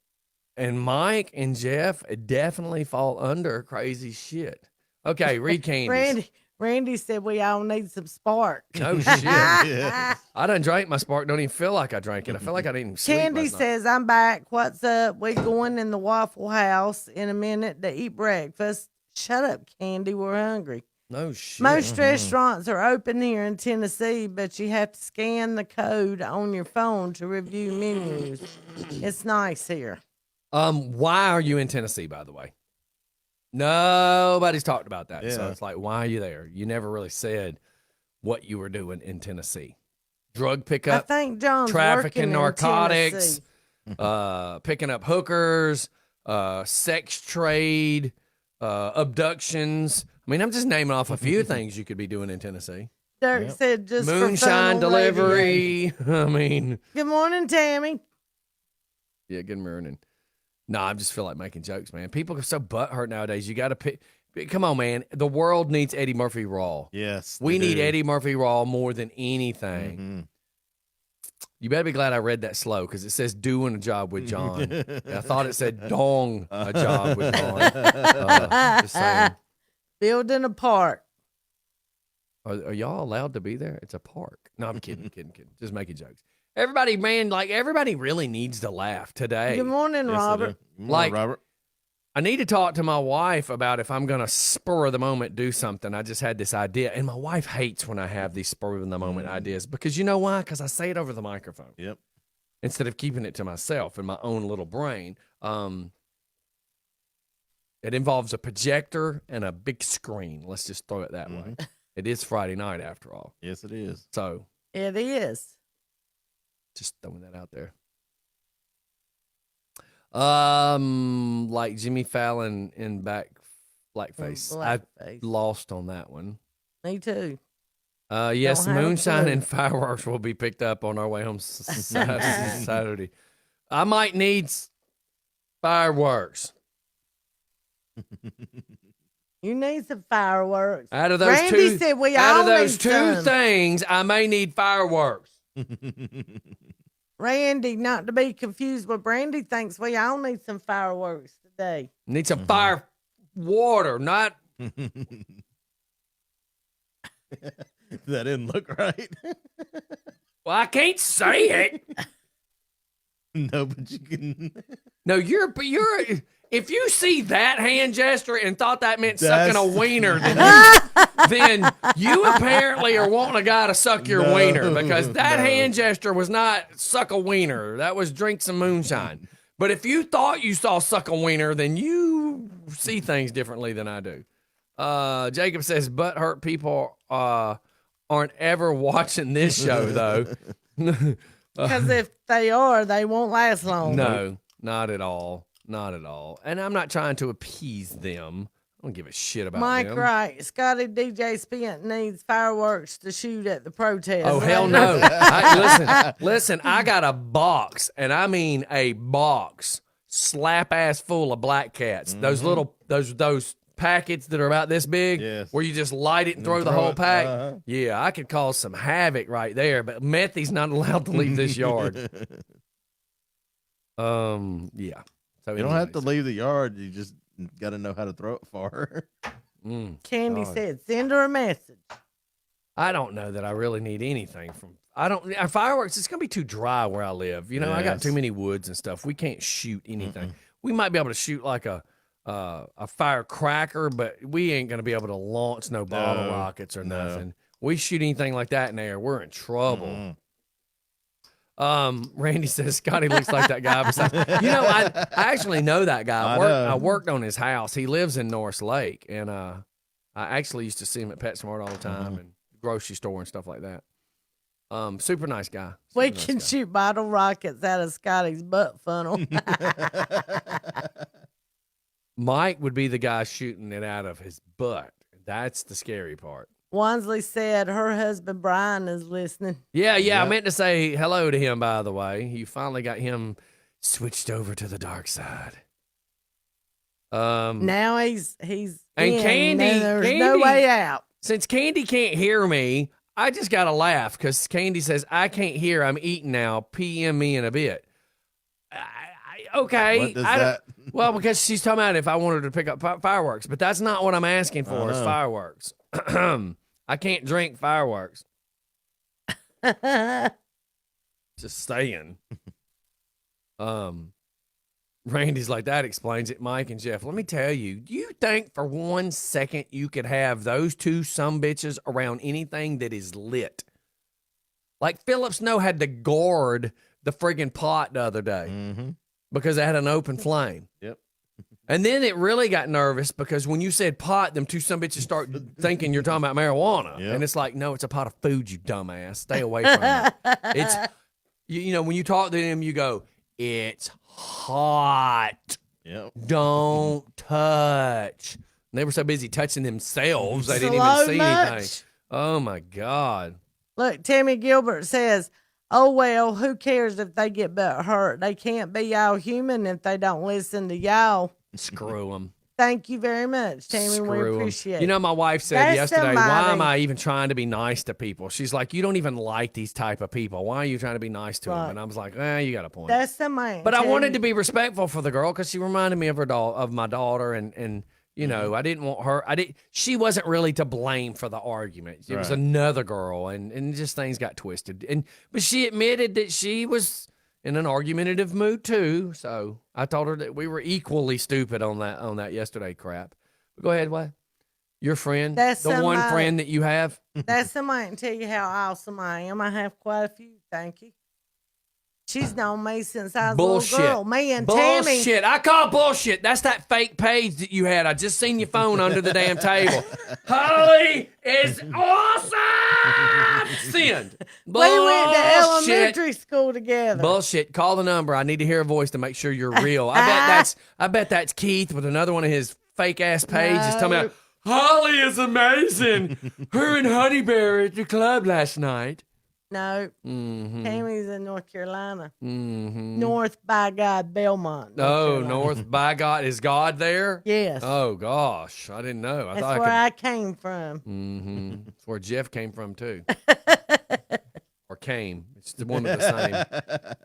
And Mike and Jeff definitely fall under crazy shit. Okay, read Candy's. Randy said we all need some spark. No shit. I done drank my spark. Don't even feel like I drank it. I feel like I didn't even sleep Candy last night. says, I'm back. What's up? We going in the Waffle House in a minute to eat breakfast. Shut up, Candy. We're hungry. No shit. Most restaurants are open here in Tennessee, but you have to scan the code on your phone to review menus. It's nice here. Why are you in Tennessee, by the way? Nobody's talked about that. So Yeah. it's like, why are you there? You never really said what you were doing in Tennessee. Drug pickup, I think John's trafficking, working narcotics, in Tennessee. picking up hookers, sex trade, abductions. I mean, I'm just naming off a few things you could be doing in Tennessee. Dirk said just Moonshine for fun on delivery. radio. I mean, Good morning, Tammy. yeah, good morning. No, I just feel like making jokes, man. People are so butthurt nowadays. You got to pick. Come on, man. The world needs Eddie Murphy Raw. Yes. We they need do. Eddie Murphy Raw more than anything. Mm-hmm. You better be glad I read that slow because it says doing a job with John. I thought it said dong a job with John. Just saying. Building a park. Are y'all allowed to be there? It's a park. No, I'm kidding, kidding. Just making jokes. Everybody, man, like everybody really needs to laugh today. Good morning, Robert. Good morning, Like, Robert. I need to talk to my wife about if I'm going to spur of the moment do something. I just had this idea, and my wife hates when I have these spur of the moment ideas because you know why? Because I say it over the microphone. Yep. Instead of keeping it to myself in my own little brain. It involves a projector and a big screen. Let's just throw it that way. It is Friday night after all. Yes, it is. So It is. just throwing that out there. Like Jimmy Fallon in blackface. I Blackface. lost on that one. Me too. Yes, Don't have a moonshine clue. and fireworks will be picked up on our way home Saturday. I might need fireworks. You need some fireworks. Out of those Randy two, said we out all of those need two some. things, I may need fireworks. Randy, not to be confused, but Brandy thinks we all need some fireworks today. Need some fire water, not. That didn't look right. Well, I can't say it. No, but you can. No, you're. If you see that hand gesture and thought that meant sucking a wiener, then you apparently are wanting a guy to suck your wiener because that hand gesture was not suck a wiener. That was drink some moonshine. But if you thought you saw suck a wiener, then you see things differently than I do. Jacob says, butthurt people aren't ever watching this show, though. Because if they are, they won't last long. No, not at all. Not at all. And I'm not trying to appease them. I don't give a shit about Mike them. Wright, Scotty DJ Spent needs fireworks to shoot at the protest. Oh, hell no. Listen, I got a box, and I mean a box, slap ass full of black cats. Those little, those packets that are about this big, where you just light it and throw the whole pack. Yeah, I could cause some havoc right there, but Methy's not allowed to leave this yard. Yeah. So You don't have to leave the yard. You just got to know how to throw it far. Candy said, send her a message. I don't know that I really need anything from. Fireworks. It's gonna be too dry where I live. You know, I got Yes. too many woods and stuff. We can't shoot anything. We might be able to shoot like a firecracker, but we ain't gonna be able to launch no bottle rockets or nothing. We shoot anything like that in there, we're in trouble. Randy says Scotty looks like that guy. Besides, I actually know that guy. I worked on his house. He lives in Norris Lake, and I actually used to see him at PetSmart all the time and grocery store and stuff like that. Super nice guy. We can shoot bottle rockets out of Scotty's butt funnel. Mike would be the guy shooting it out of his butt. That's the scary part. Wansley said her husband Brian is listening. Yeah. I meant to say hello to him, by the way. You finally got him switched over to the dark side. Now he's and in, Candy, and there's no way out. Since Candy can't hear me, I just gotta laugh because Candy says I can't hear. I'm eating now. PM me in a bit. Okay. What does that? Well, because she's talking about if I wanted to pick up fireworks, but that's not what I'm asking for. Is fireworks. I can't drink fireworks. Just saying. Randy's like, that explains it, Mike and Jeff. Let me tell you, do you think for 1 second you could have those two sumbitches around anything that is lit? Like Philip Snow had to guard the friggin' pot the other day because it had an open flame. Yep. And then it really got nervous because when you said pot, them two sumbitches start thinking you're talking about marijuana. Yep. And it's like, no, it's a pot of food, you dumbass. Stay away from it. It's, you know, when you talk to them, you go, it's hot. Yep. Don't touch. And they were so busy touching themselves, they didn't Slow even see much. anything. Oh, my God. Look, Tammy Gilbert says, oh, well, who cares if they get butt hurt? They can't be all human if they don't listen to y'all. Screw them. Thank you very much, Tammy. We appreciate it. You know, my wife said That's yesterday, why somebody. am I even trying to be nice to people? She's like, you don't even like these type of people. Why are you trying to be nice to them? Right. And I was like, you got a point. That's the man. But I wanted to be respectful for the girl because she reminded me of her of my daughter, and you know, I didn't want her. She wasn't really to blame for the argument. It was Right. another girl, and just things got twisted. But she admitted that she was in an argumentative mood too. So I told her that we were equally stupid on that yesterday crap. But go ahead, what? Your friend, That's the one somebody. friend that you have. That's somebody to tell you how awesome I am. I have quite a few. Thank you. She's known me since I was Bullshit. a little girl. Me and Tammy. Bullshit. I call bullshit. That's that fake page that you had. I just seen your phone under the damn table. Holly is awesome. Send. We went to Bullshit. elementary school together. Bullshit. Call the number. I need to hear a voice to make sure you're real. I bet that's Keith with another one of his fake ass pages telling me, Holly is amazing. Her and Honeyberry at the club last night. No. Mm-hmm. Tammy's in North Carolina. Mm-hmm. North by God, Belmont. North by God. Is God there? Yes. Oh, gosh. I didn't know. That's where I came from. Mm-hmm. That's where Jeff came from, too. Or came. It's the one of the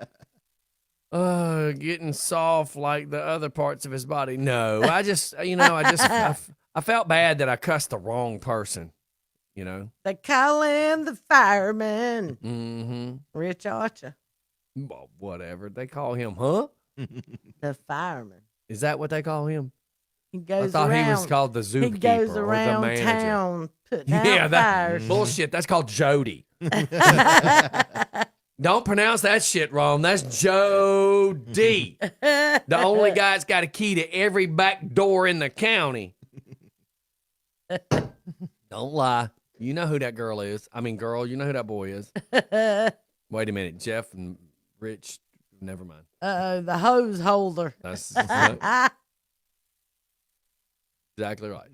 same. Getting soft like the other parts of his body. No, I felt bad that I cussed the wrong person. You know? They call him the fireman. Mm-hmm. Rich Archer. Well, whatever. They call him, huh? The fireman. Is that what they call him? He goes I thought around, he was called the zookeeper. He goes or the around manager. town putting out fires. Bullshit. That's called Jody. Don't pronounce that shit wrong. That's Jody. The only guy that's got a key to every back door in the county. Don't lie. You know who that girl is. I mean, girl, you know who that boy is. Wait a minute. Jeff and Rich. Never mind. The hose holder. That's exactly right.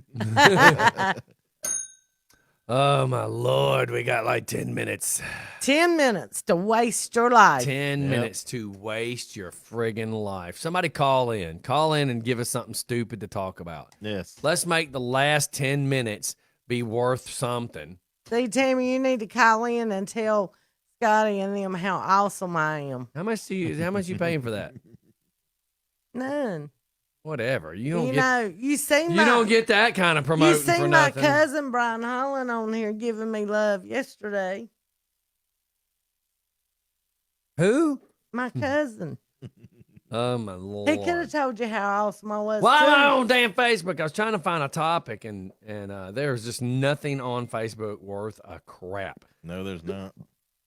Oh, my Lord. We got like 10 minutes. 10 minutes to waste your life. 10 minutes to waste your friggin' life. Somebody call in. Call in and give us something stupid to talk about. Yes. Let's make the last 10 minutes be worth something. See, Tammy, you need to call in and tell Scotty and them how awesome I am. How much you paying for that? None. Whatever. You You don't don't get that kind of promoting You for seen my nothing. cousin Brian Holland on here giving me love yesterday. Who? My cousin. Oh, my Lord. He could have told you how awesome I was. Well, I'm too. on damn Facebook. I was trying to find a topic, and there's just nothing on Facebook worth a crap. No, there's not.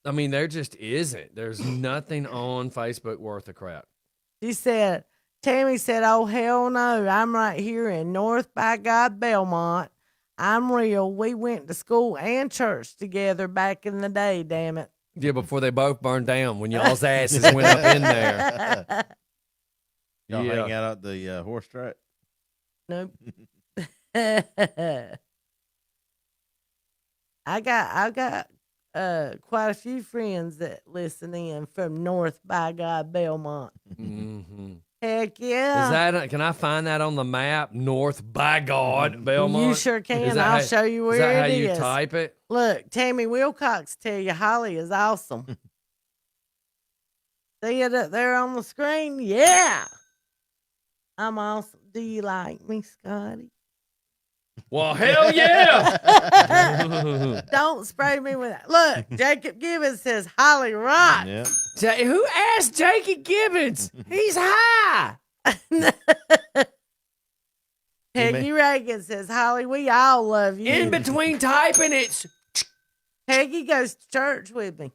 I mean, there just isn't. There's nothing on Facebook worth a crap. Tammy said, oh, hell no. I'm right here in North by God, Belmont. I'm real. We went to school and church together back in the day, damn it. Yeah, before they both burned down when y'all's asses went up in there. Y'all hang out at the horse track? Nope. I got quite a few friends that listen in from North by God Belmont. Mm-hmm. Heck yeah. Is that? Can I find that on the map? North by God Belmont. You sure can. Is that I'll how- show you where is that how it you is. type it? Look, Tammy Wilcox tell you Holly is awesome. See it up there on the screen? Yeah. I'm awesome. Do you like me, Scotty? Well, hell yeah. Don't spray me with that. Look, Jacob Gibbons says Holly rock. Yeah. Who asked Jacob Gibbons? He's high. Peggy Reagan says, Holly, we all love you. In between typing, it's Peggy goes to church with me.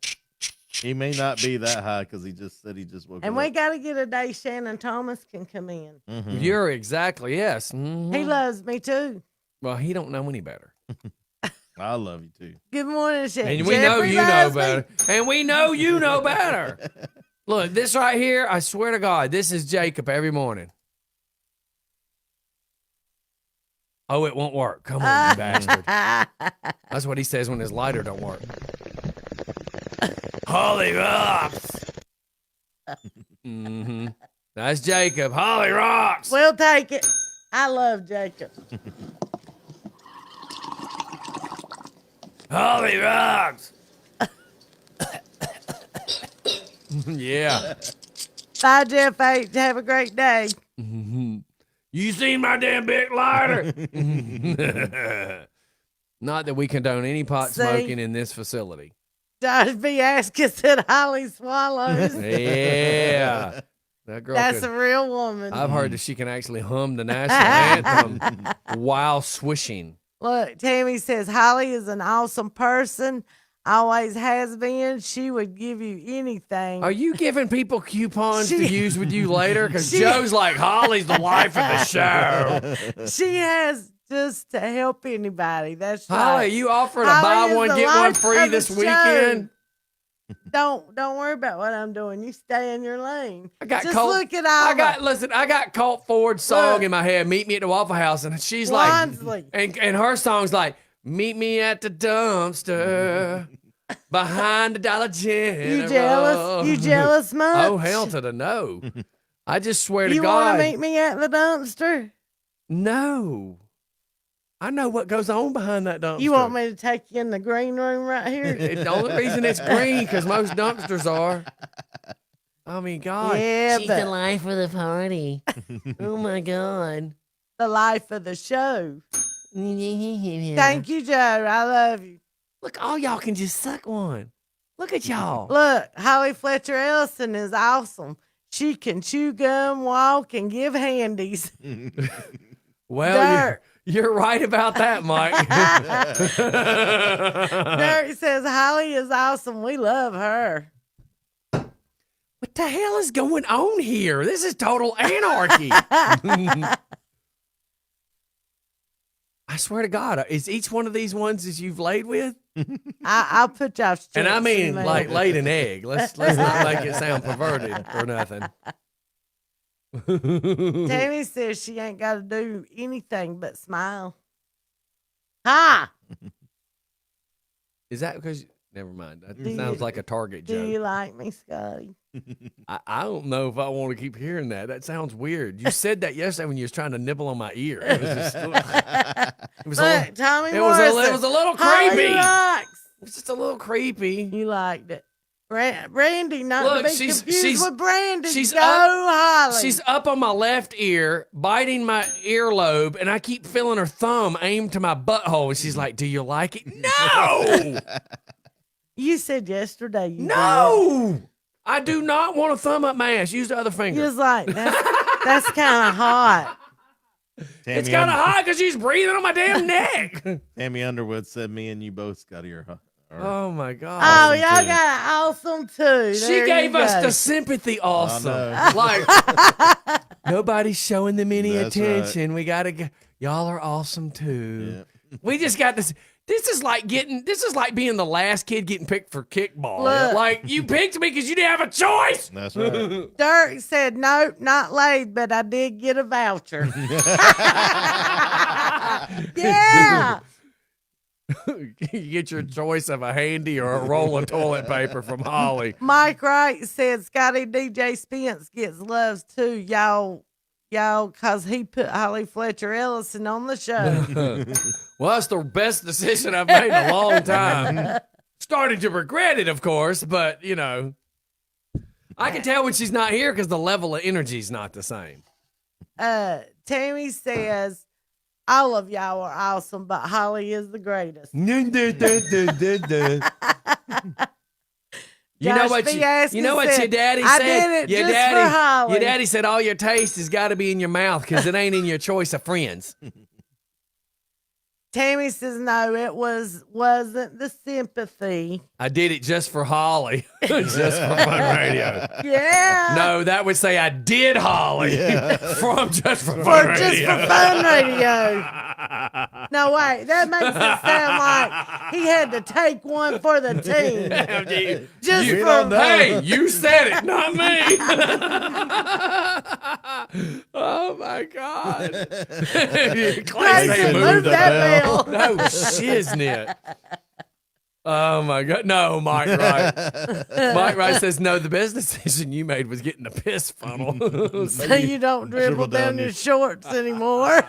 He may not be that high because he just said he just woke And up. we got to get a day Shannon Thomas can come in. Mhm. You're exactly, yes. Mhm. He loves me too. Well, he don't know any better. I love you too. Good morning, Shannon. And we know Jeffrey you know loves me. better. And we know you know better. Look, this right here, I swear to God, this is Jacob every morning. Oh, it won't work. Come on, you bastard. That's what he says when his lighter don't work. Holly rocks. Mm-hmm. That's Jacob. Holly rocks. We'll take it. I love Jacob. Holly rocks. Yeah. Bye, Jeff H. Have a great day. Mm-hmm. You seen my damn big lighter? Not that we condone any pot See? smoking in this facility. Josh B. Askins said Holly swallows. Yeah. That girl That's could- a real woman. I've heard that she can actually hum the national anthem while swishing. Look, Tammy says Holly is an awesome person. Always has been. She would give you anything. Are you giving people coupons to She- use with you later? Because She- Joe's like, Holly's the life of the show. She has just to help anybody. That's right. Holly, you offering to Holly buy is one, the get one life free of the this show. weekend? Don't worry about what I'm doing. You stay in your lane. I got just Colt, look at all. I got Colt Ford's song Look. in my head, Meet Me at the Waffle House, and she's Wansley. like, and her song's like, Meet Me at the dumpster behind the Dollar General. You jealous? You jealous much? Oh, hell to the no. I just swear to You God. want to meet me at the dumpster? No. I know what goes on behind that dumpster. You want me to take you in the green room right here? The only reason it's green because most dumpsters are. I mean, God. Yeah, She's but the life of the party. Oh, my God. the life of the show. Thank Thank you, Joe. I love you. Look, all y'all can just suck one. Look at y'all. Look, Holly Fletcher Ellison is awesome. She can chew gum, walk, and give handies. Well, you're right about that, Mike. Derek says Holly is awesome. We love her. What the hell is going on here? This is total anarchy. I swear to God, is each one of these ones that you've laid with? I'll put y'all straight. And I mean, man. like, laid an egg. Let's not make it sound perverted or nothing. Tammy says she ain't got to do anything but smile. Ha! Is that because? Never mind. That Do sounds you- like a Target Do joke. you like me, Scotty? I don't know if I want to keep hearing that. That sounds weird. You said that yesterday when you was trying to nibble on my ear. It was just, it was a Look, little, Tommy it was Morrison. it was a little Holly creepy. rocks. It's just a little creepy. You liked it. Brandy, not Look, to be she's- confused she's- with Brandy. she's Go, up- Holly. She's up on my left ear, biting my earlobe, and I keep feeling her thumb aimed to my butthole. And she's like, "Do you like it?" No, You said yesterday. You no, I do not want a thumb up my ass. Use the other did. finger. You was like, that's kind of hot. It's kind of hot because she's breathing on my damn neck. Tammy Underwood said, "Me and you both, Scotty, are Oh my God. Oh, y'all got awesome too. She There gave you us go. the sympathy awesome. I Like, nobody's showing them any That's attention. We got to y'all are awesome too. We just got this. This is like being the last kid getting picked for kickball. Look. Like, you picked me because you didn't have a choice. That's right. Dirk said, nope, not laid, but I did get a voucher. Yeah. You get your choice of a handy or a roll of toilet paper from Holly. Mike Wright said Scotty DJ Spence gets loves too, y'all, cause he put Holly Fletcher Ellison on the show. Well, that's the best decision I've made in a long time. Starting to regret it, of course, but you know, I can tell when she's not here because the level of energy is not the same. Tammy says all of y'all are awesome, but Holly is the greatest. You know what? You know what your daddy said. I did it your just daddy, for Holly. Your daddy said all your taste has got to be in your mouth because it ain't in your choice of friends. Tammy says no, it wasn't the sympathy. I did it just for Holly, just for Fun Radio. Yeah. No, that would say I did Holly from just for Fun Radio. Just for Fun Radio. No, wait, that makes it sound like he had to take one for the team. Hey, you said it, not me. Oh my God. Crazy, move that bell. No shiznit. Oh my God. No, Mike Wright. Mike Wright says, no, the best decision you made was getting a piss funnel. So you don't dribble down your shorts anymore.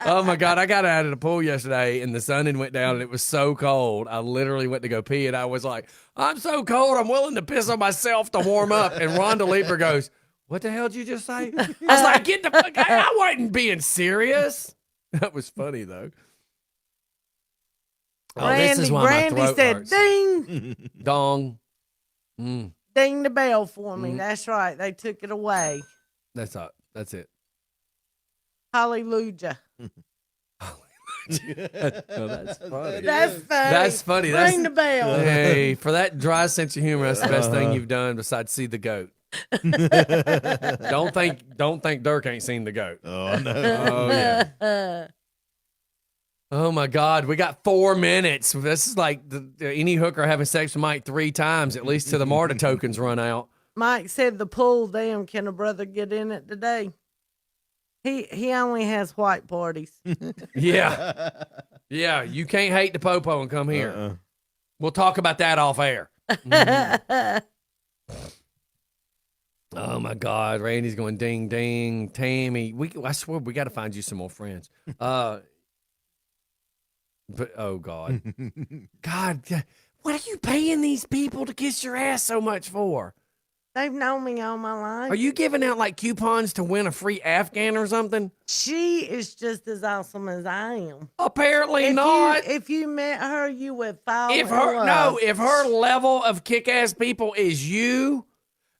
Oh my God. I got out of the pool yesterday and the sun had went down and it was so cold. I literally went to go pee and I was like, I'm so cold. I'm willing to piss on myself to warm up. And Rhonda Leeper goes, what the hell did you just say? I was like, get the fuck out. I wasn't being serious. That was funny though. Oh, this is why Brandy my throat said, hurts. ding. Dong. Ding the bell for me. That's right. They took it away. That's it. Hallelujah. Oh, that's funny. That's funny. That's funny. Ring the bell. Hey, for that dry sense of humor, that's the best thing you've done besides see the goat. Don't think Dirk ain't seen the goat. Oh no. Oh yeah. Oh my God, we got 4 minutes. This is like any hooker having sex with Mike 3 times, at least till the MARTA tokens run out. Mike said the pool, damn, can a brother get in it today? He only has white parties. Yeah. Yeah, you can't hate the popo and come here. We'll talk about that off air. Oh my God, Randy's going ding ding. Tammy, I swear we got to find you some more friends. But oh God, God, what are you paying these people to kiss your ass so much for? They've known me all my life. Are you giving out like coupons to win a free Afghan or something? She is just as awesome as I am. Apparently not. If you met her, you would fall If in her love. if her level of kick-ass people is you,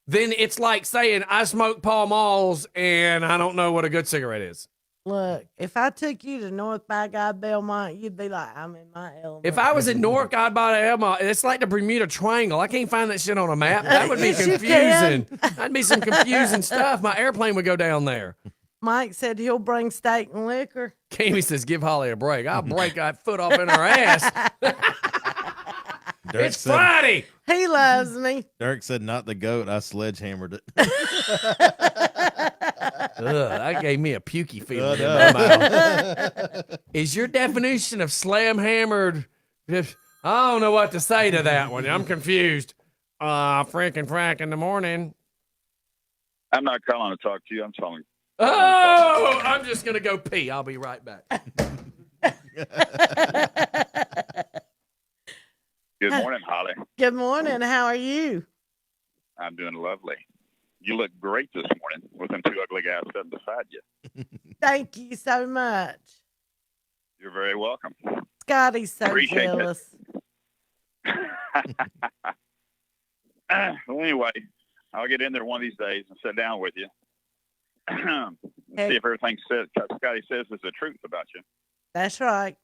then it's like saying I smoke Pall Malls and I don't know what a good cigarette is. Look, if I took you to North by God Belmont, you'd be like, I'm in my element. If I was in Newark, I'd buy the Elma. It's like the Bermuda Triangle. I can't find that shit on a map. That would be Yes, you confusing. That'd be some confusing stuff. My airplane would go down there. Mike said he'll bring steak and liquor. Kami says, give Holly a break. I'll break that foot off in her ass. It's Friday. He loves me. Dirk said, not the goat. I sledgehammered it. That gave me a pukey feeling in my mouth. Is your definition of slam hammered? I don't know what to say to that one. I'm confused. Freaking frack in the morning. I'm not calling to talk to you. I'm telling you. Oh, I'm just going to go pee. I'll be right back. Good morning, Holly. Good morning. How are you? I'm doing lovely. You look great this morning with them 2 ugly guys sitting beside you. Thank you so much. You're very welcome. Scotty's so Appreciate jealous. Well, anyway, I'll get in there one of these days and sit down with you. See if everything Scotty says is the truth about you. That's right.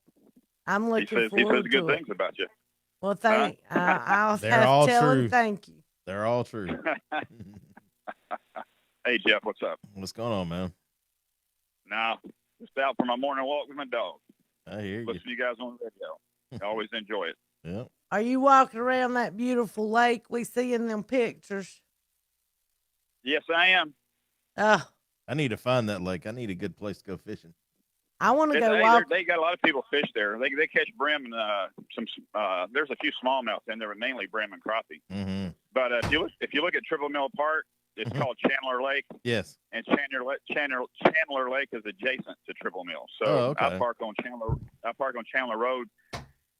I'm looking He forward says good to things about you. Well, I'll They're have all to tell true. him thank you. They're all true. Hey, Jeff, what's up? What's going on, man? Now, just out for my morning walk with my dog. I hear you. Listen to you guys on the radio. I always enjoy it. Yeah. Are you walking around that beautiful lake we see in them pictures? Yes, I am. Oh, I need to find that lake. I need a good place to go fishing. I want to go Hey, walk. they got a lot of people fish there. They catch brim and there's a few smallmouth in there, but mainly brim and crappie. Mm-hmm. But if you look at Triple Mill Park, it's called Chandler Lake. Yes. And Chandler Lake is adjacent to Triple Mill. So I park on Chandler Road,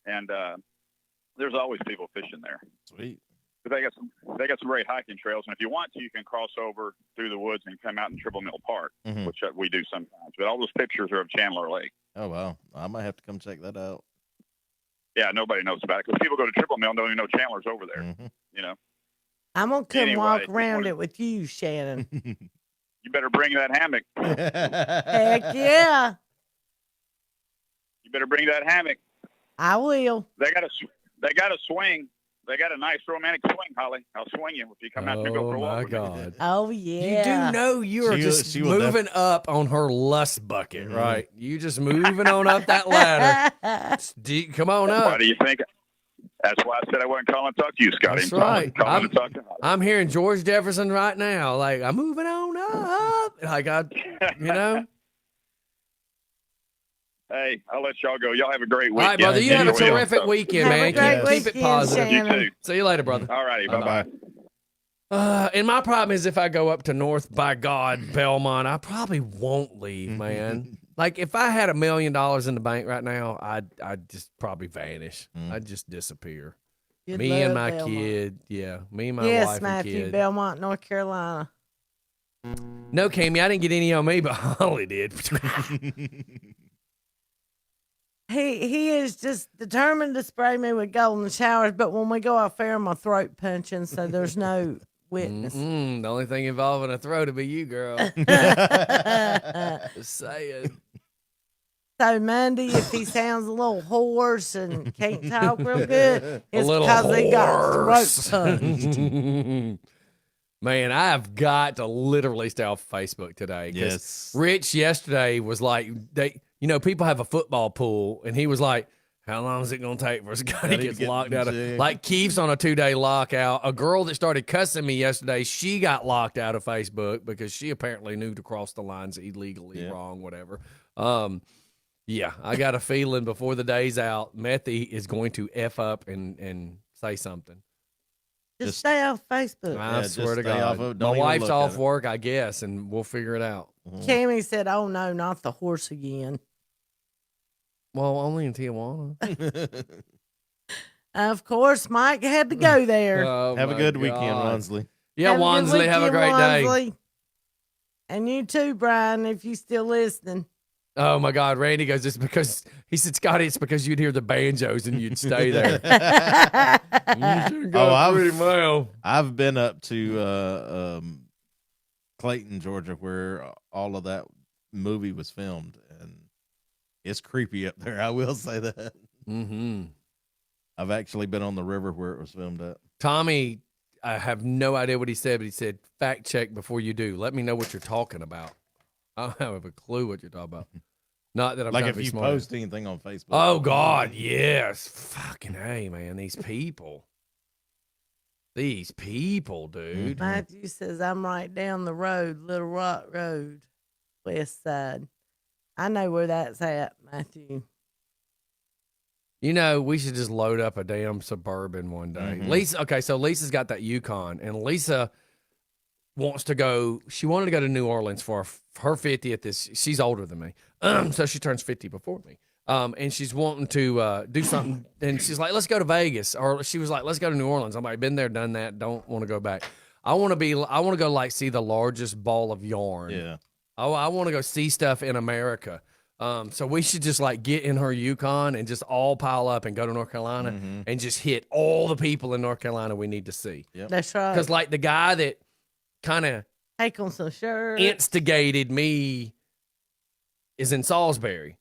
and there's always people fishing there. Sweet. But they got some great hiking trails, and if you want to, you can cross over through the woods and come out in Triple Mill Park, which we do sometimes. But all those pictures are of Chandler Lake. Oh wow, I might have to come check that out. Yeah, nobody knows about it because people go to Triple Mill and don't even know Chandler's over there. You know. I'm gonna come walk Anyway, around it with you, Shannon. You better bring that hammock. Heck yeah, You better bring that hammock. I will. They got a swing. They got a nice romantic swing, Holly. I'll swing you if you come out and go for a walk. Oh, my with me. God. Oh, You yeah. do know you are just moving up on her lust bucket, right? You just moving on up that ladder. Come on up. Why do you think? That's why I said I wasn't calling to talk to you, Scotty. That's right. Calling to talk to Holly. I'm hearing George Jefferson right now. Like, I'm moving on up. Like, you know? Hey, I'll let y'all go. Y'all have a great All weekend. right, brother. You have a Enjoy terrific yourself. weekend, man. Keep it positive. You too. See you later, brother. All righty. Bye-bye. And my problem is if I go up to North, by God, Belmont, I probably won't leave, man. Like, if I had $1 million in the bank right now, I'd just probably vanish. I'd just disappear. You'd Me and love my Belmont. kid. Yeah, me and my Yes, wife Matthew, and kid. Belmont, North Carolina. No, Cammy, I didn't get any on me, but Holly did. He is just determined to spray me with golden showers, but when we go out there, I'm a throat punching, so there's no witness. The only thing involving a throat would be you, girl. Just saying. So Monday, if he sounds a little hoarse and can't talk real good, it's little because he got throat hoarse. punched. Man, I have got to literally stay off Facebook today. 'Cause Yes. Rich yesterday was like, people have a football pool, and he was like, how long is it going to take for Scotty Gotta gets get locked in out of? jail. Like, Keith's on a 2-day lockout. A girl that started cussing me yesterday, she got locked out of Facebook because she apparently knew to cross the lines illegally, wrong, whatever. Yeah, I got a feeling before the day's out, Methy is going to F up and say something. Just stay off Facebook. I swear to stay God. off of it. My Don't even wife's look off at it. work, I guess, and we'll figure it out. Cammy said, "Oh no, not the horse again." Well, only in Tijuana. Of course, Mike had to go there. Oh, Have a my good weekend, God. Wansley. Yeah, Have a good Wansley, have a weekend, great day. Wansley. And you too, Brian, if you still listening. Oh my God, Randy goes, it's because he said, Scotty, it's because you'd hear the banjos and you'd stay there. You sure got pretty well. I've been up to Clayton, Georgia, where all of that movie was filmed, and it's creepy up there. I will say that. Mm-hmm. I've actually been on the river where it was filmed at. Tommy, I have no idea what he said, but he said, fact check before you do. Let me know what you're talking about. I don't have a clue what you're talking about. Not that I'm Like trying if to be you smart. post anything on Facebook. Oh God, yes. Fucking hey, man, these people. These people, dude. Matthew says, I'm right down the road, Little Rock Road, west side. I know where that's at, Matthew. You know, we should just load up a damn Suburban one day. Lisa, okay, so Lisa's got that Yukon, and Lisa wants to go. She wanted to go to New Orleans for her 50th. She's older than me, so she turns 50 before me. And she's wanting to do something, and she's like, "Let's go to Vegas," or she was like, "Let's go to New Orleans." I'm like, "Been there, done that. Don't want to go back. I want to go like see the largest ball of yarn. Yeah. I want to go see stuff in America." So we should just like get in her Yukon and just all pile up and go to North Carolina and just hit all the people in North Carolina we need to see. That's right. Because like the guy that kind of Take on some shirts. instigated me is in Salisbury.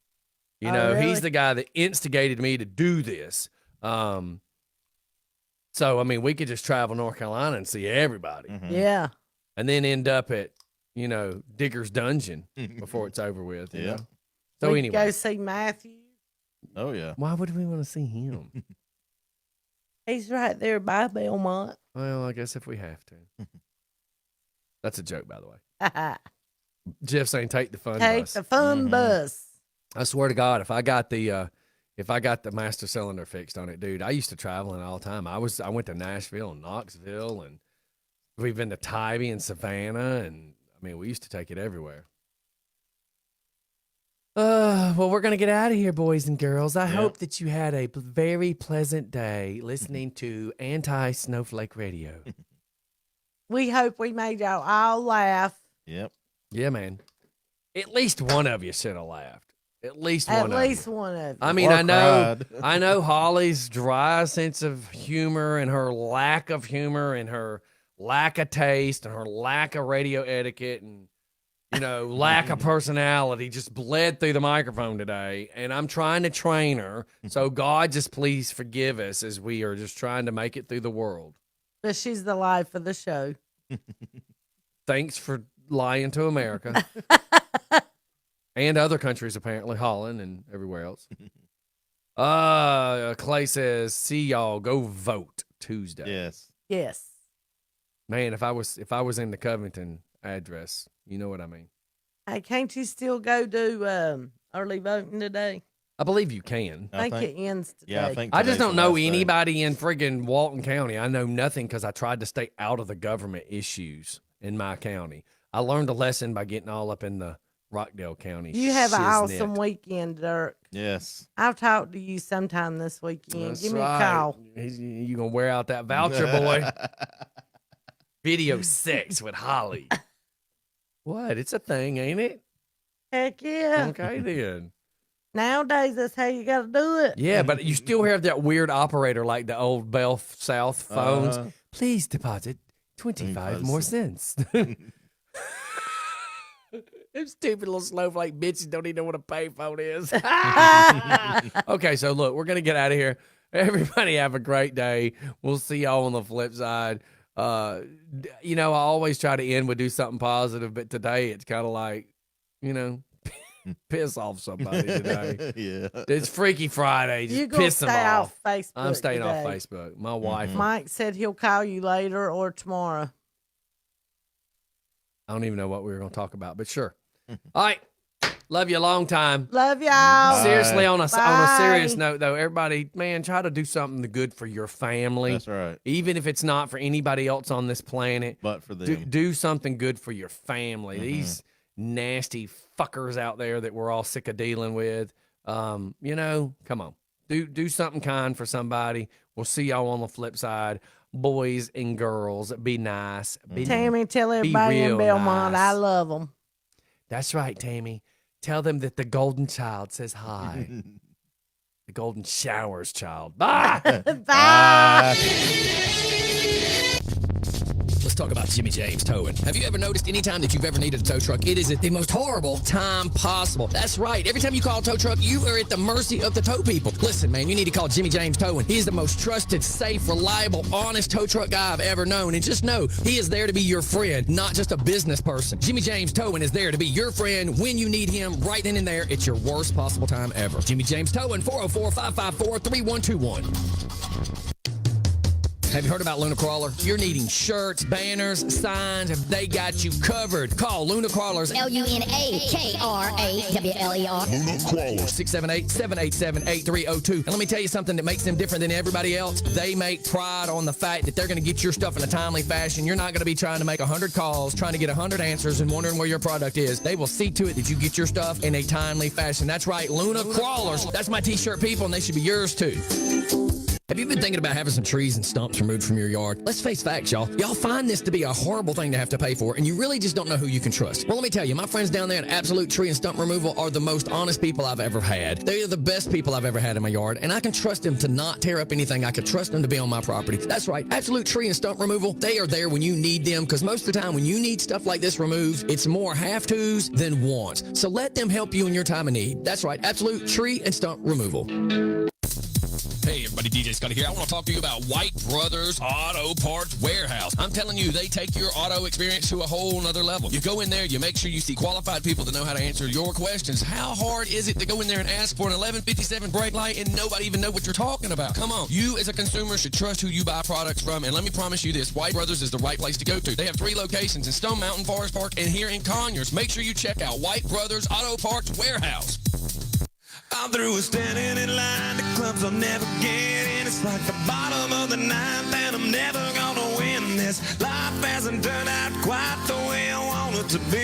You Oh, know, really? he's the guy that instigated me to do this. So I mean, we could just travel North Carolina and see everybody. Yeah. And then end up at, Digger's Dungeon before it's over with. You Yeah. know? So We anyway. could go see Matthew. Oh yeah. Why would we want to see him? He's right there by Belmont. Well, I guess if we have to. That's a joke, by the way. Jeff saying take the fun Take bus. the fun bus. I swear to God, if I got the master cylinder fixed on it, dude, I used to travel in all the time. I went to Nashville and Knoxville, and we've been to Tybee and Savannah, and I mean, we used to take it everywhere. Well, we're going to get out of here, boys and girls. I hope that you had a very pleasant day listening to Anti-Snowflake Radio. We hope we made y'all all laugh. Yep. Yeah, man. At least one of you should have laughed. At least one of you. I mean, Or I know Holly's dry sense of humor and her lack of humor and her lack of taste and her lack of radio etiquette and, lack of personality just bled through the microphone today. And I'm trying to train her. So God, just please forgive us as we are just trying to make it through the world. But she's the life of the show. Thanks for lying to America. And other countries, apparently, Holland and everywhere else. Clay says, see y'all, go vote Tuesday. Yes. Yes. Man, if I was in the Covington address, you know what I mean. Hey, can't you still go do early voting today? I believe you can. I think it ends today. Yeah, I just don't know anybody in friggin' Walton County. I know nothing because I tried to stay out of the government issues in my county. I learned a lesson by getting all up in the Rockdale County. You have an shiznit. awesome weekend, Dirk. Yes. I'll talk to you sometime this weekend. That's Give me right. a call. You gonna wear out that voucher, boy? Video 6 with Holly. What? It's a thing, ain't it? Heck yeah. Okay, then. Nowadays, that's how you got to do it. Yeah, but you still have that weird operator like the old Bell South phones. Please deposit 25 more cents. Them stupid little snowflake bitches don't even know what a payphone is. Okay, so look, we're going to get out of here. Everybody have a great day. We'll see y'all on the flip side. I always try to end with do something positive, but today it's kind of like, piss off somebody today. Yeah. It's Freaky Friday. Just You gonna piss them stay off. off Facebook I'm staying off today. Facebook. My wife. Mike said he'll call you later or tomorrow. I don't even know what we were going to talk about, but sure. All right. Love you a long time. Love y'all. Seriously, on a Bye. serious note, though, everybody, man, try to do something good for your family. That's right. Even if it's not for anybody else on this planet. But for them. Do something good for your family. These nasty fuckers out there that we're all sick of dealing with. Come on. Do something kind for somebody. We'll see y'all on the flip side. Boys and girls, be nice. Tammy, tell be everybody in real Belmont nice. I love them. That's right, Tammy. Tell them that the golden child says hi. The golden showers child. Bye. Bye. Let's talk about Jimmy James Towing. Have you ever noticed any time that you've ever needed a tow truck, it is at the most horrible time possible? That's right. Every time you call a tow truck, you are at the mercy of the tow people. Listen, man, you need to call Jimmy James Towing. He is the most trusted, safe, reliable, honest tow truck guy I've ever known. And just know, he is there to be your friend, not just a business person. Jimmy James Towing is there to be your friend when you need him right then and there. It's your worst possible time ever. Jimmy James Towing, 404-554-3121. Have you heard about Luna Crawler? You're needing shirts, banners, signs. Have they got you covered? Call Luna Crawlers. LUNAKRAWLER. Luna Crawler. 678-787-8302. And let me tell you something that makes them different than everybody else. They make pride on the fact that they're going to get your stuff in a timely fashion. You're not going to be trying to make 100 calls, trying to get 100 answers and wondering where your product is. They will see to it that you get your stuff in a timely fashion. That's right, Luna Crawlers. That's my t-shirt people, and they should be yours too. Have you been thinking about having some trees and stumps removed from your yard? Let's face facts, y'all. Y'all find this to be a horrible thing to have to pay for, and you really just don't know who you can trust. Well, let me tell you, my friends down there at Absolute Tree and Stump Removal are the most honest people I've ever had. They are the best people I've ever had in my yard, and I can trust them to not tear up anything. I can trust them to be on my property. That's right, Absolute Tree and Stump Removal, they are there when you need them, because most of the time when you need stuff like this removed, it's more have-tos than wants. So let them help you in your time of need. That's right, Absolute Tree and Stump Removal. Hey everybody, DJ Scotty here. I want to talk to you about White Brothers Auto Parts Warehouse. I'm telling you, they take your auto experience to a whole nother level. You go in there, you make sure you see qualified people that know how to answer your questions. How hard is it to go in there and ask for an 1157 brake light and nobody even know what you're talking about? Come on. You as a consumer should trust who you buy products from, and let me promise you this, White Brothers is the right place to go to. They have 3 locations in Stone Mountain, Forest Park, and here in Conyers. Make sure you check out White Brothers Auto Parts Warehouse. I'm through with standing in line. The clubs I'll never get in. It's like the bottom of the ninth, and I'm never gonna win this. Life hasn't turned out quite the way I want it to be.